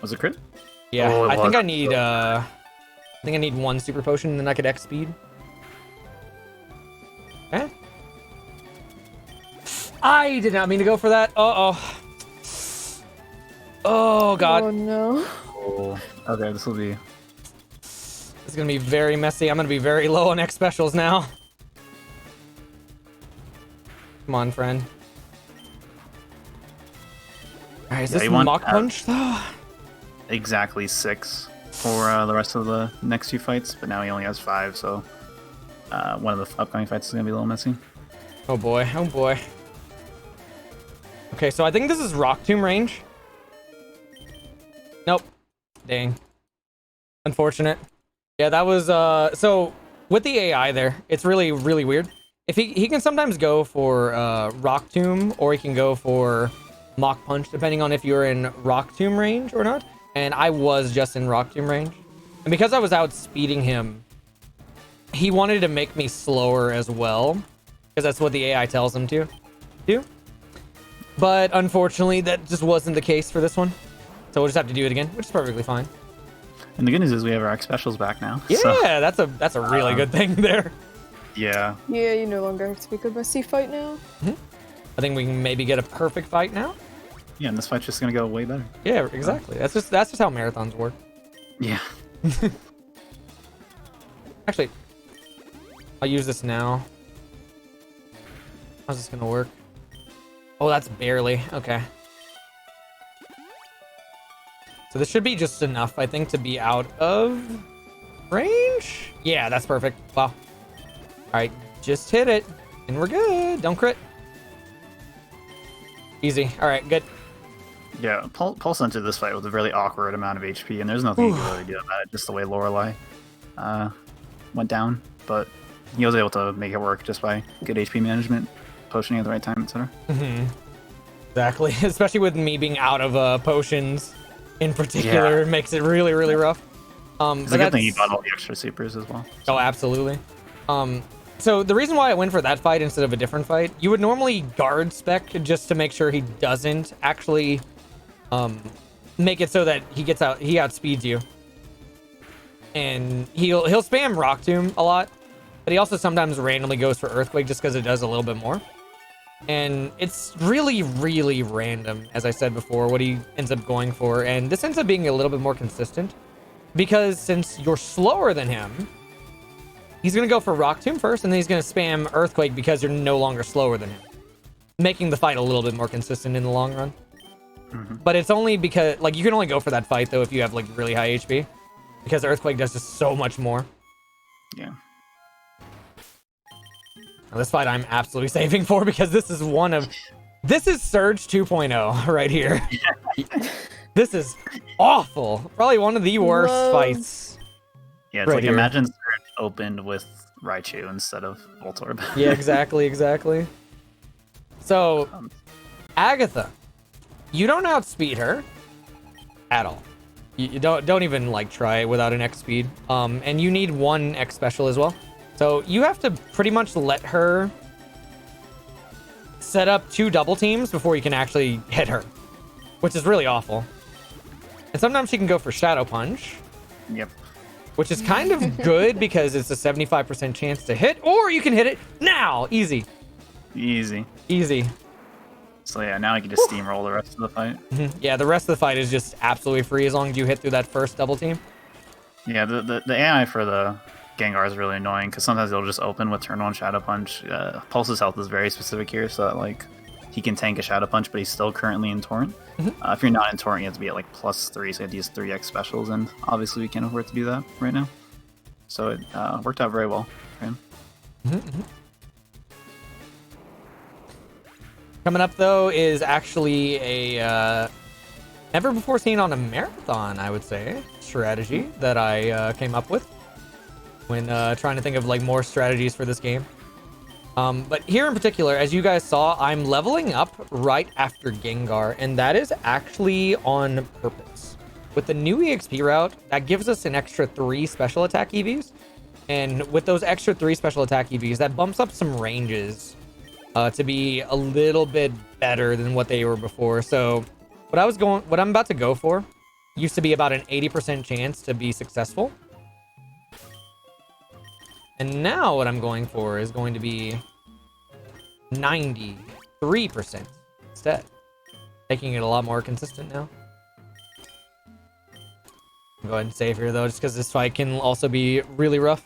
Was it crit? Yeah, Oh, it I think was. I need 1 super potion, and then I could X speed. Eh? I did not mean to go for that. Uh-oh. Oh, God. Oh no. Oh, okay, this will be... This is going to be very messy. I'm going to be very low on X specials now. Come on, friend. Alright, is Yeah, this you want Mach that. Punch, though? exactly 6. for the rest of the next few fights, but now he only has 5, so one of the upcoming fights is going to be a little messy. Oh boy, oh boy. Okay, so I think this is Rock Tomb range. Nope. Dang. Unfortunate. Yeah, that was, so with the AI there, it's really, really weird. If he can sometimes go for Rock Tomb, or he can go for Mach Punch, depending on if you're in Rock Tomb range or not. And I was just in Rock Tomb range. And because I was outspeeding him, he wanted to make me slower as well, because that's what the AI tells him to do. But unfortunately, that just wasn't the case for this one. So we'll just have to do it again, which is perfectly fine. And the good news is we have our X specials back now. Yeah, so, that's a really good thing there. Yeah. Yeah, you no longer have to pick a messy fight now. I think we can maybe get a perfect fight now. Yeah, and this fight's just gonna go way better. Yeah, exactly. That's just how marathons work. Yeah. Actually, I'll use this now. How's this gonna work? Oh, that's barely. Okay. So this should be just enough, I think, to be out of range. Yeah, that's perfect. Wow. All right, just hit it, and we're good. Don't crit. Easy. All right, good. Yeah, Pulse entered this fight with a really awkward amount of HP, and there's nothing you can really do about it, just the way Lorelei went down. But he was able to make it work just by good HP management, potioning at the right time, etc. Exactly. Especially with me being out of potions in particular, Yeah. it makes it really, really rough. It's a good thing he bought all the extra supers as well. Oh, absolutely. So the reason why I went for that fight instead of a different fight, you would normally guard spec just to make sure he doesn't actually make it so that he outspeeds you. And he'll spam Rock Tomb a lot, but he also sometimes randomly goes for Earthquake just because it does a little bit more. And it's really, really random, as I said before, what he ends up going for. And this ends up being a little bit more consistent because since you're slower than him, he's going to go for Rock Tomb first, and then he's going to spam Earthquake because you're no longer slower than him, making the fight a little bit more consistent in the long run. But it's only because, like, you can only go for that fight, though, if you have, like, really high HP, because Earthquake does just so much more. Yeah. Now, this fight I'm absolutely saving for because this is Surge 2.0 right here. This is awful. Probably one of the worst fights. Yeah, it's right like here. imagine Surge opened with Raichu instead of Voltorb. Yeah, exactly. So, Agatha, you don't outspeed her at all. You don't even like try it without an X speed. And you need one X special as well. So you have to pretty much let her set up 2 double teams before you can actually hit her, which is really awful. And sometimes she can go for Shadow Punch. Yep. Which is kind of good because it's a 75% chance to hit, or you can hit it now. Easy. Easy. So yeah, now I can just steamroll the rest of the fight. Yeah, the rest of the fight is just absolutely free as long as you hit through that first double team. Yeah, the AI for the Gengar is really annoying because sometimes it'll just open with turn 1 Shadow Punch. Pulse's health is very specific here, so that, like, he can tank a Shadow Punch, but he's still currently in Torrent. If you're not in Torrent, you have to be at like +3, so you have to use 3x specials, and obviously we can't afford to do that right now. So it worked out very well for him. Coming up, though, is actually a never before seen on a marathon, I would say, strategy that I came up with when trying to think of like more strategies for this game. But here in particular, as you guys saw, I'm leveling up right after Gengar, and that is actually on purpose. With the new EXP route, that gives us an extra 3 special attack EVs. And with those extra 3 special attack EVs, that bumps up some ranges to be a little bit better than what they were before. So what I'm about to go for used to be about an 80% chance to be successful. And now what I'm going for is going to be 93% instead, making it a lot more consistent now. Go ahead and save here though, just because this fight can also be really rough.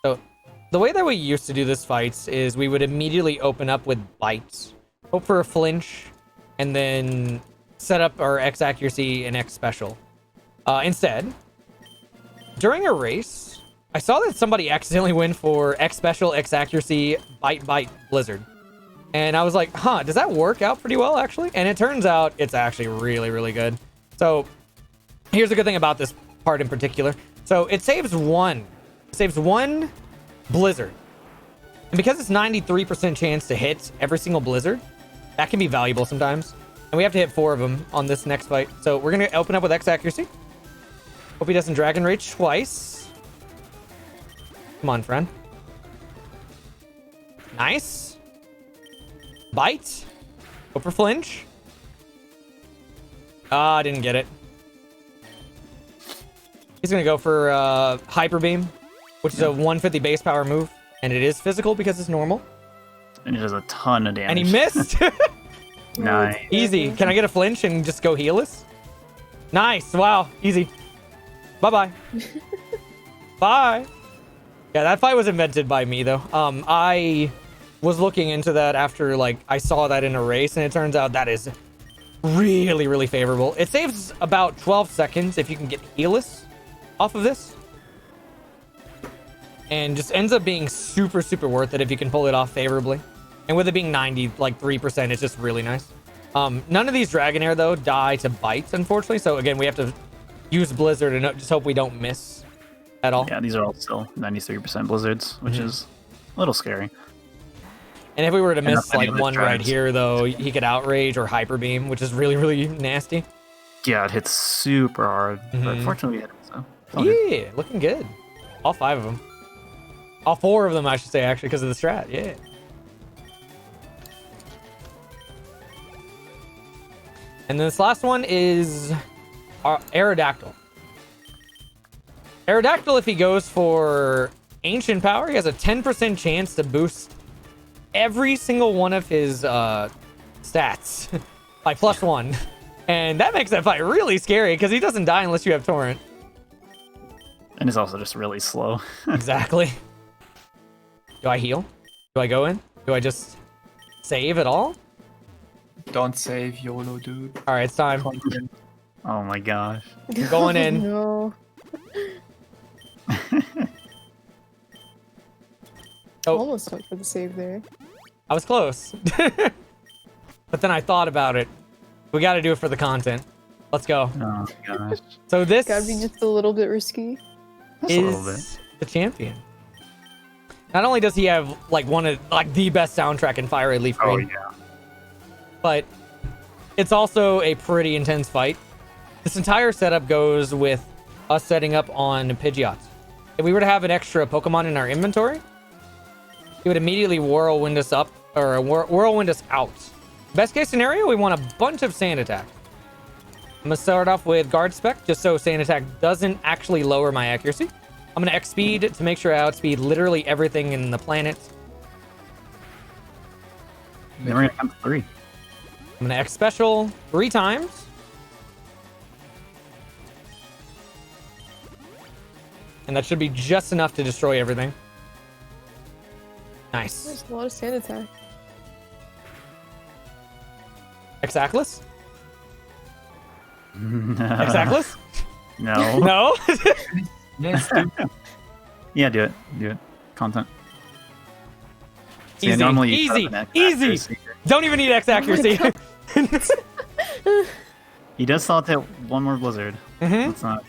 So the way that we used to do this fights is we would immediately open up with bites, hope for a flinch, and then setup or X accuracy and X special. Instead, during a race, I saw that somebody accidentally went for X special, X accuracy, bite, blizzard. And I was like, huh, does that work out pretty well, actually? And it turns out it's actually really, really good. So here's the good thing about this part in particular. So it saves one blizzard. And because it's 93% chance to hit every single blizzard, that can be valuable sometimes. And we have to hit 4 of them on this next fight. So we're going to open up with X accuracy. Hope he doesn't Dragon Rage twice. Come on, friend. Nice. Bite. Go for flinch. Ah, didn't get it. He's going to go for Hyper Beam, which is a 150 base power move. And it is physical because it's normal. And it does a ton of damage. And he missed. Nice. Easy. Can I get a flinch and just go healless? Nice. Wow. Easy. Bye-bye. Bye. Yeah, that fight was invented by me, though. I was looking into that after, like, I saw that in a race, and it turns out that is really, really favorable. It saves about 12 seconds if you can get healless off of this. And just ends up being super, super worth it if you can pull it off favorably. And with it being 3%, it's just really nice. None of these Dragonair, though, die to bites, unfortunately. So, again, we have to use Blizzard and just hope we don't miss at all. Yeah, these are all still 93% blizzards, which is a little scary. And if we were to miss, any like, of the one right drives. here, though, he could Outrage or Hyper Beam, which is really, really nasty. Yeah, it hits super hard. But fortunately, we hit it, so it's all good. Yeah, looking good. All 5 of them. All 4 of them, I should say, actually, because of the strat. Yeah. And then this last one is Aerodactyl. Aerodactyl, if he goes for Ancient Power, he has a 10% chance to boost every single one of his stats by +1. And that makes that fight really scary because he doesn't die unless you have Torrent. And it's also just really slow. Exactly. Do I heal? Do I go in? Do I just save at all? Don't save YOLO, dude. All right, it's time. Oh my gosh. I'm going in. No. Oh. Almost went for the save there. I was close. But then I thought about it. We got to do it for the content. Let's go. Oh my gosh. So this Gotta be just a little bit risky. Just a little bit. is the champion. Not only does he have like one of like the best soundtrack in Fire Red Leaf Oh Green, yeah. but it's also a pretty intense fight. This entire setup goes with us setting up on Pidgeot. If we were to have an extra Pokemon in our inventory, it would immediately whirlwind us up or whirlwind us out. Best case scenario, we want a bunch of Sand Attack. I'm gonna start off with Guard Spec, just so Sand Attack doesn't actually lower my accuracy. I'm gonna X Speed to make sure I outspeed literally everything in the planet. Then we're gonna count to 3. I'm gonna X Special 3 times. And that should be just enough to destroy everything. Nice. There's a lot of sand attack. Exactless? Exactless? No. No? Yes, dude. Yeah, do it. Do it. Content. See, Easy, normally you easy, put up an X easy. accuracy. Don't even need X accuracy. He does still have to hit one more blizzard. Let's not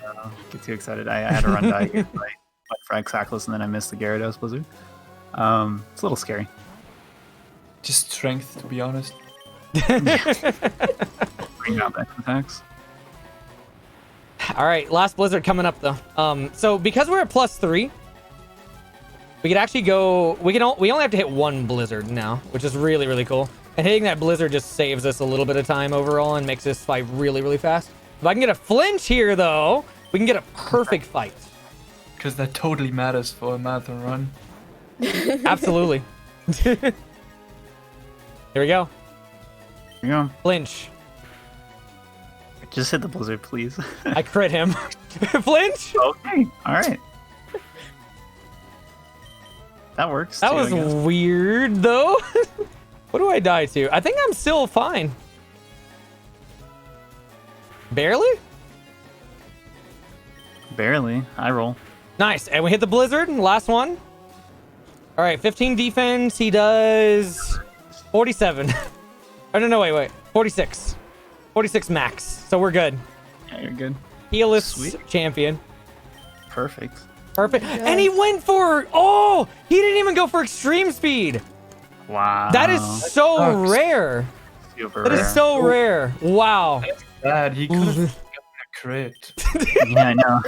get too excited. I had to run die here. I went for Exactless and then I missed the Gyarados blizzard. It's a little scary. Just strength, to be honest. Bring out the X attacks. All right, last blizzard coming up though. So because we're at +3, we could actually go. We only have to hit 1 blizzard now, which is really, really cool. And hitting that blizzard just saves us a little bit of time overall and makes this fight really, really fast. If I can get a flinch here though, we can get a perfect fight. Because that totally matters for a marathon run. Absolutely. Here we go. Here you go. Flinch. Just hit the blizzard, please. I crit him. Flinch. Okay. All right. That works. That too, was I guess. weird though. What do I die to? I think I'm still fine. Barely? Barely. I roll. Nice. And we hit the blizzard. Last one. All right, 15 defense. He does 47. Oh, no, wait. 46. 46 max. So we're good. Yeah, you're good. Heal is Sweet. champion. Perfect. Perfect. And he went for... Oh! He didn't even go for extreme speed. Wow. That is so sucks. rare. Super That is rare. so rare. Wow. Bad. He could have gotten a crit. Yeah, I know.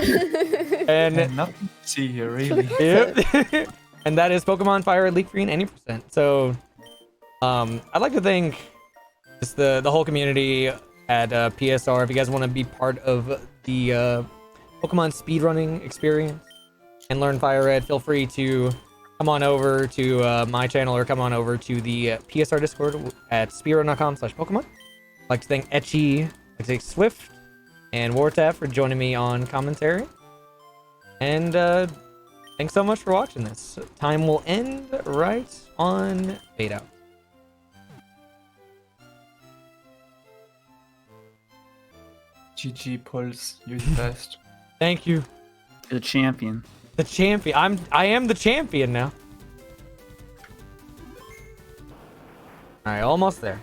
And Nothing to see here, really. yep. And that is Pokemon Fire Red LeafGreen any percent. So I'd like to thank just the whole community at PSR. If you guys want to be part of the Pokemon speedrunning experience and learn Fire Red, feel free to come on over to my channel or come on over to the PSR Discord at speedrun.com/Pokemon. I'd like to thank Etchy, Swift, and Wartap for joining me on commentary. And thanks so much for watching this. Time will end right on fade out. GG Pulse, you're the best. Thank you. The champion. The champion. I am the champion now. Alright, almost there.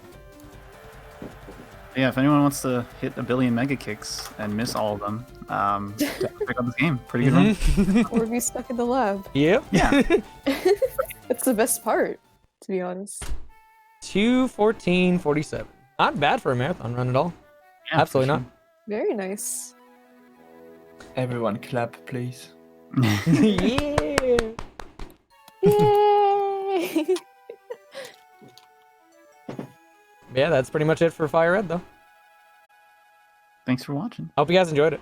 Yeah, if anyone wants to hit a billion mega kicks and miss all of them, pick up this game. Pretty good run. Or be stuck in the lab. Yep. Yeah. That's the best part, to be honest. 2:14:47. Not bad for a marathon run at all. Yeah, Absolutely for not. Very nice. Everyone clap, please. Yeah. Yay! Yeah, that's pretty much it for Fire Red, though. Thanks for watching. Hope you guys enjoyed it.